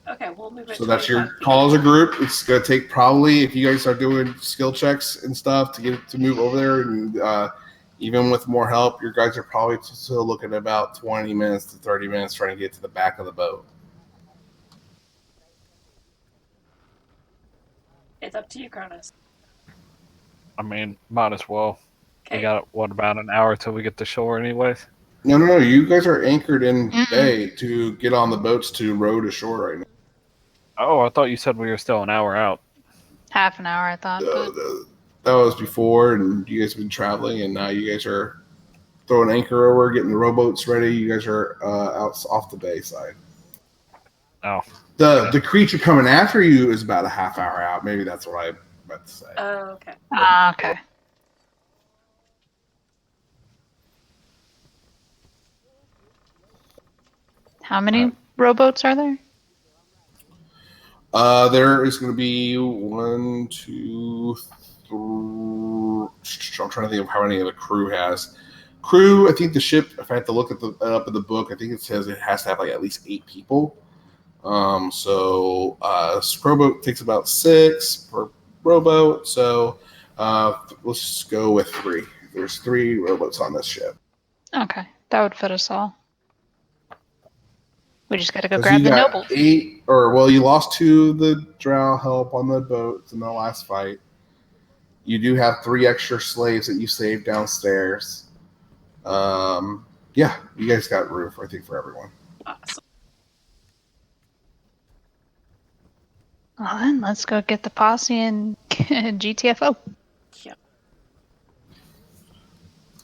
Okay, we'll move it. So that's your 25 feet. call as a group. It's gonna take probably, if you guys are doing skill checks and stuff to get it to move over there, and even with more help, your guys are probably still looking at about 20 minutes to 30 minutes trying to get to the back of the boat. It's up to you, Chronis. I mean, might as well. Okay. We got, what, about an hour till we get to shore anyways? No. You guys are anchored in bay to get on the boats to row to shore right now. Oh, I thought you said we were still an hour out. Half an hour, I thought. But... That was before, and you guys have been traveling, and now you guys are throwing anchor over, getting the rowboats ready. You guys are out off the bay side. Oh. The creature coming after you is about a half hour out. Maybe that's what I meant to say. Oh, okay. Okay. How many rowboats are there? There is going to be 1, 2, 3. I'm trying to think of how many the crew has. Crew, I think the ship, if I have to look at up in the book, I think it says it has to have like at least 8 people. So rowboat takes about 6 per rowboat. So let's just go with 3. There's 3 rowboats on this ship. Okay, that would fit us all. We just got to go grab you the got noble. 8, or you lost 2 the drow help on the boats in the last fight. You do have 3 extra slaves that you saved downstairs. Yeah, you guys got room for everyone. Awesome. Well, then let's go get the posse and GTFO. Yep.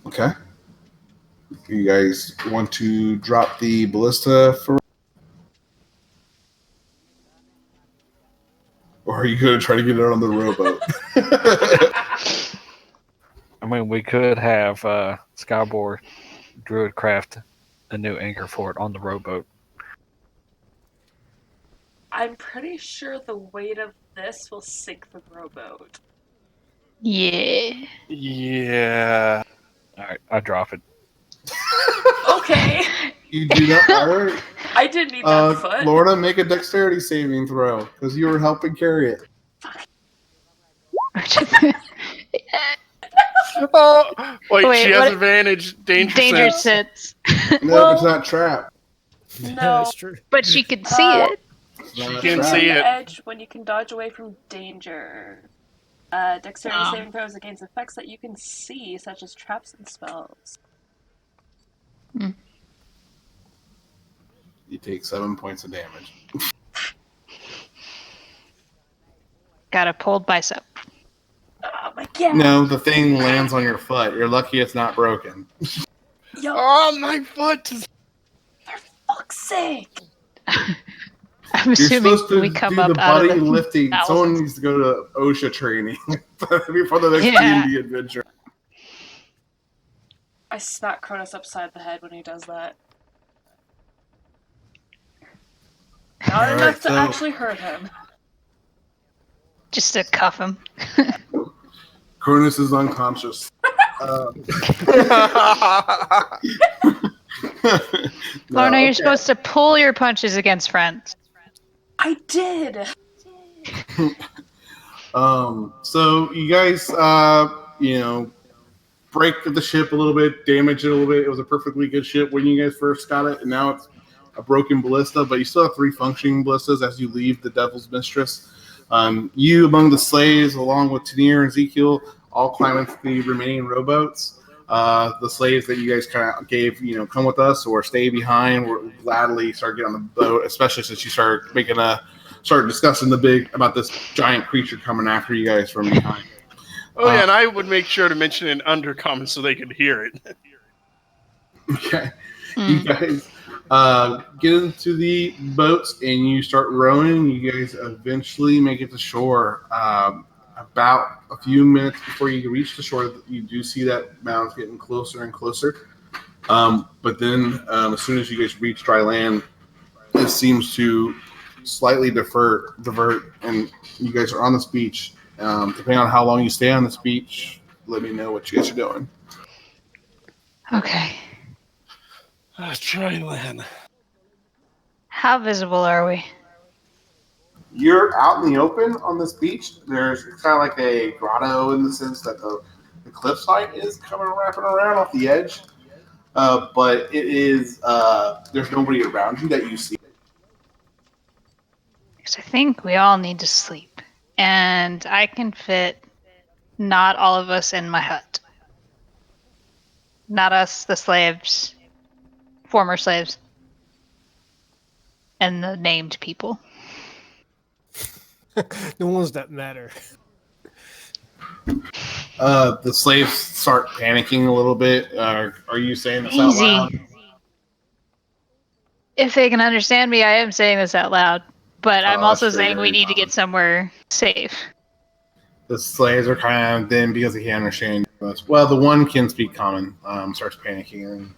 Okay. You guys want to drop the ballista for, or are you going to try to get it on the rowboat? I mean, we could have Skybor Druid craft a new anchor for it on the rowboat. I'm pretty sure the weight of this will sink the rowboat. Yeah. Yeah. All right, I drop it. Okay. You do not. All right. I didn't need that foot. Lorna, make a dexterity saving throw because you were helping carry it. Oh, wait, she has what- advantage. Danger sense. sits. No, it's not trapped. No. That's true. But she can see it. It's not can trapped. see it. Edge when you can dodge away from danger. Dexterity saving throws against effects that you can see, such as traps and spells. You take 7 points of damage. Got a pulled bicep. Oh my god! No, the thing lands on your foot. You're lucky it's not broken. Yo, Oh, my foot! for fuck's sake! I'm You're assuming supposed to we come do up the out of buddy the lifting. Someone thousands. needs to go to OSHA training before the next Yeah. D&D adventure. I smack Chronis upside the head when he does that. Not enough to actually hurt him. Just to cuff him. Chronis is unconscious. Lorna, you're supposed to pull your punches against friends. I did! So you guys, break the ship a little bit, damage it a little bit. It was a perfectly good ship when you guys first got it, and now it's a broken ballista, but you still have 3 functioning ballistas as you leave the Devil's Mistress. You, among the slaves, along with Tanir and Ezekiel, all climb into the remaining rowboats. The slaves that you guys kind of gave, come with us or stay behind, will gladly start getting on the boat, especially since you started discussing about this giant creature coming after you guys from behind. Oh, yeah, and I would make sure to mention it in undercommon so they could hear it. Okay. You guys get into the boats and you start rowing. You guys eventually make it to shore. About a few minutes before you reach the shore, you do see that mound's getting closer and closer. But then as soon as you guys reach dry land, it seems to slightly divert, and you guys are on this beach. Depending on how long you stay on this beach, let me know what you guys are doing. Okay. Dry land. How visible are we? You're out in the open on this beach. It's kind of like a grotto in the sense that the cliffside is wrapping around off the edge. But it is, there's nobody around you that you see. Because I think we all need to sleep. And I can fit not all of us in my hut. Not us, the slaves, former slaves, and the named people. The ones that matter. The slaves start panicking a little bit. Are you saying this out loud? Easy. If they can understand me, I am saying this out loud. But I'm also Sure, saying we need to get somewhere safe. The slaves are kind of then, because they can't understand us. Well, the one can speak common, starts panicking, and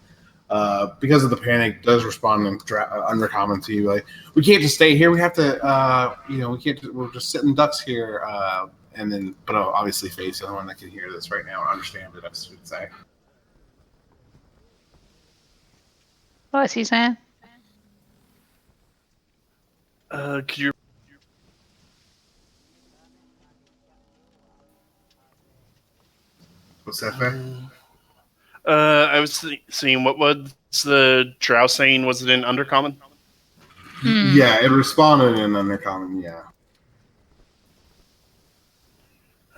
because of the panic, does respond in undercommon to you. Like, we can't just stay here. We have to, we can't. We're just sitting ducks here. And then, but obviously, Faye's the only one that can hear this right now or understand it, I should say. What's he saying? Could you... What's that, Faye? I was seeing, what was the drow saying? Was it in undercommon? Yeah, it responded in undercommon, yeah.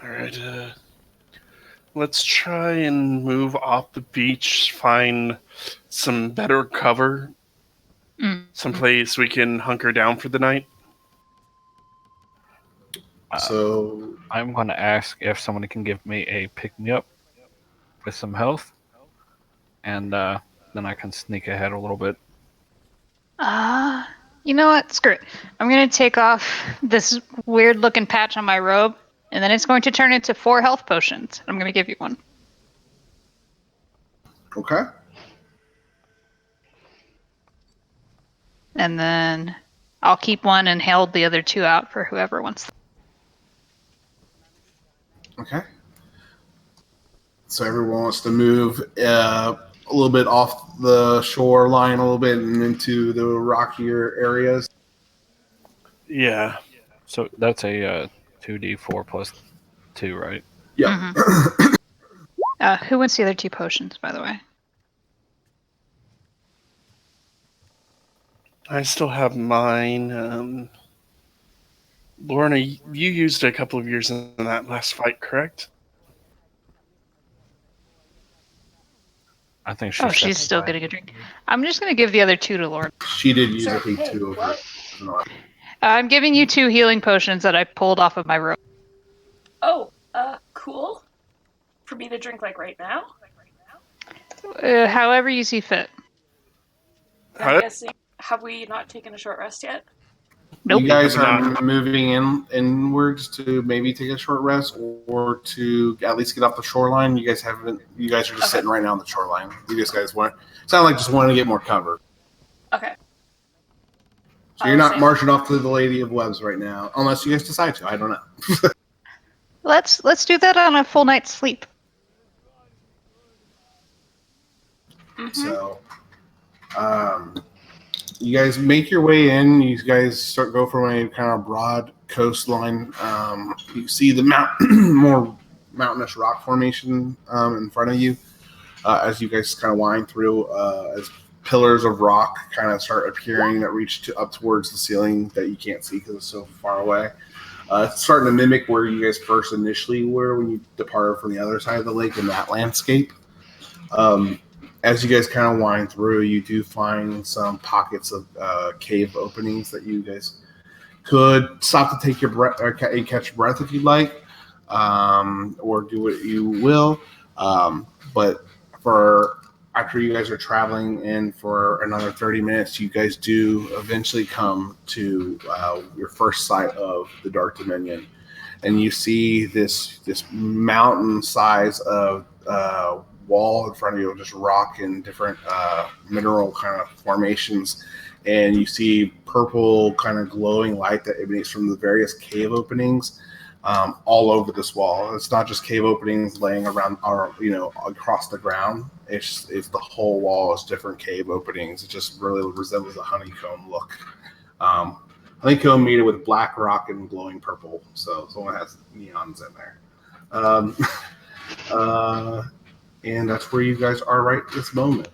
Alright, let's try and move off the beach, find some better cover, someplace we can hunker down for the night. So I'm going to ask if somebody can give me a pick-me-up with some health, and then I can sneak ahead a little bit. You know what? Screw it. I'm going to take off this weird-looking patch on my robe, and then it's going to turn into 4 health potions. I'm going to give you one. Okay. And then I'll keep one and hold the other 2 out for whoever wants them. Okay. So everyone wants to move a little bit off the shoreline a little bit and into the rockier areas. Yeah. So that's a 2d4 plus 2, right? Yeah. Who wants the other 2 potions, by the way? I still have mine. Lorna, you used a couple of years in that last fight, correct? I think she's she's still getting a drink. I'm just going to give the other 2 to Lorna. She did use a heat too. I'm giving you 2 healing potions that I pulled off of my robe. Oh, cool. For me to drink, like, right now? However you see fit. I'm guessing, have we not taken a short rest yet? Nope. You guys Have are moving inwards to maybe take a short rest or to at least get off the shoreline. You guys haven't. You guys are just sitting right now on the shoreline. You guys want sound like just want to get more cover. Okay. So you're not marching off to the Lady of Webs right now, unless you guys decide to. I don't know. Let's do that on a full night's sleep. So, you guys make your way in. You guys go from a kind of broad coastline. You see the more mountainous rock formation in front of you as you guys kind of wind through. As pillars of rock kind of start appearing that reach up towards the ceiling that you can't see because it's so far away. It's starting to mimic where you guys first initially were when you departed from the other side of the lake in that landscape. As you guys kind of wind through, you do find some pockets of cave openings that you guys could stop to take your breath or catch your breath if you'd like, or do what you will. But for after you guys are traveling in for another 30 minutes, you guys do eventually come to your first sight of the Dark Dominion, and you see this mountain size of wall in front of you, just rock and different mineral kind of formations, and you see purple kind of glowing light that emanates from the various cave openings all over this wall. It's not just cave openings laying around or across the ground. It's the whole wall is different cave openings. It just really resembles a honeycomb look. Honeycomb made it with black rock and glowing purple, so someone has neons in there. And that's where you guys are right this moment.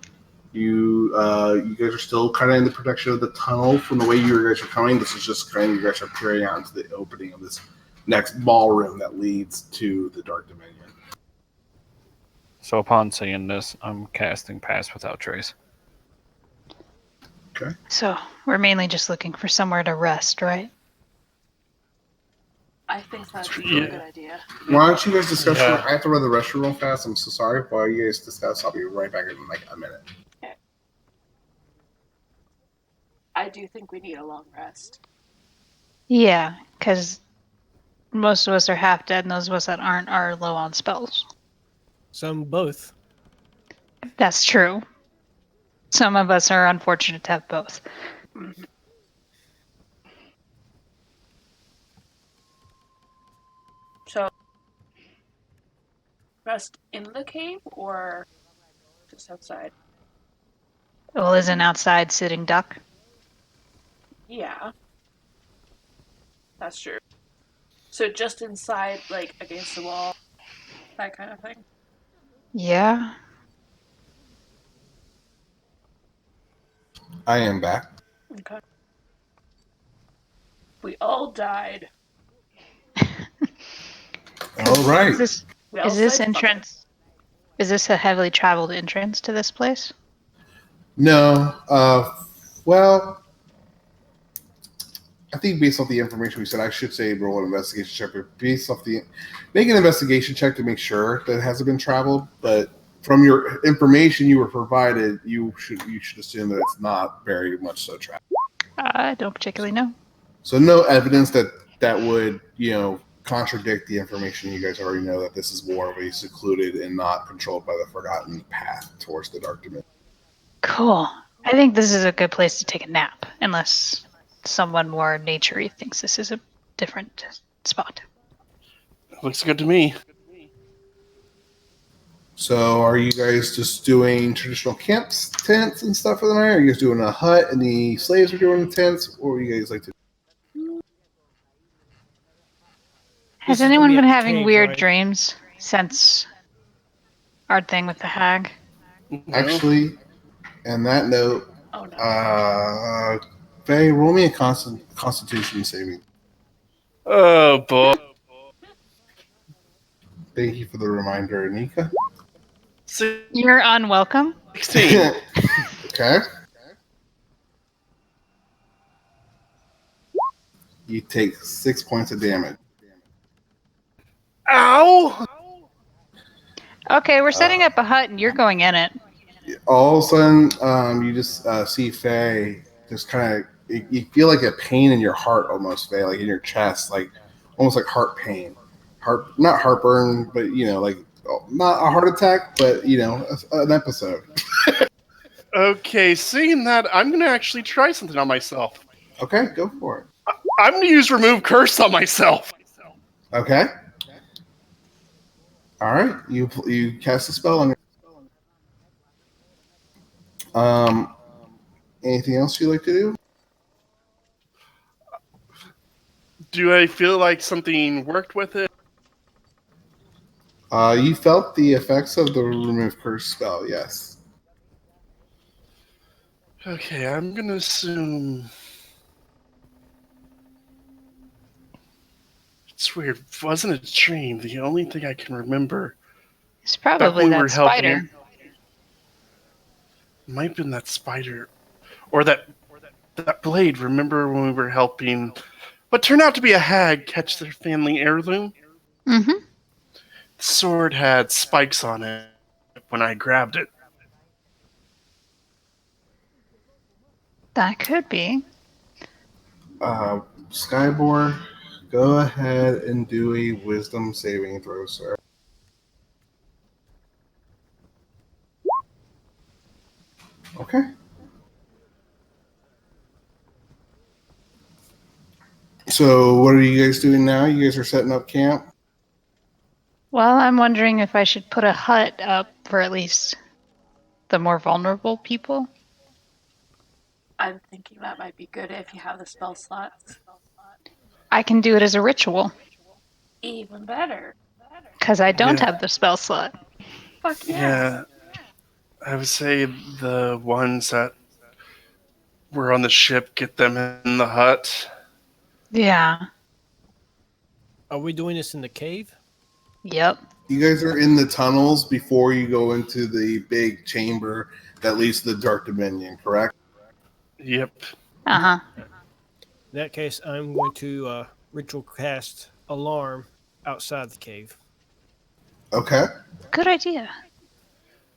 You guys are still kind of in the protection of the tunnel from the way you guys are coming. This is just kind of you guys are peering out into the opening of this next ballroom that leads to the Dark Dominion. So upon seeing this, I'm casting Pass Without Trace. Okay. So we're mainly just looking for somewhere to rest, right? I think that's a good idea. Why don't you guys discuss? Yeah. I have to run the restroom real fast. I'm so sorry. While you guys discuss, I'll be right back in like a minute. Okay. I do think we need a long rest. Yeah, because most of us are half dead, and those of us that aren't are low on spells. Some both. That's true. Some of us are unfortunate to have both. So, rest in the cave or just outside? Well, isn't outside sitting duck? Yeah. That's true. So just inside, like, against the wall, that kind of thing? Yeah. I am back. Okay. We all died. All right. Is this entrance? Is this a heavily traveled entrance to this place? No. Well, I think based off the information we said, I should say roll an investigation check. But based off make an investigation check to make sure that it hasn't been traveled. But from your information you were provided, you should assume that it's not very much so traveled. I don't particularly know. So no evidence that would contradict the information you guys already know that this is more of a secluded and not controlled by the Forgotten path towards the Dark Dominion. Cool. I think this is a good place to take a nap, unless someone more nature-y thinks this is a different spot. Looks good to me. So are you guys just doing traditional camps, tents, and stuff for the night? Or are you guys doing a hut and the slaves are doing the tents? Or are you guys like to? Has anyone been having weird dreams since our thing with the hag? Actually, on that note, Oh no. Faye, roll me a Constitution saving. Oh boy. Thank you for the reminder, Anika. You're unwelcome. 16. Okay. You take 6 points of damage. Ow! Okay, we're setting up a hut and you're going in it. all of a sudden, you just see Faye just kind of. You feel like a pain in your heart, almost, Faye, like in your chest, like almost like heart pain, not heartburn, but like not a heart attack, but an episode. Okay, seeing that, I'm gonna actually try something on myself. Okay, go for it. I'm gonna use Remove Curse on myself. Okay. All right, you cast a spell on. Anything else you like to do? Do I feel like something worked with it? You felt the effects of the Remove Curse spell, yes. Okay, I'm gonna assume. It's weird. It wasn't a dream. The only thing I can remember. It's probably we that were helping spider. him. Might have been that spider. Or that blade. Remember when we were helping what turned out to be a hag catch their family heirloom? Mm-hmm. The sword had spikes on it when I grabbed it. That could be. Skybor, go ahead and do a wisdom saving throw, sir. Okay. So what are you guys doing now? You guys are setting up camp? Well, I'm wondering if I should put a hut up for at least the more vulnerable people. I'm thinking that might be good if you have the spell slots. I can do it as a ritual, Even better. because I don't Yeah. have the spell slot. Fuck yeah. Yeah. I would say the ones that were on the ship, get them in the hut. Yeah. Are we doing this in the cave? Yep. You guys are in the tunnels before you go into the big chamber that leads to the Dark Dominion, correct? Yep. Uh-huh. In that case, I'm going to ritual cast Alarm outside the cave. Okay. Good idea.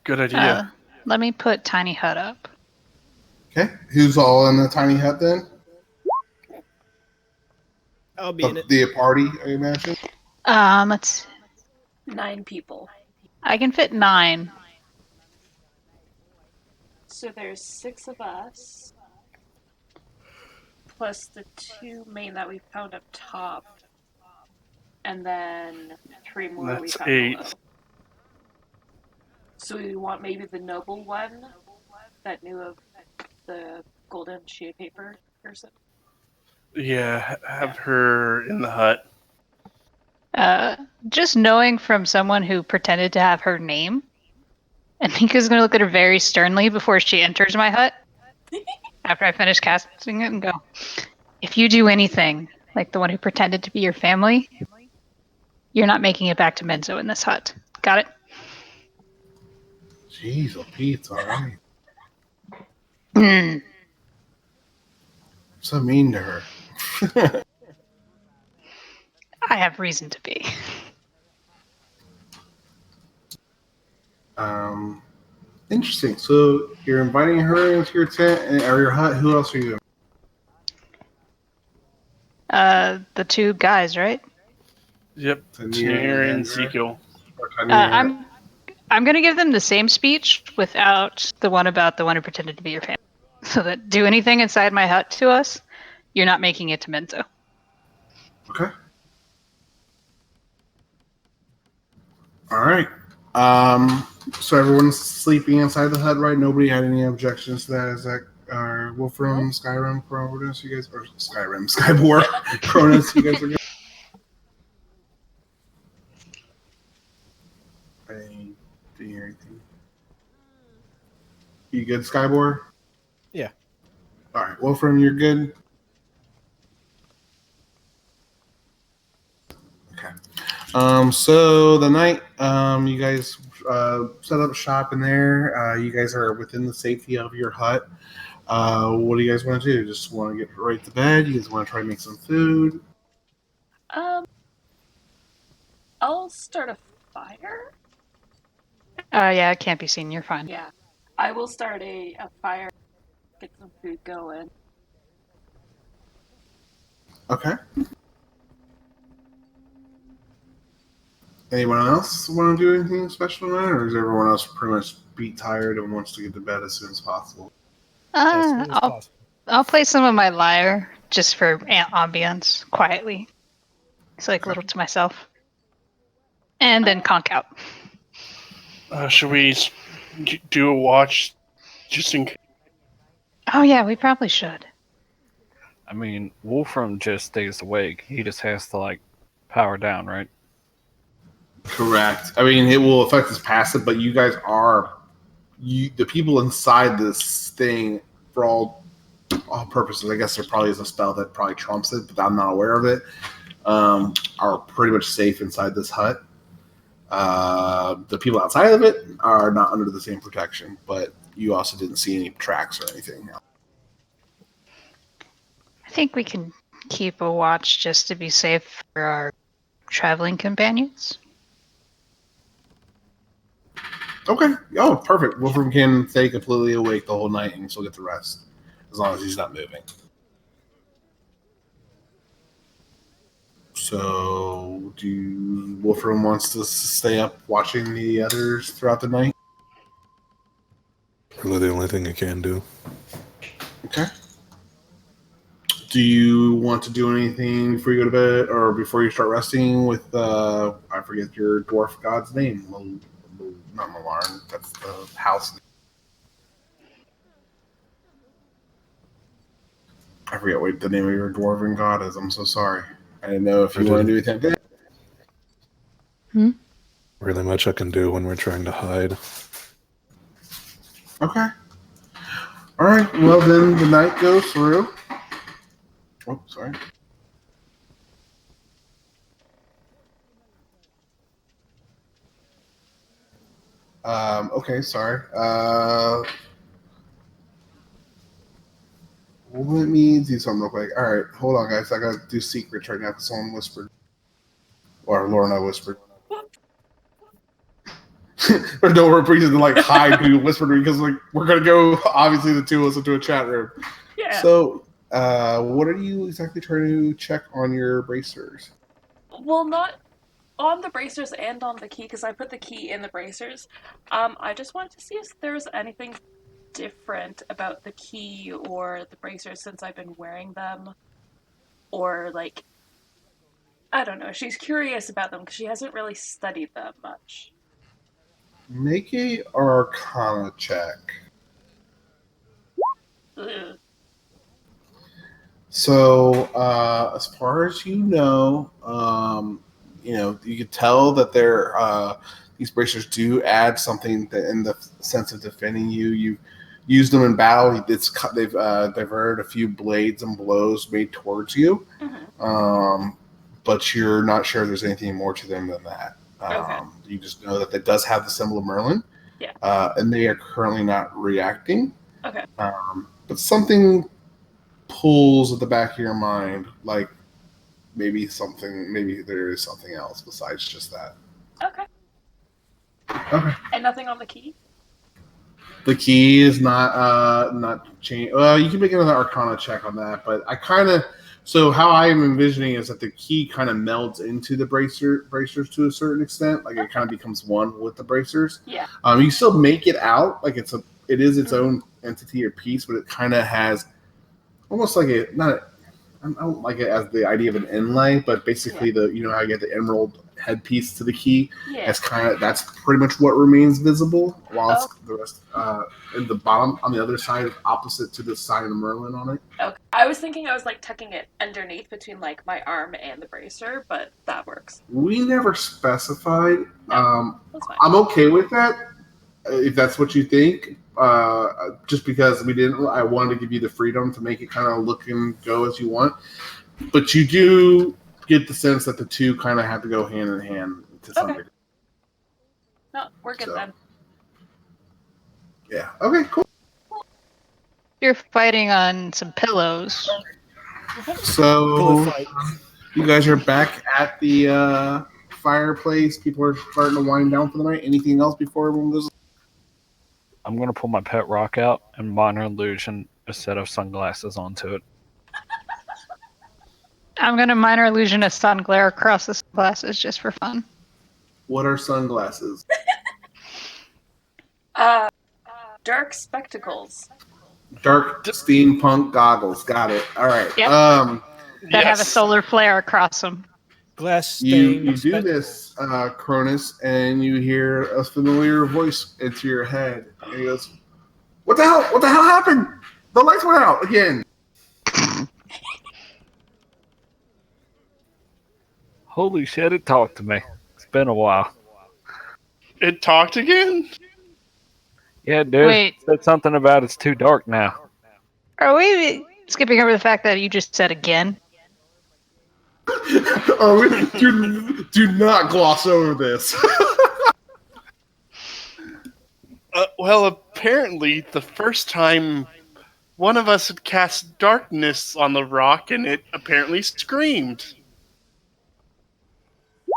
Good idea. Let me put tiny hut up. Okay. Who's all in the tiny hut then? I'll be in it. The party, I imagine? Let's. 9 people. I can fit 9. So there's 6 of us. Plus the 2 main that we found up top. And then 3 more we That's found 8. below. So we want maybe the noble one that knew of the golden sheet of paper person. Yeah, have her in the hut. Just knowing from someone who pretended to have her name, and Nika's going to look at her very sternly before she enters my hut after I finish casting it and go, if you do anything like the one who pretended to be your family, you're not making it back to Menzo in this hut. Got it? Jeez, oh, Pete's all right. Hmm. So mean to her. I have reason to be. Interesting. So you're inviting her into your tent or your hut. Who else are you? The 2 guys, right? Yep. Tanir Tanir and and Ezekiel. I'm going to give them the same speech without the one about the one who pretended to be your family. So that do anything inside my hut to us, you're not making it to Menzo. Okay. All right. So everyone's sleeping inside the hut, right? Nobody had any objections to that. Is that Wolfram, Skyrim, Chronis? You guys or Skyrim, Skybor, Chronis? You guys are good. I didn't hear anything. You good, Skybor? Yeah. All right, Wolfram, you're good. Okay. So the night you guys set up shop in there. You guys are within the safety of your hut. What do you guys want to do? Just want to get right to bed? You guys want to try to make some food? I'll start a fire. Yeah, it can't be seen. You're fine. Yeah. I will start a fire, get some food going. Okay. Anyone else want to do anything special tonight, or is everyone else pretty much beat tired and wants to get to bed as soon as possible? As soon as I'll possible. I'll play some of my lyre just for ambience, quietly. It's like a little to myself, and then conk out. Should we do a watch just in case? Oh yeah, we probably should. I mean, Wolfram just stays awake. He just has to like power down, right? Correct. I mean, it will affect his passive, but you guys are the people inside this thing for all purposes. I guess there probably is a spell that probably trumps it, but I'm not aware of it. Are pretty much safe inside this hut. The people outside of it are not under the same protection, but you also didn't see any tracks or anything. I think we can keep a watch just to be safe for our traveling companions. Okay. Oh, perfect. Wolfram can stay completely awake the whole night and still get the rest, as long as he's not moving. So, do Wolfram wants to stay up watching the others throughout the night? Really the only thing I can do. Okay. Do you want to do anything before you go to bed or before you start resting with, I forget your dwarf god's name. Not Malarn, that's the house name. I forget what the name of your dwarven god is. I'm so sorry. I didn't know if you want to do anything. Really much I can do when we're trying to hide. Okay. All right. Well, then the night goes through. Oh, sorry. Okay, sorry. Let me do something real quick. All right, hold on, guys. I gotta do secrets right now because someone whispered, or Lorna whispered. There's no reason to like hide who whispered because like we're gonna go. Obviously, the two of us into a chat room. Yeah. So, what are you exactly trying to check on your bracers? Well, not on the bracers and on the key, because I put the key in the bracers. I just wanted to see if there's anything different about the key or the bracers since I've been wearing them. Or, like, I don't know. She's curious about them because she hasn't really studied them much. Make a Arcana check. Ugh. So, as far as you know, you could tell that these bracers do add something that in the sense of defending you. You've used them in battle. They've diverted a few blades and blows made towards you, but you're not sure there's anything more to them than that. Okay. You just know that it does have the symbol of Merlin, and they are currently not reacting. Okay. But something pulls at the back of your mind, like maybe there is something else besides just that. Okay. Okay. And nothing on the key? The key is not changed. You can make another Arcana check on that, but so how I'm envisioning is that the key kind of melds into the bracers to a certain extent, like it kind of becomes one with the bracers. Yeah. You still make it out like it is its own entity or piece, but it kind of has almost like I don't like it as the idea of an inlay, but basically how you get the emerald headpiece to the key. Yeah. That's pretty much what remains visible, while the rest in the bottom on the other side, opposite to the sign of Merlin on it. Okay. I was thinking I was like tucking it underneath between like my arm and the bracer, but that works. We never specified. No, that's fine. I'm okay with that if that's what you think. Just because I wanted to give you the freedom to make it kind of look and go as you want, but you do get the sense that the two kind of have to go hand in hand to some degree. No, we're good then. Yeah. Okay. Cool. You're fighting on some pillows. So you guys are back at the fireplace. People are starting to wind down for the night. Anything else before everyone goes? I'm gonna pull my pet rock out and minor illusion a set of sunglasses onto it. I'm gonna minor illusion a sun glare across the glasses just for fun. What are sunglasses? Dark spectacles. Dark steampunk goggles. Got it. All right. Yep. That have a solar flare across them. Glass You stained. do spectacles. this, Cronus, and you hear a familiar voice into your head. And he goes, "What the hell? What the hell happened? The lights went out again." Holy shit! It talked to me. It's been a while. It talked again? Yeah, dude. Wait. It said something about it's too dark now. Are we skipping over the fact that you just said again? do not gloss over this. Well, apparently, the first time one of us had cast darkness on the rock, and it apparently screamed.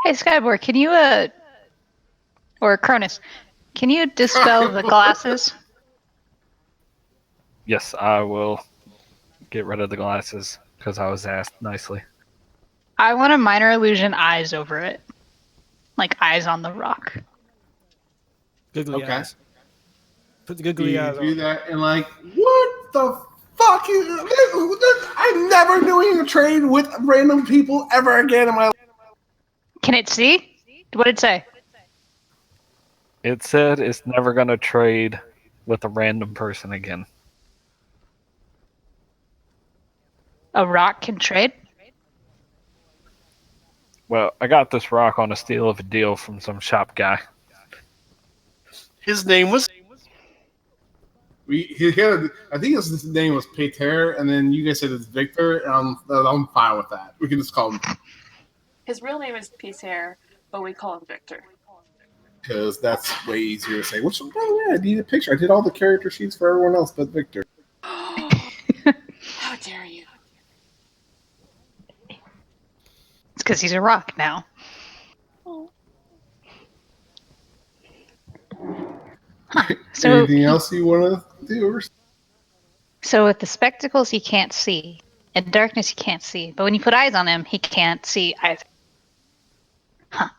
Hey, Skyboard, can you, or Cronus, can you dispel the glasses? Yes, I will get rid of the glasses because I was asked nicely. I want a minor illusion eyes over it. Like eyes on the rock. Googly Okay. eyes. Put the googly You eyes do on. that and like, what the fuck is this? I'm never doing a trade with random people ever again in my life. Can it see? What did it say? It said it's never going to trade with a random person again. A rock can trade? Well, I got this rock on a steal of a deal from some shop guy. His name was... He had, I think his name was Peter, and then you guys said it's Victor, and I'm fine with that. We can just call him His real name is Peter, but we call him Victor. because that's way easier to say. Which, by the way, I need a picture. I did all the character sheets for everyone else but Victor. How dare you? It's because he's a rock now. Oh. Huh. So, Anything else you want to do? so with the spectacles, he can't see. In darkness, he can't see. But when you put eyes on him, he can't see either. Huh.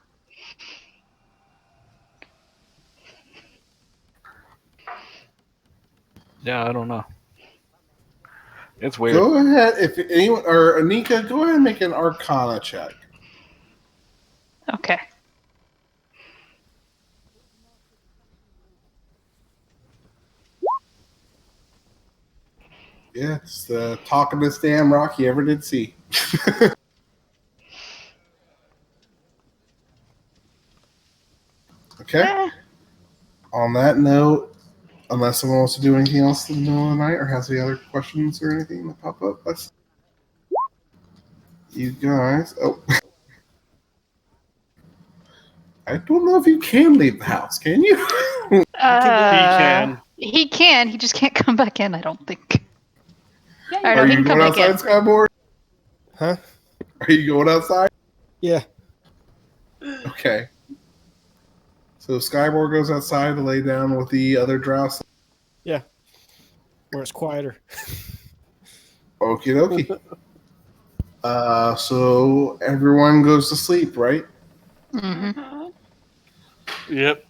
Yeah, I don't know. It's weird. Go ahead, if anyone or Anika, go ahead and make an Arcana check. Okay. Yeah, it's the talkingest damn rock you ever did see. Okay. Eh, On that note, unless someone wants to do anything else in the middle of the night or has any other questions or anything that pop up, that's you guys. Oh, I don't know if you can leave the house. Can you? He can. He can. He just can't come back in, I don't think. Yeah, All right, Are he you can come going back in. outside, Skyboard? Huh? Are you going outside? Yeah. Okay. So Skyboard goes outside to lay down with the other drows. Yeah. Where it's quieter. Okie dokie. So everyone goes to sleep, right? Mm-hmm. Yep.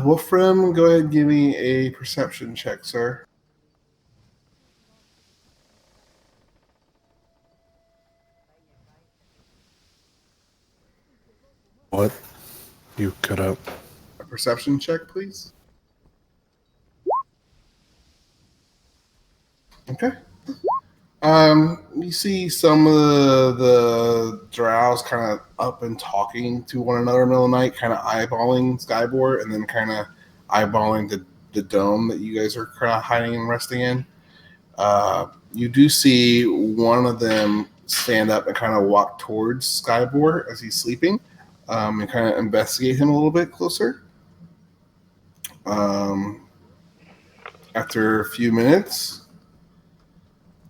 Wolfram, go ahead and give me a perception check, sir. What? You cut out. A perception check, please. Okay. You see some of the drows kind of up and talking to one another in the middle of the night, kind of eyeballing Skyboard, and then kind of eyeballing the dome that you guys are kind of hiding and resting in. You do see one of them stand up and kind of walk towards Skyboard as he's sleeping, and kind of investigate him a little bit closer. After a few minutes,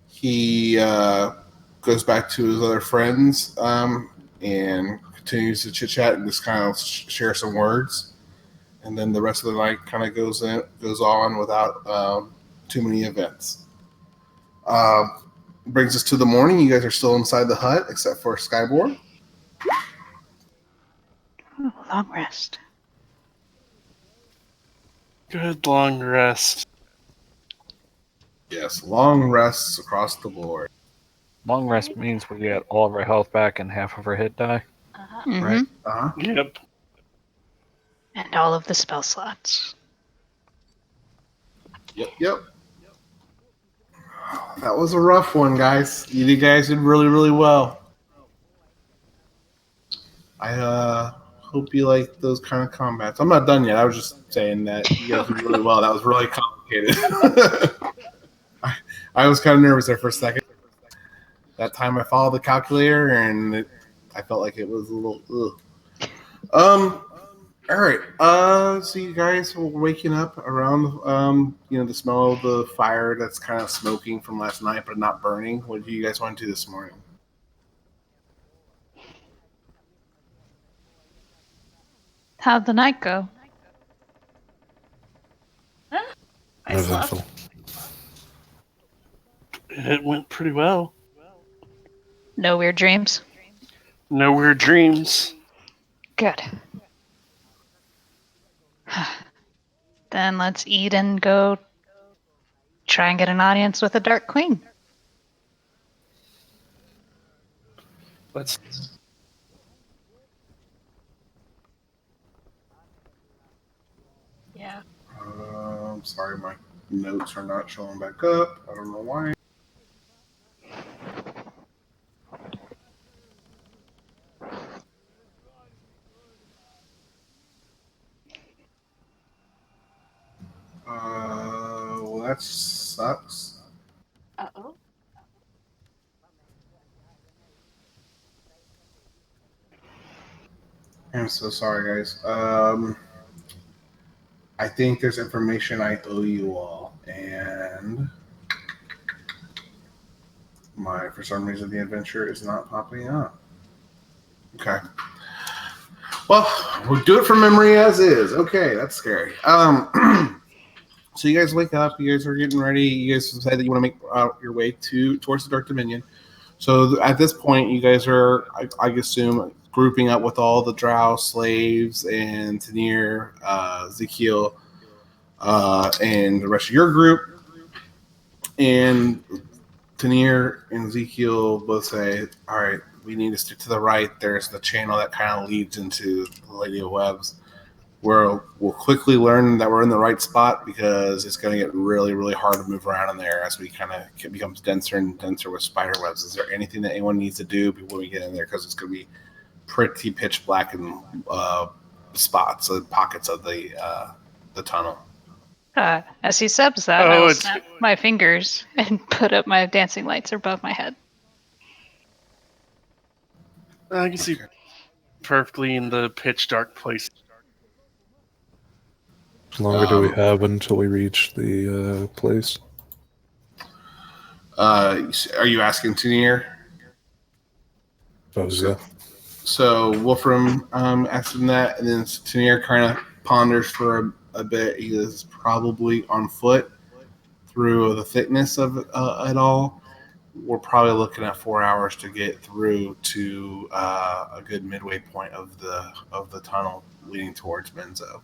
he goes back to his other friends and continues to chit chat and just kind of share some words. and then the rest of the night kind of goes on without too many events. Brings us to the morning. You guys are still inside the hut, except for Skyborn. Oh, long rest. Good long rest. Yes, long rests across the board. Long rest means we get all of our health back and half of our hit die. Mm-hmm. Right. Uh-huh. Yep. And all of the spell slots. Yep. That was a rough one, guys. You guys did really, really well. I hope you like those kind of combats. I'm not done yet. I was just saying that you guys did really well. That was really complicated. I was kind of nervous there for a second. That time I followed the calculator, and I felt like it was a little. Ugh. All right. So you guys were waking up around, the smell of the fire that's kind of smoking from last night, but not burning. What do you guys want to do this morning? How'd the night go? I slept. Eventful. It went pretty well. No weird dreams? No weird dreams. Good. Then let's eat and go try and get an audience with the Dark Queen. Let's. Yeah. I'm sorry, my notes are not showing back up. I don't know why. Well, that sucks. Uh-oh. I'm so sorry, guys. I think there's information I owe you all, and for some reason, the adventure is not popping up. Okay. Well, we'll do it from memory as is. Okay, that's scary. So you guys wake up. You guys are getting ready. You guys decide that you want to make your way towards the Dark Dominion. So at this point, you guys are, I assume, grouping up with all the Drow slaves and Tanir, Ezekiel, and the rest of your group. And Tanir and Ezekiel both say, all right, we need to stick to the right. There's the channel that kind of leads into the Lady of Webs. We'll quickly learn that we're in the right spot because it's going to get really, really hard to move around in there as we kind of it becomes denser and denser with spider webs. Is there anything that anyone needs to do before we get in there? Because it's going to be pretty pitch black in spots and pockets of the tunnel. As he subs that, Oh, I will it's- snap my fingers and put up my dancing lights above my head. I can see perfectly in the pitch dark place. How longer do we have until we reach the place? Are you asking Tanir? Oh, yeah. So Wolfram asks him that, and then Tanir kind of ponders for a bit. He is probably on foot through the thickness of it all. We're probably looking at 4 hours to get through to a good midway point of the tunnel leading towards Benzo.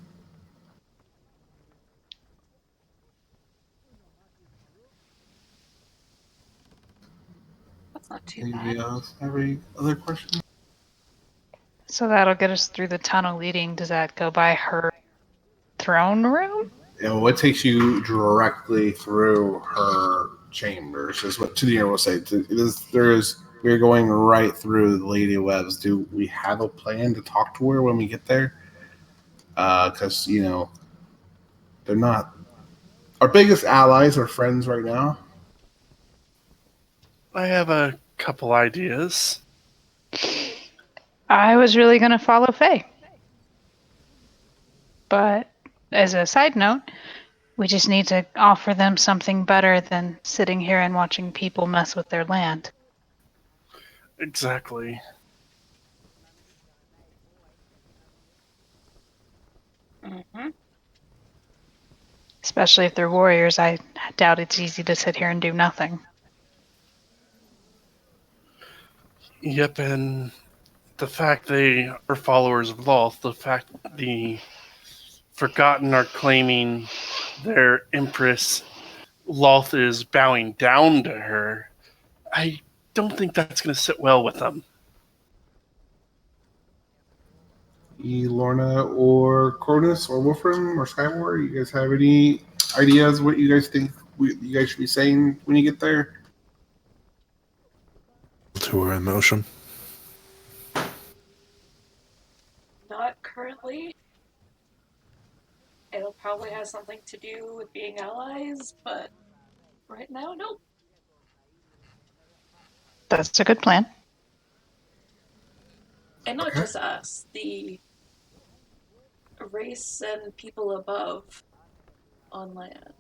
That's not too Anybody bad. else have any other questions? So that'll get us through the tunnel leading. Does that go by her throne room? What takes you directly through her chambers is what Tanir will say. We're going right through the Lady of Webs. Do we have a plan to talk to her when we get there? Because they're not our biggest allies or friends right now. I have a couple ideas. I was really going to follow Faye. But as a side note, we just need to offer them something better than sitting here and watching people mess with their land. Exactly. Mm-hmm. Especially if they're warriors, I doubt it's easy to sit here and do nothing. Yep, and the fact they are followers of Loth, the fact the Forgotten are claiming their Empress, Loth is bowing down to her, I don't think that's going to sit well with them. Lorna or Chronis or Wolfram or Skyward, you guys have any ideas what you guys think you guys should be saying when you get there? Two are in motion. Not currently. It'll probably have something to do with being allies, but right now, nope. That's a good plan. And not just us, the race and people above on land.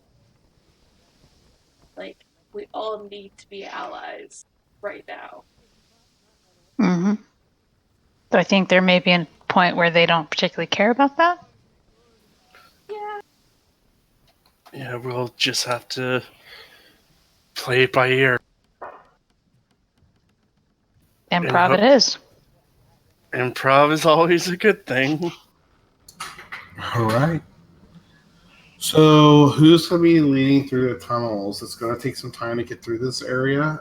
Like, we all need to be allies right now. Mm-hmm. So I think there may be a point where they don't particularly care about that. Yeah. Yeah, we'll just have to play it by ear. Improv it is. Improv is always a good thing. All right. So, who's going to be leading through the tunnels? It's going to take some time to get through this area.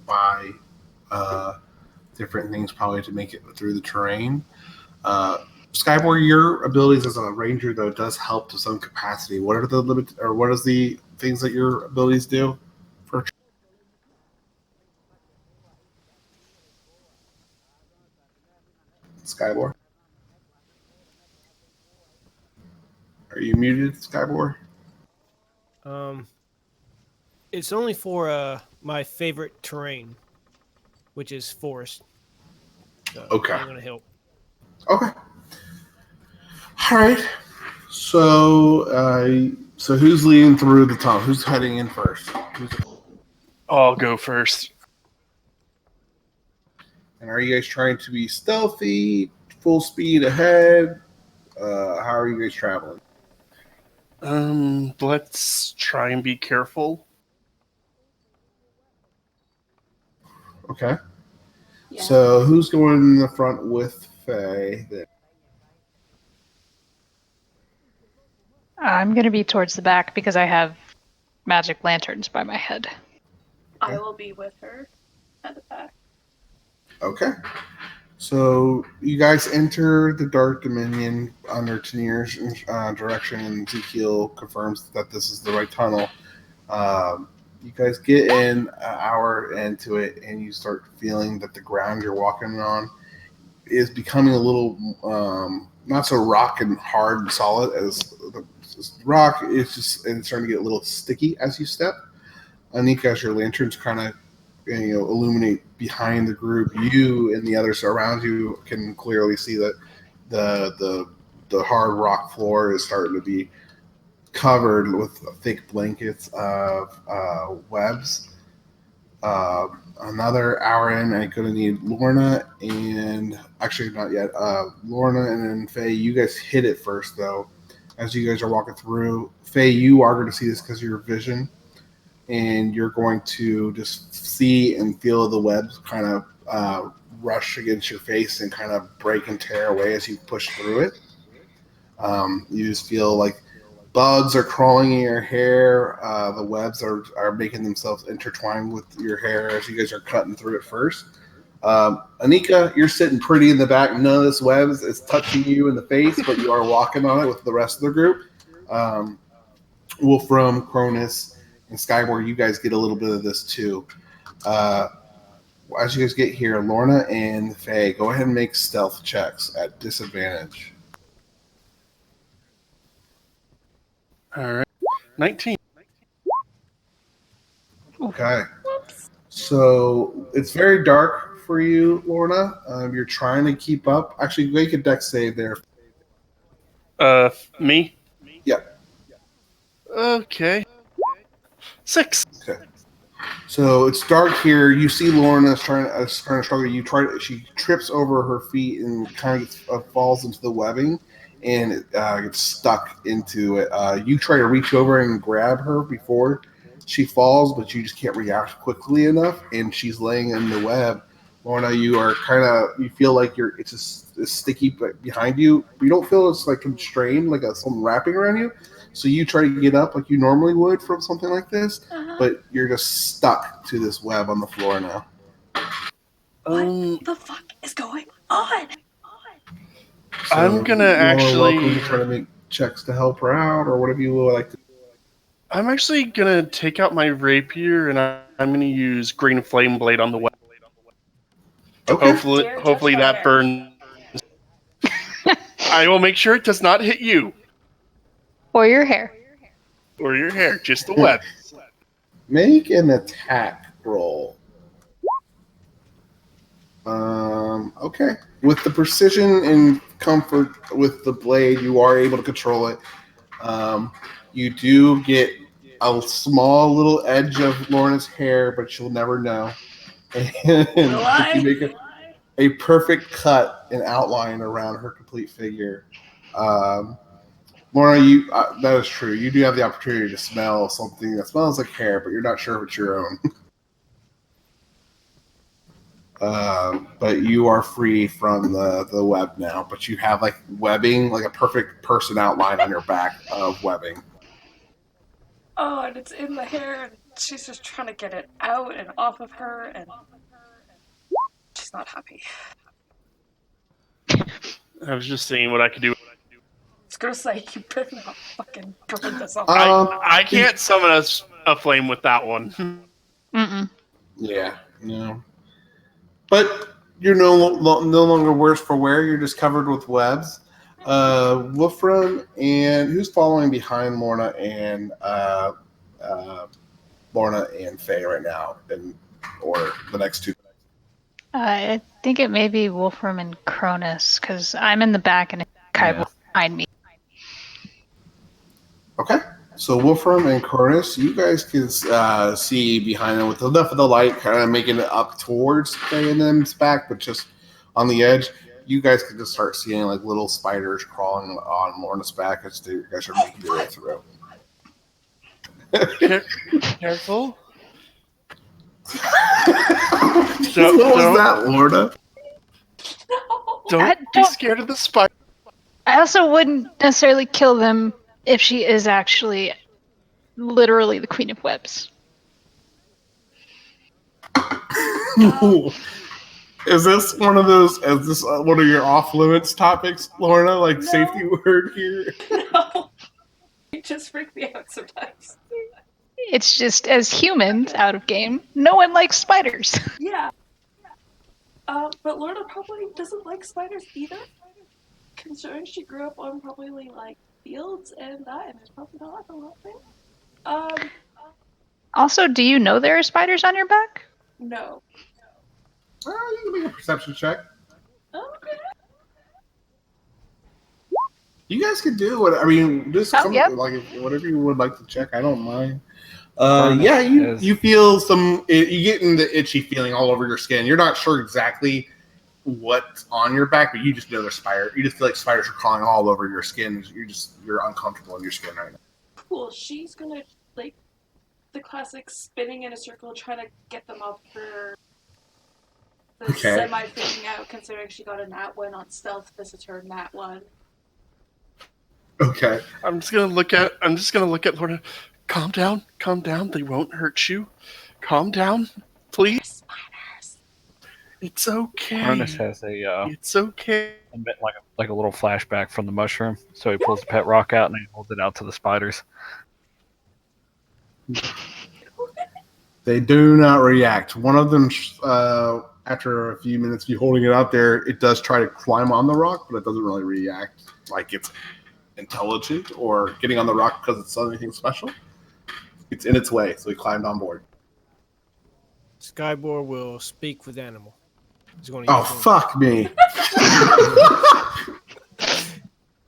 By different things, probably to make it through the terrain. Skyboard, your abilities as a ranger though does help to some capacity. What are the limit, or what is the things that your abilities do? For Skyboard, are you muted, Skyboard? It's only for my favorite terrain, which is forest. So Okay. I'm gonna help. Okay. All right. So, so who's leading through the tunnel? Who's heading in first? I'll go first. And are you guys trying to be stealthy, full speed ahead? How are you guys traveling? Let's try and be careful. Okay. Yeah. So who's going in the front with Faye? I'm going to be towards the back because I have magic lanterns by my head. I will be with her at the back. Okay. So you guys enter the Dark Dominion under Tanir's direction, and Ezekiel confirms that this is the right tunnel. You guys get in an hour into it, and you start feeling that the ground you're walking on is becoming a little not so rock and hard and solid as the rock. It's starting to get a little sticky as you step. Anika, as your lanterns kind of illuminate behind the group, you and the others around you can clearly see that the hard rock floor is starting to be covered with thick blankets of webs. Another hour in, I'm going to need Lorna and actually not yet. Lorna and then Faye, you guys hit it first though. As you guys are walking through, Faye, you are going to see this because of your vision, and you're going to just see and feel the webs kind of rush against your face and kind of break and tear away as you push through it. You just feel like bugs are crawling in your hair. The webs are making themselves intertwined with your hair as you guys are cutting through it first. Anika, you're sitting pretty in the back. None of this webs is touching you in the face, but you are walking on it with the rest of the group. Wolfram, Chronis, and Skyward, you guys get a little bit of this too. As you guys get here, Lorna and Faye, go ahead and make stealth checks at disadvantage. All right. 19. Okay. So it's very dark for you, Lorna. You're trying to keep up. Actually, make a dex save there. Me? Yeah. Okay. 6. Okay. So it's dark here. You see Lorna trying to struggle. She trips over her feet and kind of falls into the webbing. and it gets stuck into it. You try to reach over and grab her before she falls, but you just can't react quickly enough, and she's laying in the web. Lorna, you are you feel like it's just sticky behind you, but you don't feel it's like constrained, like something wrapping around you. So you try to get up like you normally would from something like this, but you're just stuck to this web on the floor now. What the fuck is going on? So I'm gonna you're actually welcome to try to make checks to help her out, or whatever you would like to. I'm actually gonna take out my rapier and I'm gonna use green flame blade on the web. Okay. Hopefully that burns. I will make sure it does not hit you Or your hair. or your hair, just the web. Make an attack roll. Okay. With the precision and comfort with the blade, you are able to control it. You do get a small little edge of Lorna's hair, but you'll never know. And you make a perfect cut and outline around her complete figure. Lorna, that is true. You do have the opportunity to smell something that smells like hair, but you're not sure if it's your own. But you are free from the web now. But you have like webbing, like a perfect person outline on your back of webbing. Oh, and it's in the hair, and she's just trying to get it out and off of her, and she's not happy. I was just seeing what I could do. I was gonna say, you better not fucking burn this off. I can't summon a flame with that one. Mm-mm. Yeah, no. But you're no longer worse for wear. You're just covered with webs. Wolfram and who's following behind Lorna and Faye right now, or the next two. I think it may be Wolfram and Chronis, because I'm in the back and it's behind me. Okay. So Wolfram and Chronis, you guys can see behind them with enough of the light kind of making it up towards Faye and them's back, but just on the edge. You guys can just start seeing like little spiders crawling on Lorna's back as you guys are making your way through. Careful. What was that, Lorna? Don't be scared of the spider. I also wouldn't necessarily kill them if she is actually literally the Queen of Webs. Is this one of your off limits topics, Lorna? Like safety word here? No. You just freak me out sometimes. It's just, as humans out of game, no one likes spiders. Yeah. But Lorna probably doesn't like spiders either. Considering she grew up on probably like fields and that, and there's probably not a lot there. Also, do you know there are spiders on your back? No. You can make a perception check. Okay. You guys can do what like whatever you would like to check. I don't mind. You feel you get in the itchy feeling all over your skin. You're not sure exactly what's on your back, but you just know there's spider. You just feel like spiders are crawling all over your skin. You're uncomfortable in your skin right now. Cool. She's gonna like the classic spinning in a circle, trying to get them off her. The semi freaking out, considering she got a nat 1 on stealth. This is her nat 1. Okay. I'm just gonna look at Lorna. Calm down. They won't hurt you. Calm down, please. Spiders. It's okay. Chronis has It's okay. like a little flashback from the mushroom. So he pulls the pet rock out and he holds it out to the spiders. They do not react. One of them, after a few minutes of you holding it out there, it does try to climb on the rock, but it doesn't really react like it's intelligent or getting on the rock because it's anything special. It's in its way, so he climbed on board. Skybor will speak with animal. Fuck me.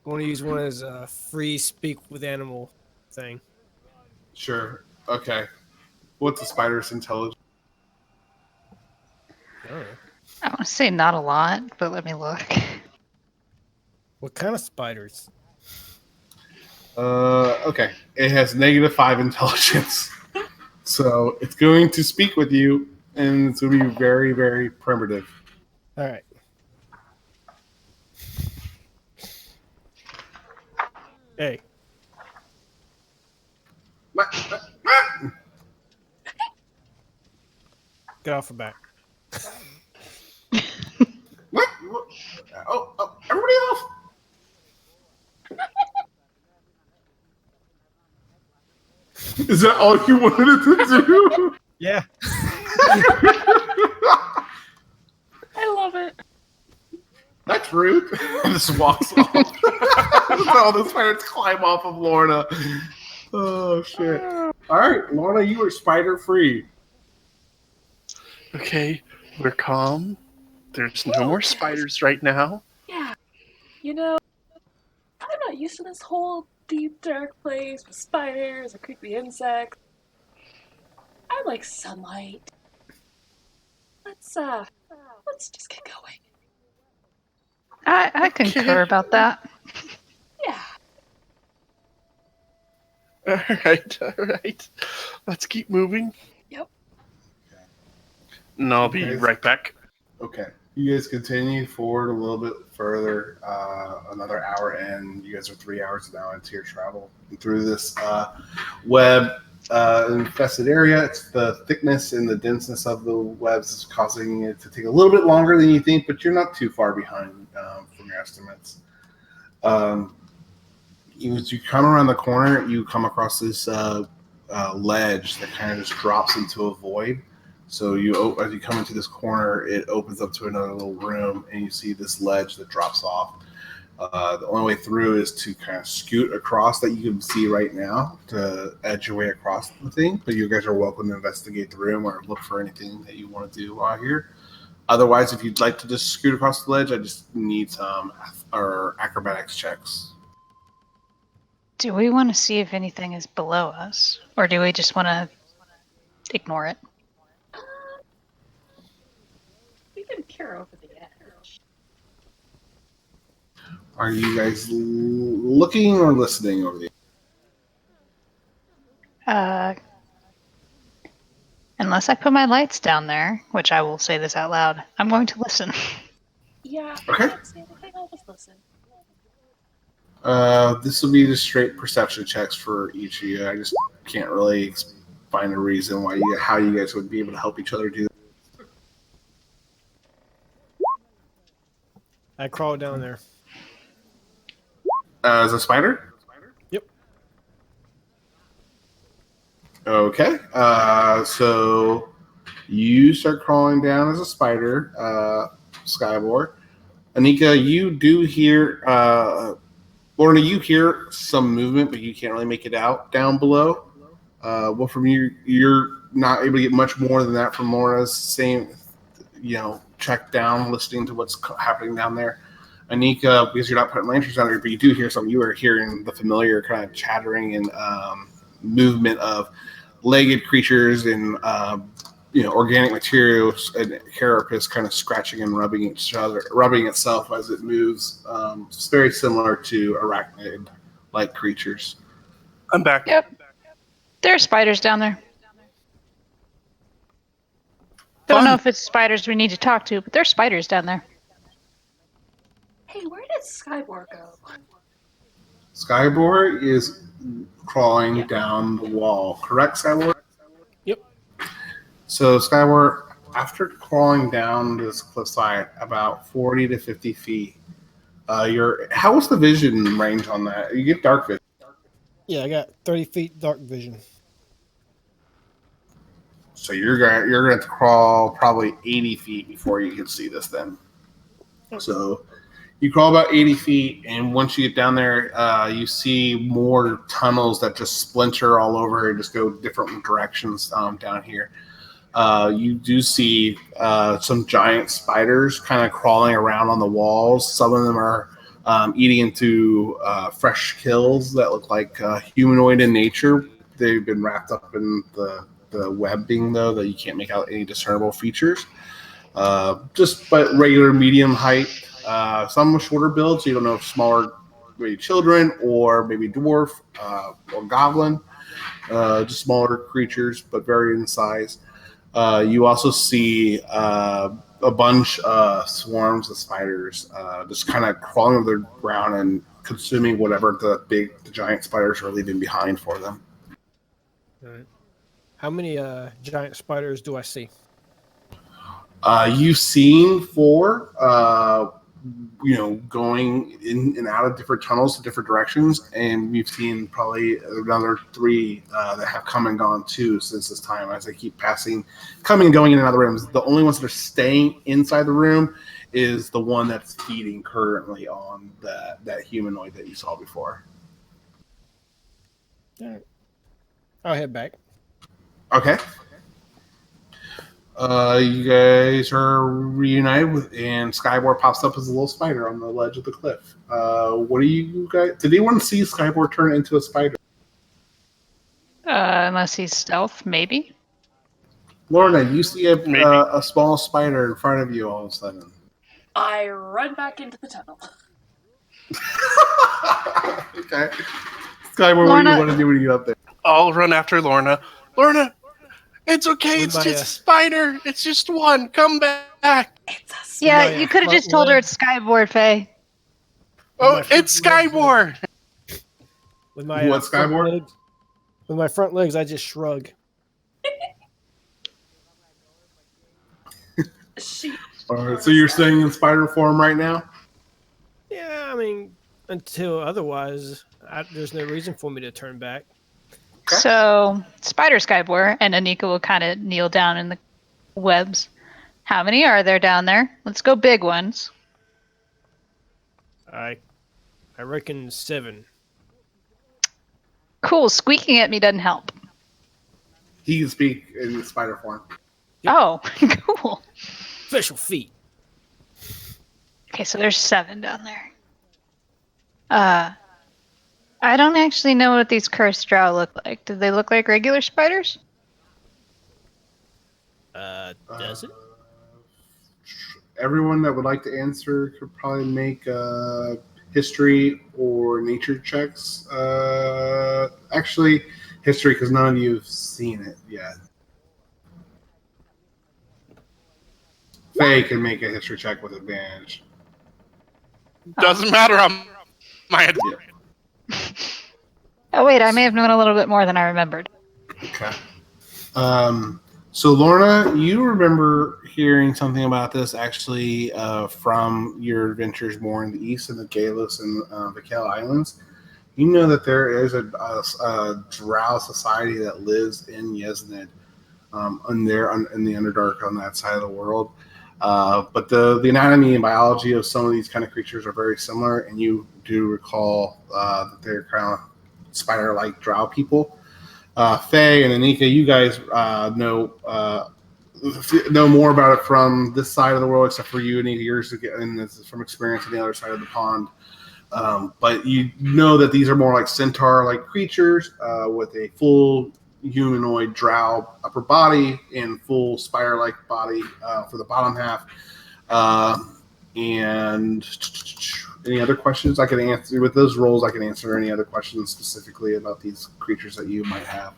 Going to use one as a free speak with animal thing. Sure. Okay. What's a spider's intelligence? I want to say not a lot, but let me look. What kind of spiders? Okay. It has -5 intelligence. So it's going to speak with you, and it's going to be very, very primitive. All right. Hey. Get off the back. What? Oh, everybody off! Is that all you wanted to do? Yeah. I love it. That's rude. And just walks off. All the spiders climb off of Lorna. Oh, shit. All right, Lorna, you are spider free. Okay, we're calm. There's no more spiders right now. Yeah. You know, I'm not used to this whole deep, dark place with spiders and creepy insects. I like sunlight. Let's just get going. I concur about that. Yeah. All right. Let's keep moving. Yep. And I'll be right back. Okay. You guys continue forward a little bit further, another hour, and you guys are 3 hours now into your travel through this web infested area. It's the thickness and the denseness of the webs is causing it to take a little bit longer than you think, but you're not too far behind from your estimates. As you come around the corner, you come across this ledge that kind of just drops into a void. So as you come into this corner, it opens up to another little room, and you see this ledge that drops off. The only way through is to kind of scoot across that you can see right now to edge your way across the thing. But you guys are welcome to investigate the room or look for anything that you want to do while here. Otherwise, if you'd like to just scoot across the ledge, I just need some acrobatics checks. Do we want to see if anything is below us? Or do we just want to ignore it? We can peer over the edge. Are you guys looking or listening over the Unless I put my lights down there, which I will say this out loud, I'm going to listen. Yeah, Okay. I can't see anything. I'll just listen. This will be just straight perception checks for each of you. I just can't really find a reason how you guys would be able to help each other do that. I crawled down there. As a spider? Yep. Okay. So you start crawling down as a spider, Skyboard. Anika, you do hear, Lorna, you hear some movement, but you can't really make it out down below. Well, from you, you're not able to get much more than that from Lorna's same, check down, listening to what's happening down there. Anika, because you're not putting lanterns down there, but you do hear something. You are hearing the familiar kind of chattering and movement of legged creatures and organic materials, and carapace kind of scratching and rubbing itself as it moves. It's very similar to arachnid-like creatures. I'm back. Yep. There are spiders down there. Don't know if it's spiders we need to talk to, but there's spiders down there. Hey, where did Skybor go? Skybor is crawling down the wall. Correct, Skybor? Yep. So Skybor, after crawling down this cliffside about 40 to 50 feet, how was the vision range on that? You get dark vision. Yeah, I got 30 feet dark vision. So you're going to crawl probably 80 feet before you can see this then. So you crawl about 80 feet, and once you get down there, you see more tunnels that just splinter all over and just go different directions down here. You do see some giant spiders kind of crawling around on the walls. Some of them are eating into fresh kills that look like humanoid in nature. They've been wrapped up in the webbing, though, that you can't make out any discernible features. But regular medium height some shorter builds, so you don't know if smaller, maybe children or maybe dwarf or goblin, just smaller creatures, but vary in size. You also see a bunch of swarms of spiders just kind of crawling over the ground and consuming whatever the giant spiders are leaving behind for them. All right. How many giant spiders do I see? You've seen 4, going in and out of different tunnels to different directions, and you've seen probably another 3 that have come and gone too since this time as they keep coming and going in and out of the rooms. The only ones that are staying inside the room is the one that's feeding currently on that humanoid that you saw before. All right. I'll head back. Okay. You guys are reunited and Skyboard pops up as a little spider on the ledge of the cliff. What do you guys? Did anyone see Skyboard turn into a spider? Unless he's stealth, maybe. Lorna, you see Maybe. a small spider in front of you all of a sudden. I run back into the tunnel. Okay. Skyboard, what do you want to do when you're up there? I'll run after Lorna. Lorna, it's okay. With It's my, just a spider. It's just one. Come back. It's a spider. Yeah, My, you could have just told her it's Skyboard, Faye. Oh, My front it's legs- Skyboard. With my What, front Skyboard? legs, with my front legs, I just shrug. She. So you're staying in spider form right now? Yeah, I mean, until otherwise, there's no reason for me to turn back. Okay. So, Spider Skyboard and Anika will kind of kneel down in the webs. How many are there down there? Let's go big ones. I reckon 7. Cool, squeaking at me doesn't help. He can speak in spider form. Yep. Oh, cool. Special feet. Okay, so there's 7 down there. I don't actually know what these cursed drow look like. Do they look like regular spiders? Does it? Everyone that would like to answer could probably make history or nature checks. Actually, history, because none of you have seen it yet. Faye can make a history check with advantage. Doesn't matter. I'm my. Oh wait, I may have known a little bit more than I remembered. Okay. So Lorna, you remember hearing something about this actually from your adventures more in the east in the Galos and Vakel Islands. You know that there is a drow society that lives in Yesnid, in the Underdark on that side of the world. But the anatomy and biology of some of these kind of creatures are very similar, and you do recall that they're kind of spider-like drow people. Faye and Anika, you guys know more about it from this side of the world, except for you, Anika, yours and this is from experience on the other side of the pond. But you know that these are more like centaur-like creatures with a full humanoid drow upper body and full spider-like body for the bottom half. And any other questions I can answer with those roles? I can answer any other questions specifically about these creatures that you might have.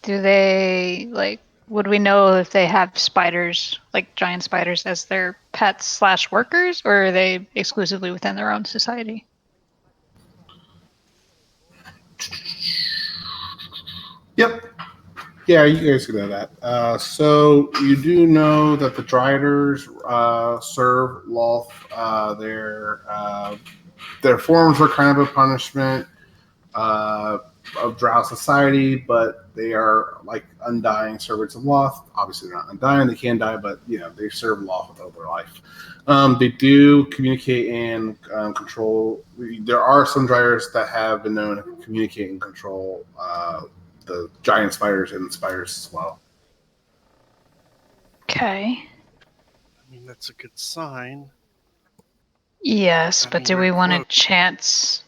Do they would we know if they have spiders, like giant spiders, as their pets / workers, or are they exclusively within their own society? Yep. Yeah, you guys can know that. So you do know that the Dryaders serve Loth. Their forms are kind of a punishment of Drow society, but they are like undying servants of Loth. Obviously, they're not undying; they can die, but they serve Loth with all their life. They do communicate and control. There are some Dryaders that have been known to communicate and control the giant spiders and spiders as well. Okay. I mean, that's a good sign. Yes, I but mean, do we're we want to close. chance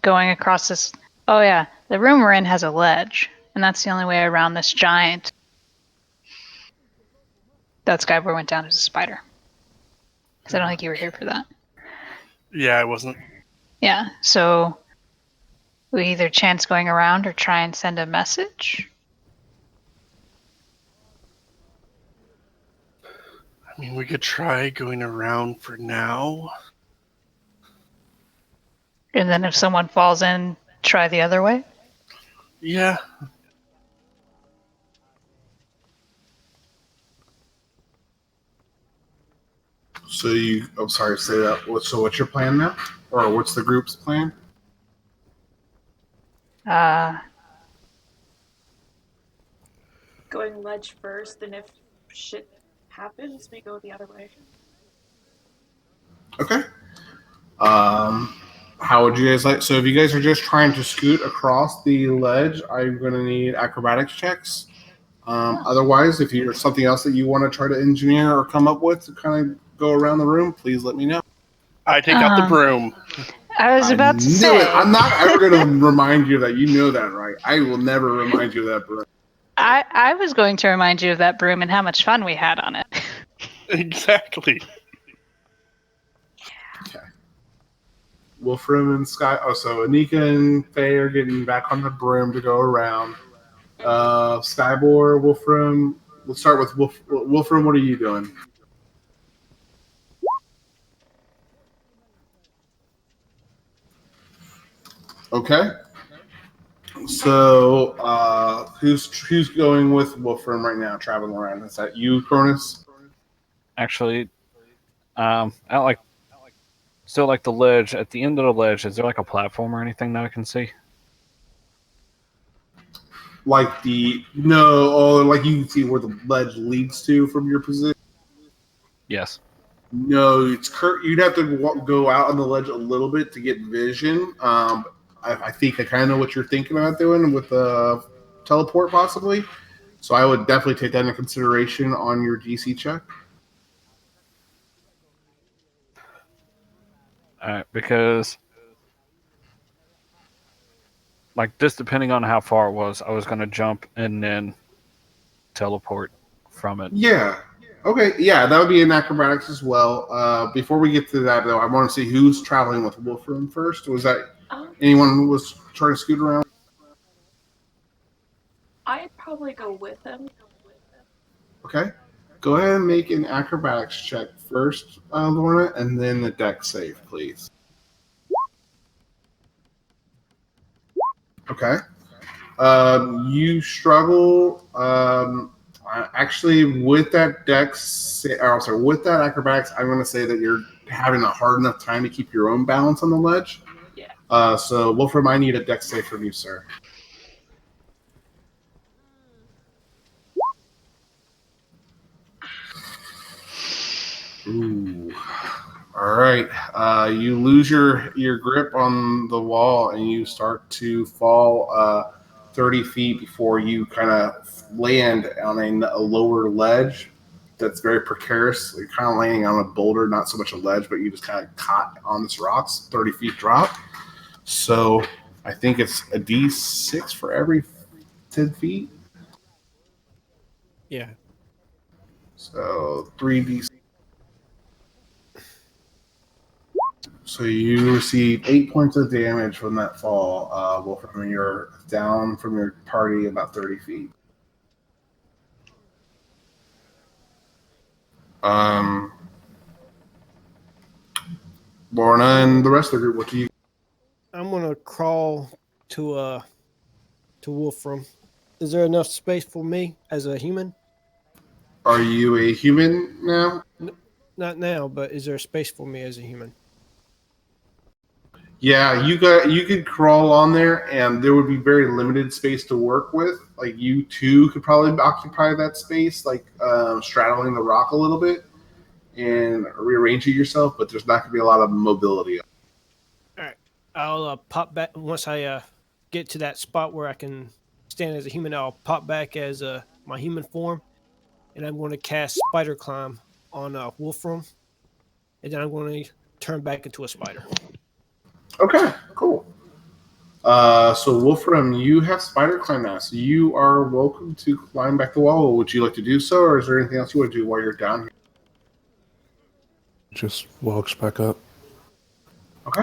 going across this? Oh yeah, the room we're in has a ledge, and that's the only way around this giant. that Skyboy went down as a spider. Because I don't think you were here for that. Yeah, I wasn't. Yeah, so we either chance going around or try and send a message. I mean, we could try going around for now. And then if someone falls in, try the other way. Yeah. So I'm sorry, say that. So what's your plan now? Or what's the group's plan? Going ledge first, and if shit happens, we go the other way. Okay. How would you guys like? So if you guys are just trying to scoot across the ledge, I'm going to need acrobatics checks. Otherwise, if there's something else that you want to try to engineer or come up with to kind of go around the room, please let me know. I take out the broom. I was about to say. I'm not ever going to remind you that. You know that, right? I will never remind you of that, bro. I was going to remind you of that broom and how much fun we had on it. Exactly. Okay. Wolfram and Sky. Oh, so Anika and Faye are getting back on the broom to go around. Skybor, Wolfram. Let's start with Wolfram. What are you doing? Okay. So, who's going with Wolfram right now, traveling around? Is that you, Chronis? Actually, still like the ledge. At the end of the ledge, is there like a platform or anything that I can see? Like like you can see where the ledge leads to from your position. Yes. No, you'd have to go out on the ledge a little bit to get vision. I think I kind of know what you're thinking about doing with the teleport, possibly. So I would definitely take that into consideration on your DC check. Because like just depending on how far it was, I was gonna jump and then teleport from it. Yeah. Okay. Yeah, that would be in acrobatics as well. Before we get to that, though, I want to see who's traveling with Wolfram first. Was that anyone who was trying to scoot around? I'd probably go with him. Okay. Go ahead and make an acrobatics check first, Lorna, and then the dex save, please. Okay. You struggle. Actually, with that with that acrobatics, I'm going to say that you're having a hard enough time to keep your own balance on the ledge. Yeah. So, Wolfram, I need a dex save from you, sir. Ooh. All right. You lose your grip on the wall and you start to fall 30 feet before you kind of land on a lower ledge that's very precarious. You're kind of landing on a boulder, not so much a ledge, but you just kind of caught on this rocks, 30 feet drop. So I think it's a D6 for every 10 feet. Yeah. So 3D6. So you receive 8 points of damage from that fall, Wolfram. You're down from your party about 30 feet. Lorna and the rest of the group, what do you? I'm gonna crawl to Wolfram. Is there enough space for me as a human? Are you a human now? Not now, but is there space for me as a human? Yeah, you could crawl on there, and there would be very limited space to work with. Like you two could probably occupy that space, like straddling the rock a little bit and rearrange it yourself. But there's not going to be a lot of mobility. All right, I'll pop back once I get to that spot where I can stand as a human. I'll pop back as my human form, and I'm going to cast Spider Climb on Wolfram, and then I'm going to turn back into a spider. Okay, cool. So Wolfram, you have spider climb now, so you are welcome to climb back the wall. Would you like to do so, or is there anything else you want to do while you're down here? Just walks back up. Okay.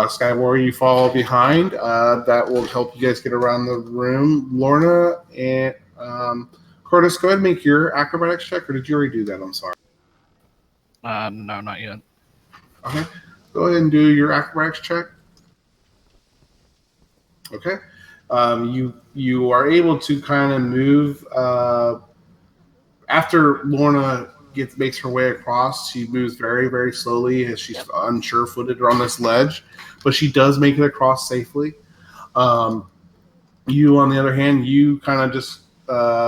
Sky Warrior, you follow behind. That will help you guys get around the room. Lorna and Chronis, go ahead and make your acrobatics check, or did you already do that? I'm sorry. No, not yet. Okay. Go ahead and do your acrobatics check. Okay. You are able to kind of move after Lorna makes her way across. She moves very, very slowly as she's unsure-footed on this ledge, but she does make it across safely. You, on the other hand, you kind of just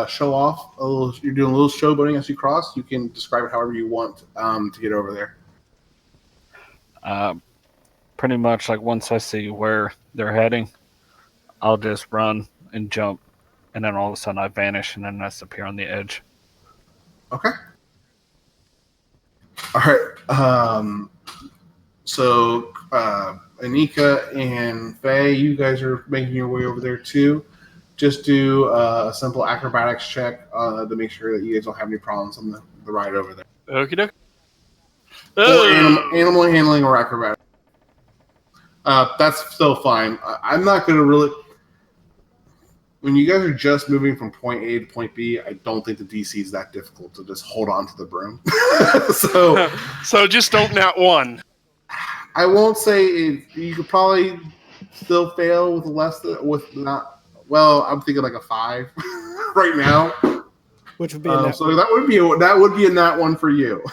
show off a little. You're doing a little showboating as you cross. You can describe it however you want to get over there. Pretty much like once I see where they're heading, I'll just run and jump, and then all of a sudden I vanish and then I disappear on the edge. Okay. All right. So Anika and Faye, you guys are making your way over there too. Just do a simple acrobatics check to make sure that you guys don't have any problems on the ride over there. Okie doke. Or animal handling or acrobatics. That's still fine. I'm not going to really... When you guys are just moving from point A to point B, I don't think the DC is that difficult to just hold on to the broom. So just don't nat one. I won't say you could probably still fail with not. Well, I'm thinking like a 5 right now. Which would be a nat so that would be a nat 1 for you.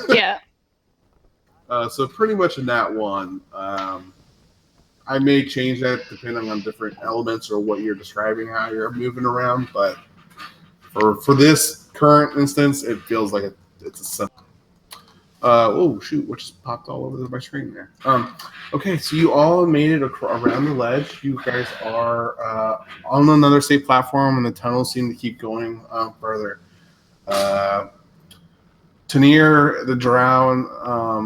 Yeah. So pretty much a nat 1. I may change that depending on different elements or what you're describing, how you're moving around. But for this current instance, it feels like it's a simple. Oh shoot! What just popped all over my screen there? Okay, so you all made it around the ledge. You guys are on another safe platform, and the tunnels seem to keep going further. Tanir, the Drown,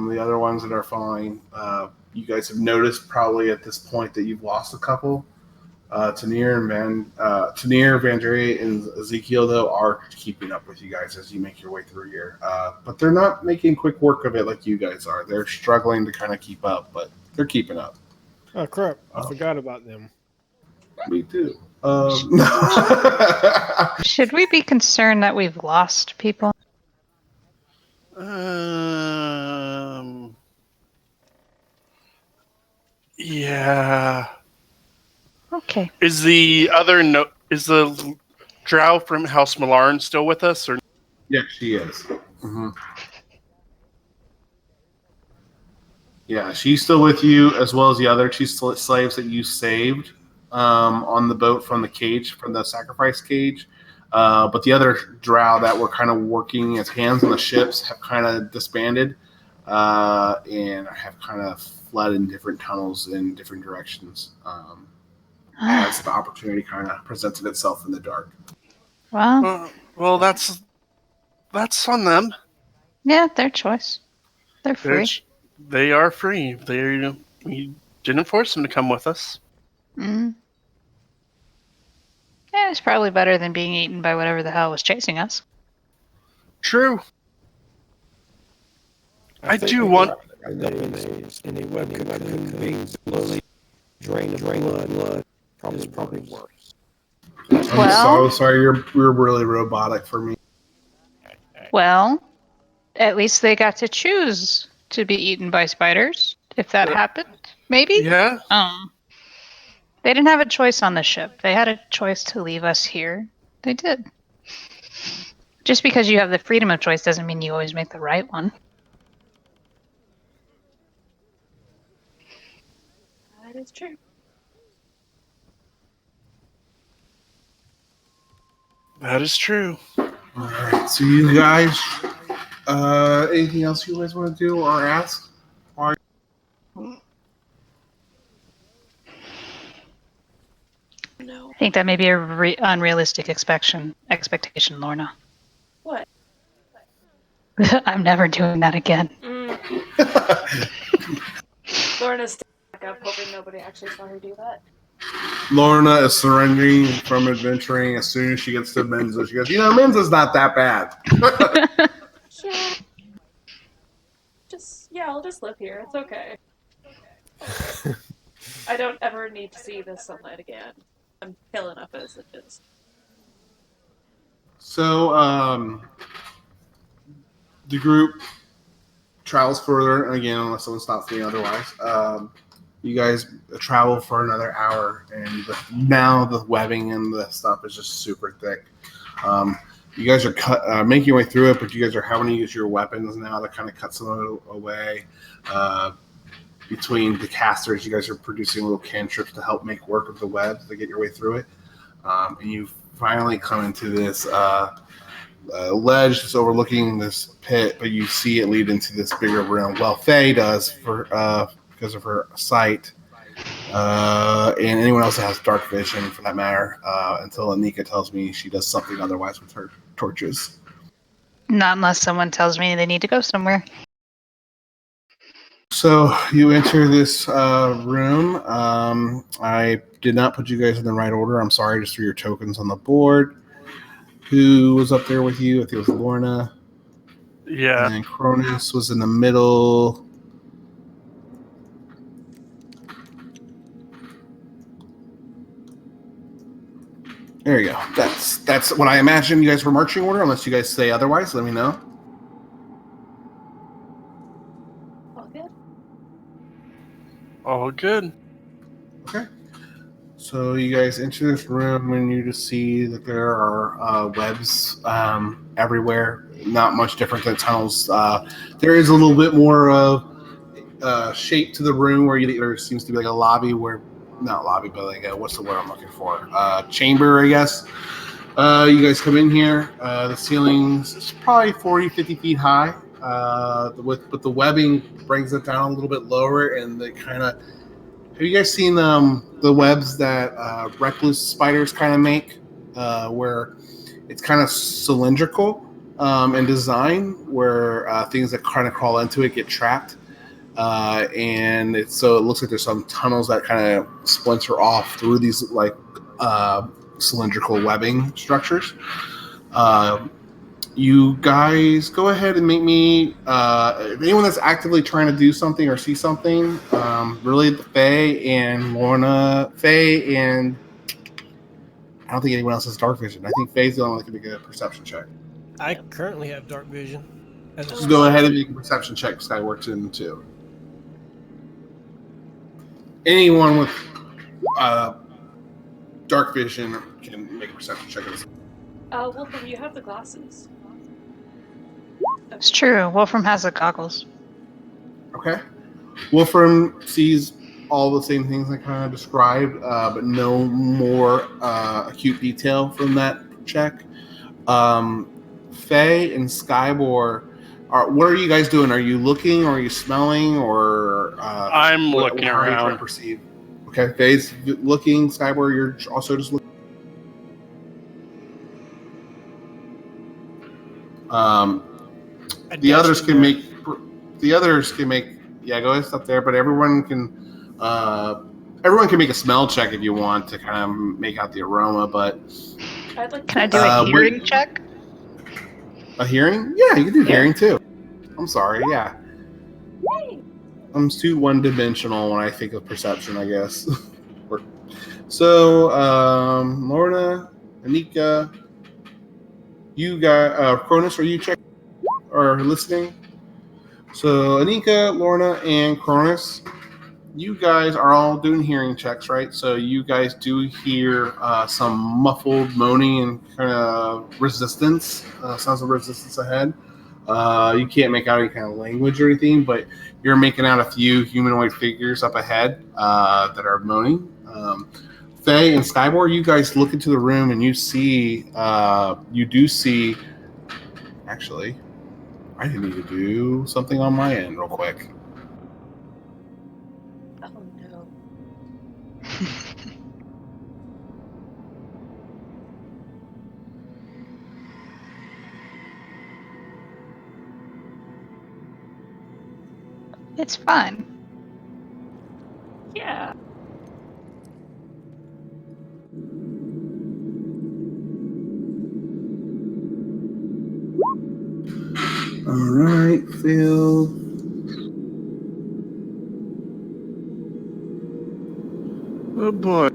the other ones that are following. You guys have noticed probably at this point that you've lost a couple. Tanir, Vandre, and Ezekiel, though, are keeping up with you guys as you make your way through here. But they're not making quick work of it like you guys are. They're struggling to kind of keep up, but they're keeping up. Oh, crap. I forgot about them. Me too. Should we be concerned that we've lost people? Yeah. Okay. Is the drow from House Malarn still with us, or? Yeah, she is. Mm-hmm. Yeah, she's still with you, as well as the other 2 slaves that you saved on the boat from the cage, from the sacrifice cage. But the other drow that were kind of working as hands on the ships have kind of disbanded and have kind of fled in different tunnels in different directions as the opportunity kind of presented itself in the dark. Well, well, that's on them. Yeah, their choice. They're free. They are free. We didn't force them to come with us. Mm. Yeah, it's probably better than being eaten by whatever the hell was chasing us. True. I do want. Any weapon being slowly drain blood is probably worse. I'm so sorry. You're really robotic for me. Well, at least they got to choose to be eaten by spiders. If that happened, maybe. Yeah. They didn't have a choice on the ship. They had a choice to leave us here. They did. Just because you have the freedom of choice doesn't mean you always make the right one. That is true. That is true. All right, so you guys, anything else you guys want to do or ask? No. I think that may be a unrealistic expectation, Lorna. What? I'm never doing that again. Lorna's up, hoping nobody actually saw her do that. Lorna is surrendering from adventuring as soon as she gets to Menza. She goes, Menza's not that bad. Yeah. I'll just live here. It's okay. I don't ever need to see the sunlight again. I'm pale enough as it is. So, the group travels further, and again, unless someone stops me otherwise, you guys travel for another hour, and now the webbing and the stuff is just super thick. You guys are making your way through it, but you guys are having to use your weapons now to kind of cut some of it away. Between the casters, you guys are producing little cantrips to help make work of the webs to get your way through it. And you finally come into this ledge that's overlooking this pit, but you see it lead into this bigger room. Well, Faye does because of her sight, and anyone else that has dark vision, for that matter, until Anika tells me she does something otherwise with her torches. Not unless someone tells me they need to go somewhere. So you enter this room. I did not put you guys in the right order. I'm sorry. I just threw your tokens on the board. Who was up there with you? I think it was Lorna. Yeah. And then Chronis was in the middle. There you go. That's what I imagine you guys were marching order, unless you guys say otherwise. Let me know. All good? All good. Okay. So you guys enter this room and you just see that there are webs everywhere. Not much different than tunnels. There is a little bit more of shape to the room where there seems to be like a lobby where, not lobby, but like what's the word I'm looking for? Chamber, I guess. You guys come in here. The ceiling's probably 40, 50 feet high. But the webbing brings it down a little bit lower, and they kind of. Have you guys seen the webs that recluse spiders kind of make, where it's kind of cylindrical in design, where things that kind of crawl into it get trapped, and so it looks like there's some tunnels that kind of splinter off through these like cylindrical webbing structures. You guys go ahead and make me anyone that's actively trying to do something or see something. Really, Faye and Lorna. Faye and I don't think anyone else has dark vision. I think Faye's the only one that can make a perception check. I currently have dark vision. Just go ahead and make a perception check. Sky works in too. Anyone with dark vision can make a perception check. Wolfram, you have the glasses. It's true. Wolfram has the goggles. Okay. Wolfram sees all the same things I kind of described, but no more acute detail from that check. Faye and Skybor, what are you guys doing? Are you looking, or are you smelling, or I'm looking how are you trying around. to perceive? Okay, Faye's looking. Skybor, you're also just looking. The others can make. Yeah, go ahead, stop there. But everyone can make a smell check if you want to kind of make out the aroma. But Can I do a hearing check? A hearing? Yeah, you can do hearing too. I'm sorry. Yeah, I'm too one-dimensional when I think of perception, I guess. So, Lorna, Anika, you got Chronis. Are you checking or listening? So, Anika, Lorna, and Chronis, you guys are all doing hearing checks, right? So you guys do hear some muffled moaning and kind of resistance, sounds of resistance ahead. You can't make out any kind of language or anything, but you're making out a few humanoid figures up ahead that are moaning. Faye and Skybor, you guys look into the room and you do see, actually, I need to do something on my end real quick. Oh no. It's fine. Yeah. All right, Phil. Oh boy.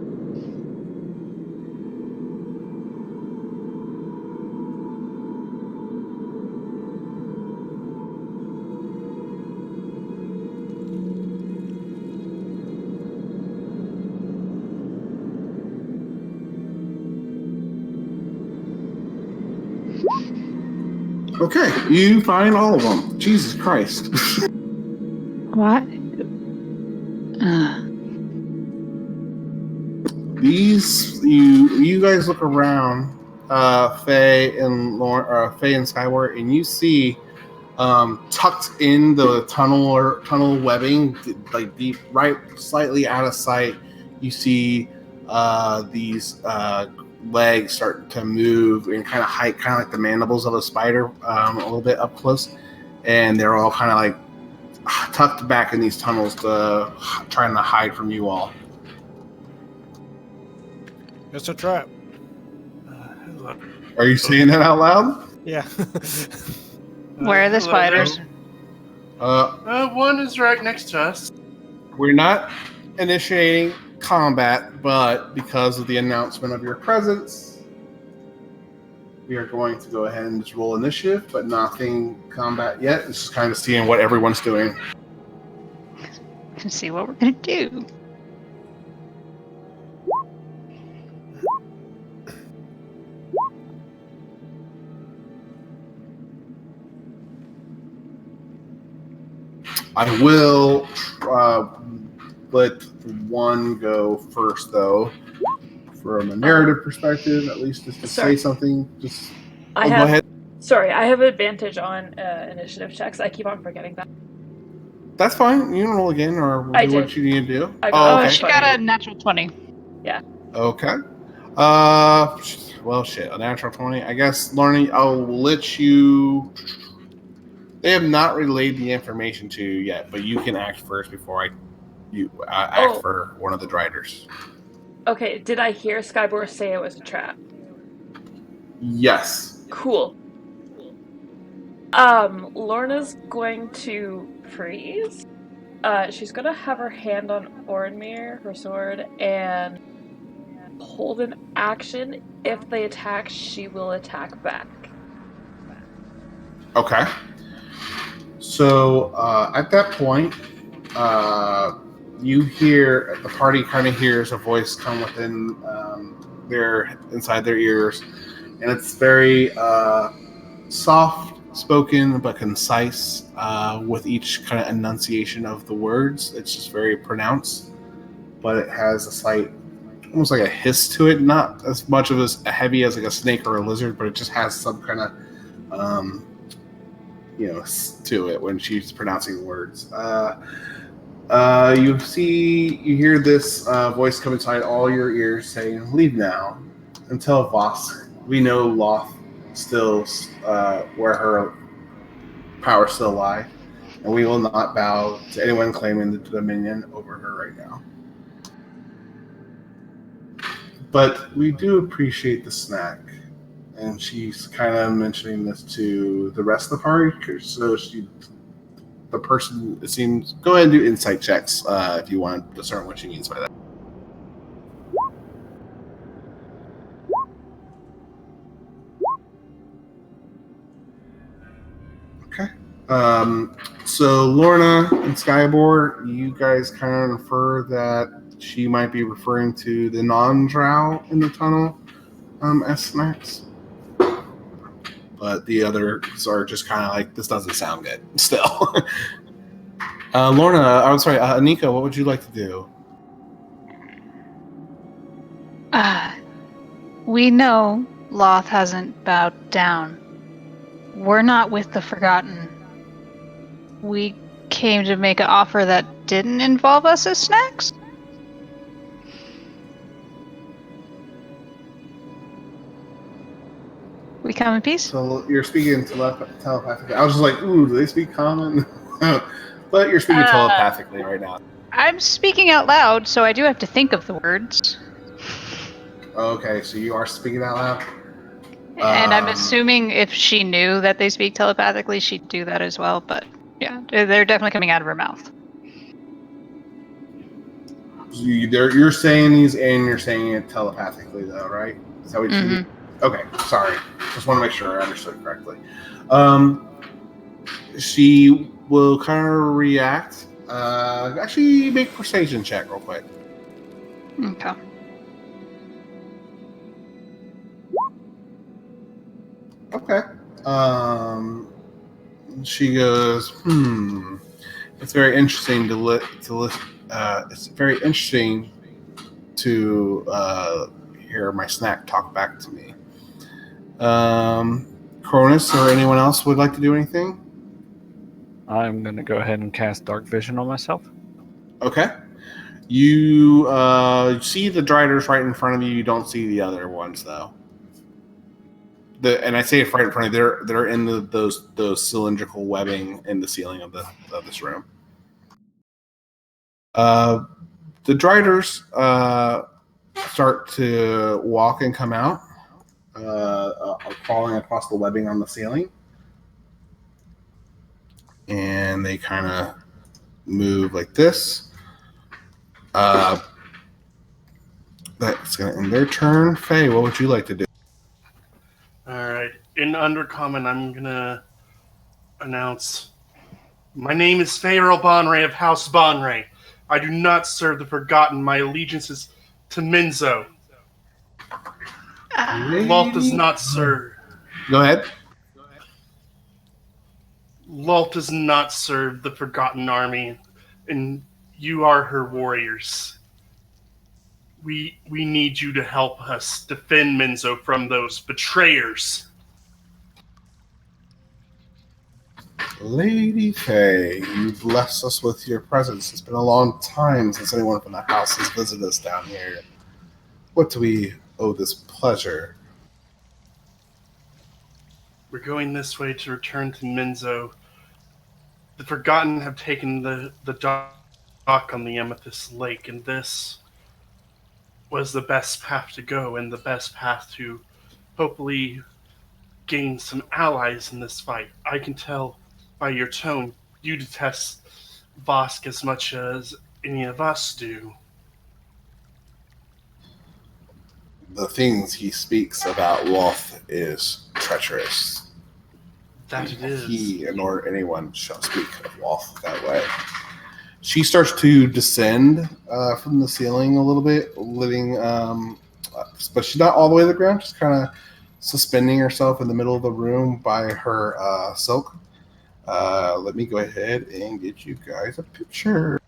Okay, you find all of them. Jesus Christ. What? These you guys look around, Faye and Skyward, and you see tucked in the tunnel webbing, like deep, right, slightly out of sight. You see these legs start to move and kind of hike, kind of like the mandibles of a spider, a little bit up close, and they're all kind of like tucked back in these tunnels, trying to hide from you all. It's a trap. Are you saying that out loud? Yeah. Where are the spiders? One is right next to us. We're not initiating combat, but because of the announcement of your presence, we are going to go ahead and just roll initiative, but nothing combat yet. It's just kind of seeing what everyone's doing. To see what we're gonna do. I will let one go first, though, from a narrative perspective, at least just to say something. Just go ahead. Sorry, I have advantage on initiative checks. I keep on forgetting that. That's fine. You can roll again, or do what you need to do. Okay. She got a natural 20. Yeah. Okay. Well, shit. A natural 20. I guess, Lorne, I'll let you. They have not relayed the information to you yet, but you can act first before you act for one of the Driders. Okay, did I hear Skybor say it was a trap? Yes. Cool. Lorna's going to freeze. She's gonna have her hand on Orenmir, her sword, and hold an action. If they attack, she will attack back. Okay. So at that point, you hear the party kind of hears a voice come within inside their ears, and it's very soft spoken but concise with each kind of enunciation of the words. It's just very pronounced, but it has a slight, almost like a hiss to it. Not as much of as heavy as like a snake or a lizard, but it just has some kind of to it when she's pronouncing words. You hear this voice come inside all your ears saying, "Leave now, and tell Voss we know Loth still where her power still lie, and we will not bow to anyone claiming the dominion over her right now. But we do appreciate the snack." And she's kind of mentioning this to the rest of the party. So the person, it seems, go ahead and do insight checks if you want to discern what she means by that. Okay. So Lorna and Skybor, you guys kind of infer that she might be referring to the non-drow in the tunnel as snacks. But the others are just kind of like, this doesn't sound good still. Lorna, I'm sorry, Anika, what would you like to do? We know Loth hasn't bowed down. We're not with the Forgotten. We came to make an offer that didn't involve us as snacks? We come in peace? So you're speaking telepathically. I was just like, ooh, do they speak common? But you're speaking telepathically right now. I'm speaking out loud, so I do have to think of the words. Okay, so you are speaking out loud? And I'm assuming if she knew that they speak telepathically, she'd do that as well. But yeah, they're definitely coming out of her mouth. You're saying these and you're saying it telepathically, though, right? Is that what you mean? Okay, sorry. Just want to make sure I understood correctly. She will kind of react. Actually, make a persuasion check real quick. Okay. Okay. She goes, It's very interesting to listen. It's very interesting to hear my snack talk back to me. Chronis or anyone else would like to do anything? I'm going to go ahead and cast Dark Vision on myself. Okay. You see the Driders right in front of you. You don't see the other ones, though. And I say it right in front of you. They're in those cylindrical webbing in the ceiling of this room. The Driders start to walk and come out, crawling across the webbing on the ceiling. And they kind of move like this. That's going to end their turn. Faye, what would you like to do? Alright. In Undercommon, I'm going to announce, my name is Faerly Bonray of House Bonray. I do not serve the Forgotten. My allegiance is to Minzo. Lalt does not serve. Go ahead. Lalt does not serve the Forgotten Army, and you are her warriors. We need you to help us defend Minzo from those betrayers. Lady Faye, you bless us with your presence. It's been a long time since anyone from the house has visited us down here. What do we owe this pleasure? We're going this way to return to Minzo. The Forgotten have taken the dock on the Amethyst Lake, and this was the best path to go and the best path to hopefully gain some allies in this fight. I can tell by your tone you detest Vosk as much as any of us do. The things he speaks about Wolf is treacherous. That it is. He nor anyone shall speak of Wolf that way. She starts to descend from the ceiling a little bit, but she's not all the way to the ground. She's kind of suspending herself in the middle of the room by her silk. Let me go ahead and get you guys a picture.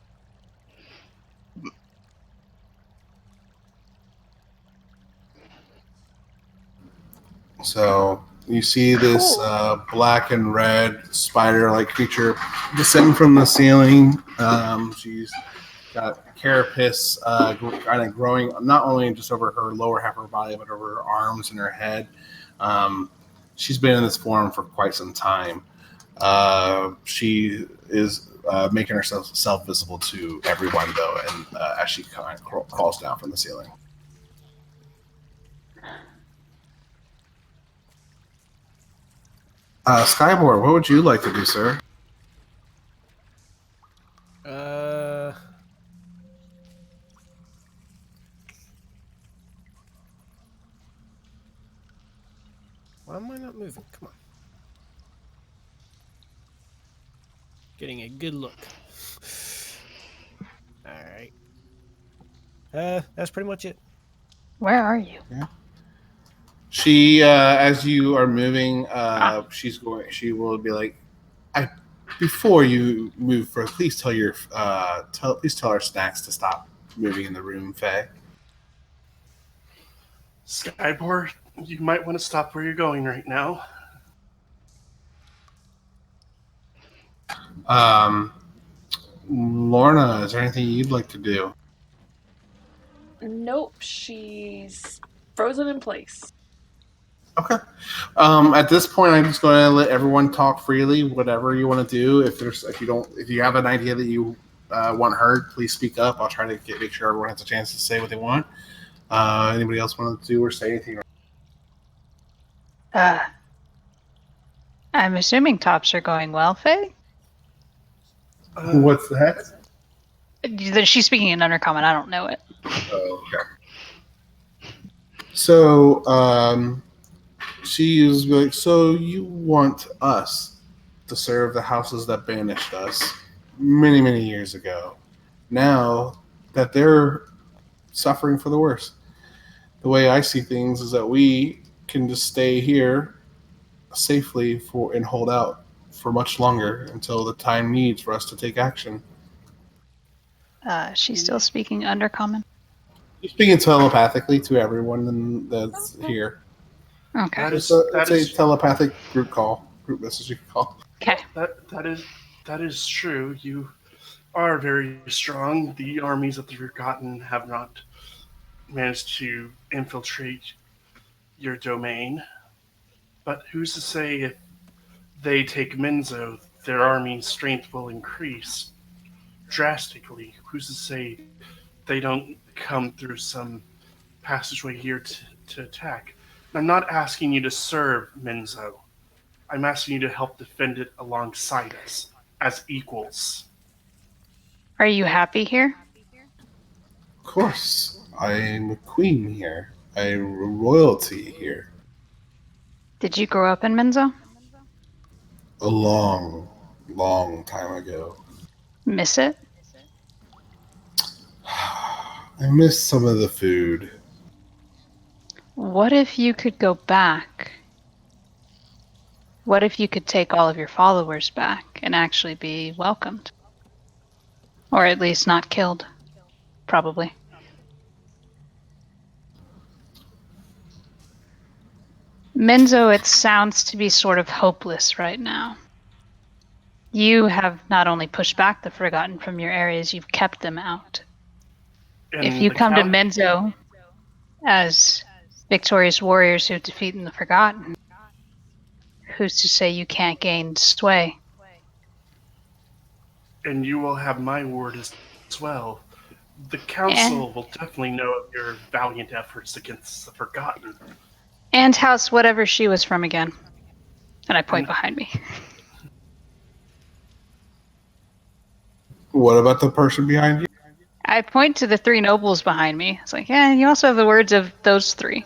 So you see this black and red spider-like creature descend from the ceiling. She's got a carapace kind of growing not only just over her lower half of her body, but over her arms and her head. She's been in this form for quite some time. She is making herself visible to everyone, though, and as she kind of crawls down from the ceiling. Skyboard, what would you like to do, sir? Why am I not moving? Come on. Getting a good look. Alright. That's pretty much it. Where are you? Yeah. She, as you are moving, she will be like, before you move, please tell our snacks to stop moving in the room, Faye. Skyboard, you might want to stop where you're going right now. Lorna, is there anything you'd like to do? Nope, she's frozen in place. Okay. At this point, I'm just going to let everyone talk freely, whatever you want to do. If you have an idea that you want heard, please speak up. I'll try to make sure everyone has a chance to say what they want. Anybody else want to do or say anything? I'm assuming tops are going well, Faye? What's that? She's speaking in undercommon. I don't know it. Oh, okay. So, she is like, so you want us to serve the houses that banished us many, many years ago. Now that they're suffering for the worst. The way I see things is that we can just stay here safely and hold out for much longer until the time needs for us to take action. She's still speaking undercommon. You're speaking telepathically to everyone that's here. Okay. It's a telepathic group message you can call. Okay. That is true. You are very strong. The armies of the Forgotten have not managed to infiltrate your domain. But who's to say if they take Menzo, their army's strength will increase drastically? Who's to say they don't come through some passageway here to attack? And I'm not asking you to serve Menzo. I'm asking you to help defend it alongside us as equals. Are you happy here? Of course. I'm a queen here. I'm royalty here. Did you grow up in Menzo? A long, long time ago. Miss it? I miss some of the food. What if you could go back? What if you could take all of your followers back and actually be welcomed? Or at least not killed. Probably. Menzo, it sounds to be sort of hopeless right now. You have not only pushed back the Forgotten from your areas, you've kept them out. And if you the come to Menzo as victorious warriors who defeat the Forgotten, who's to say you can't gain sway? And you will have my word as well. The council will definitely know of your valiant efforts against the Forgotten. And house whatever she was from again. And I point behind me. What about the person behind you? I point to the three nobles behind me. It's like, yeah, you also have the words of those three.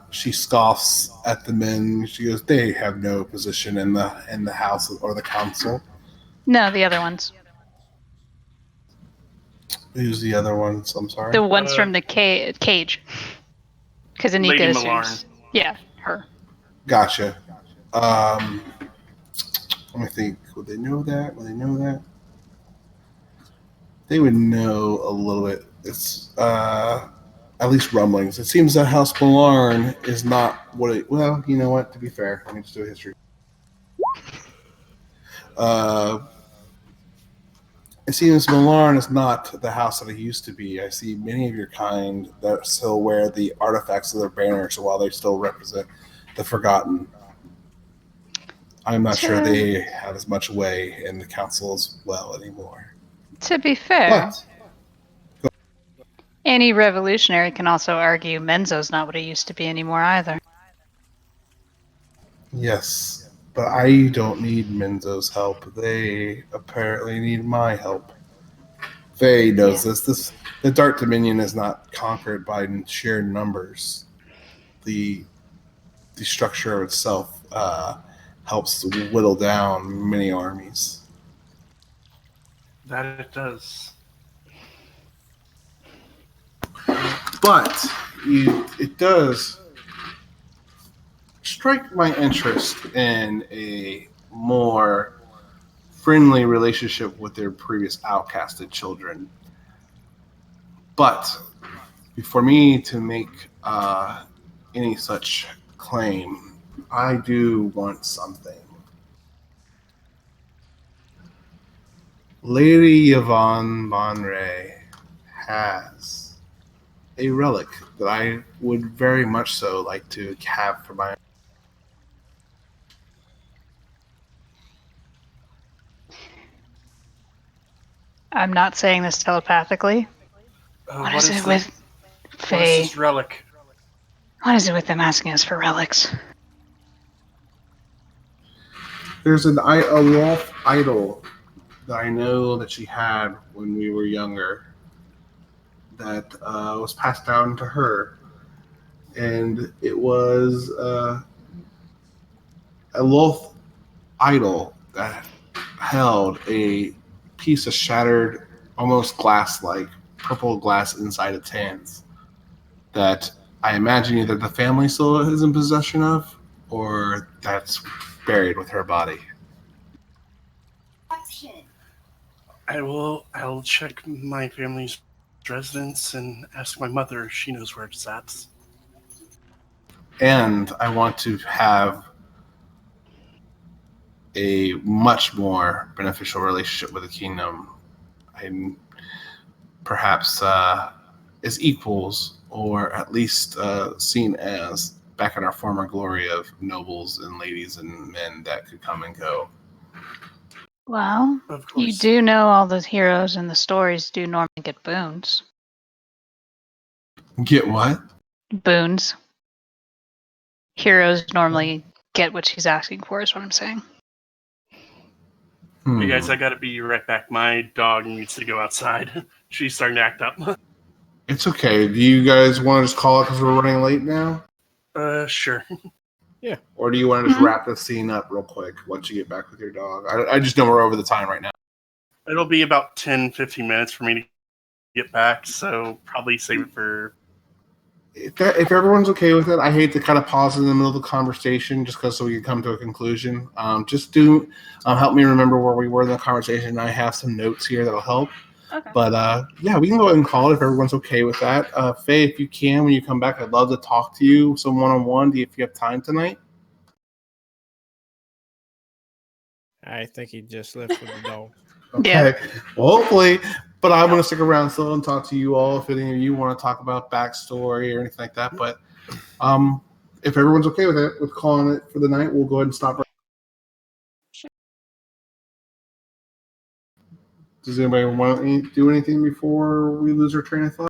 She scoffs at the men. She goes, "They have no position in the house or the council." No, the other ones. Who's the other ones? I'm sorry. The ones from the cage. Because Anika Lady assumes. Malarn. Yeah, her. Gotcha. Let me think. Would they know that? Would they know that? They would know a little bit. It's at least rumblings. It seems that House Malarn is not what it. Well, you know what? To be fair, let me just do a history. It seems Malarn is not the house that it used to be. I see many of your kind that still wear the artifacts of their banners while they still represent the Forgotten. I'm not sure they have as much way in the council as well anymore. To be fair, any revolutionary can also argue Menzo's not what it used to be anymore either. Yes, but I don't need Menzo's help. They apparently need my help. Faye knows this. The Dark Dominion is not conquered by sheer numbers. The structure itself helps whittle down many armies. That it does. But it does strike my interest in a more friendly relationship with their previous outcasted children. But for me to make any such claim, I do want something. Lady Yvonne Bonray has a relic that I would very much so like to have for my. I'm not saying this telepathically. What is it with What is Fae? this relic? What is it with them asking us for relics? There's a lost idol that I know that she had when we were younger that was passed down to her. And it was a lost idol that held a piece of shattered, almost glass-like, purple glass inside its hands that I imagine either the family still is in possession of or that's buried with her body. I'll check my family's residence and ask my mother if she knows where it's at. And I want to have a much more beneficial relationship with the kingdom. I'm perhaps as equals, or at least seen as back in our former glory of nobles and ladies and men that could come and go. Well, Of course. you do know all the heroes in the stories do normally get boons. Get what? Boons. Heroes normally get what she's asking for, is what I'm saying. Hey guys, I gotta be right back. My dog needs to go outside. She's starting to act up. It's okay. Do you guys want to just call it because we're running late now? Sure. Or do you want to just wrap this scene up real quick once you get back with your dog? I just know we're over the time right now. It'll be about 10, 15 minutes for me to get back, so probably save it for... If everyone's okay with it, I hate to kind of pause in the middle of the conversation just because so we can come to a conclusion. Just help me remember where we were in the conversation. I have some notes here that'll help. Okay. But yeah, we can go ahead and call it if everyone's okay with that. Faye, if you can, when you come back, I'd love to talk to you some one-on-one. If you have time tonight. I think he just left with the dog. Okay. Yeah. Well, hopefully. But I'm going to stick around still and talk to you all if any of you want to talk about backstory or anything like that. But if everyone's okay with it, with calling it for the night, we'll go ahead and stop. Does anybody want to do anything before we lose our train of thought?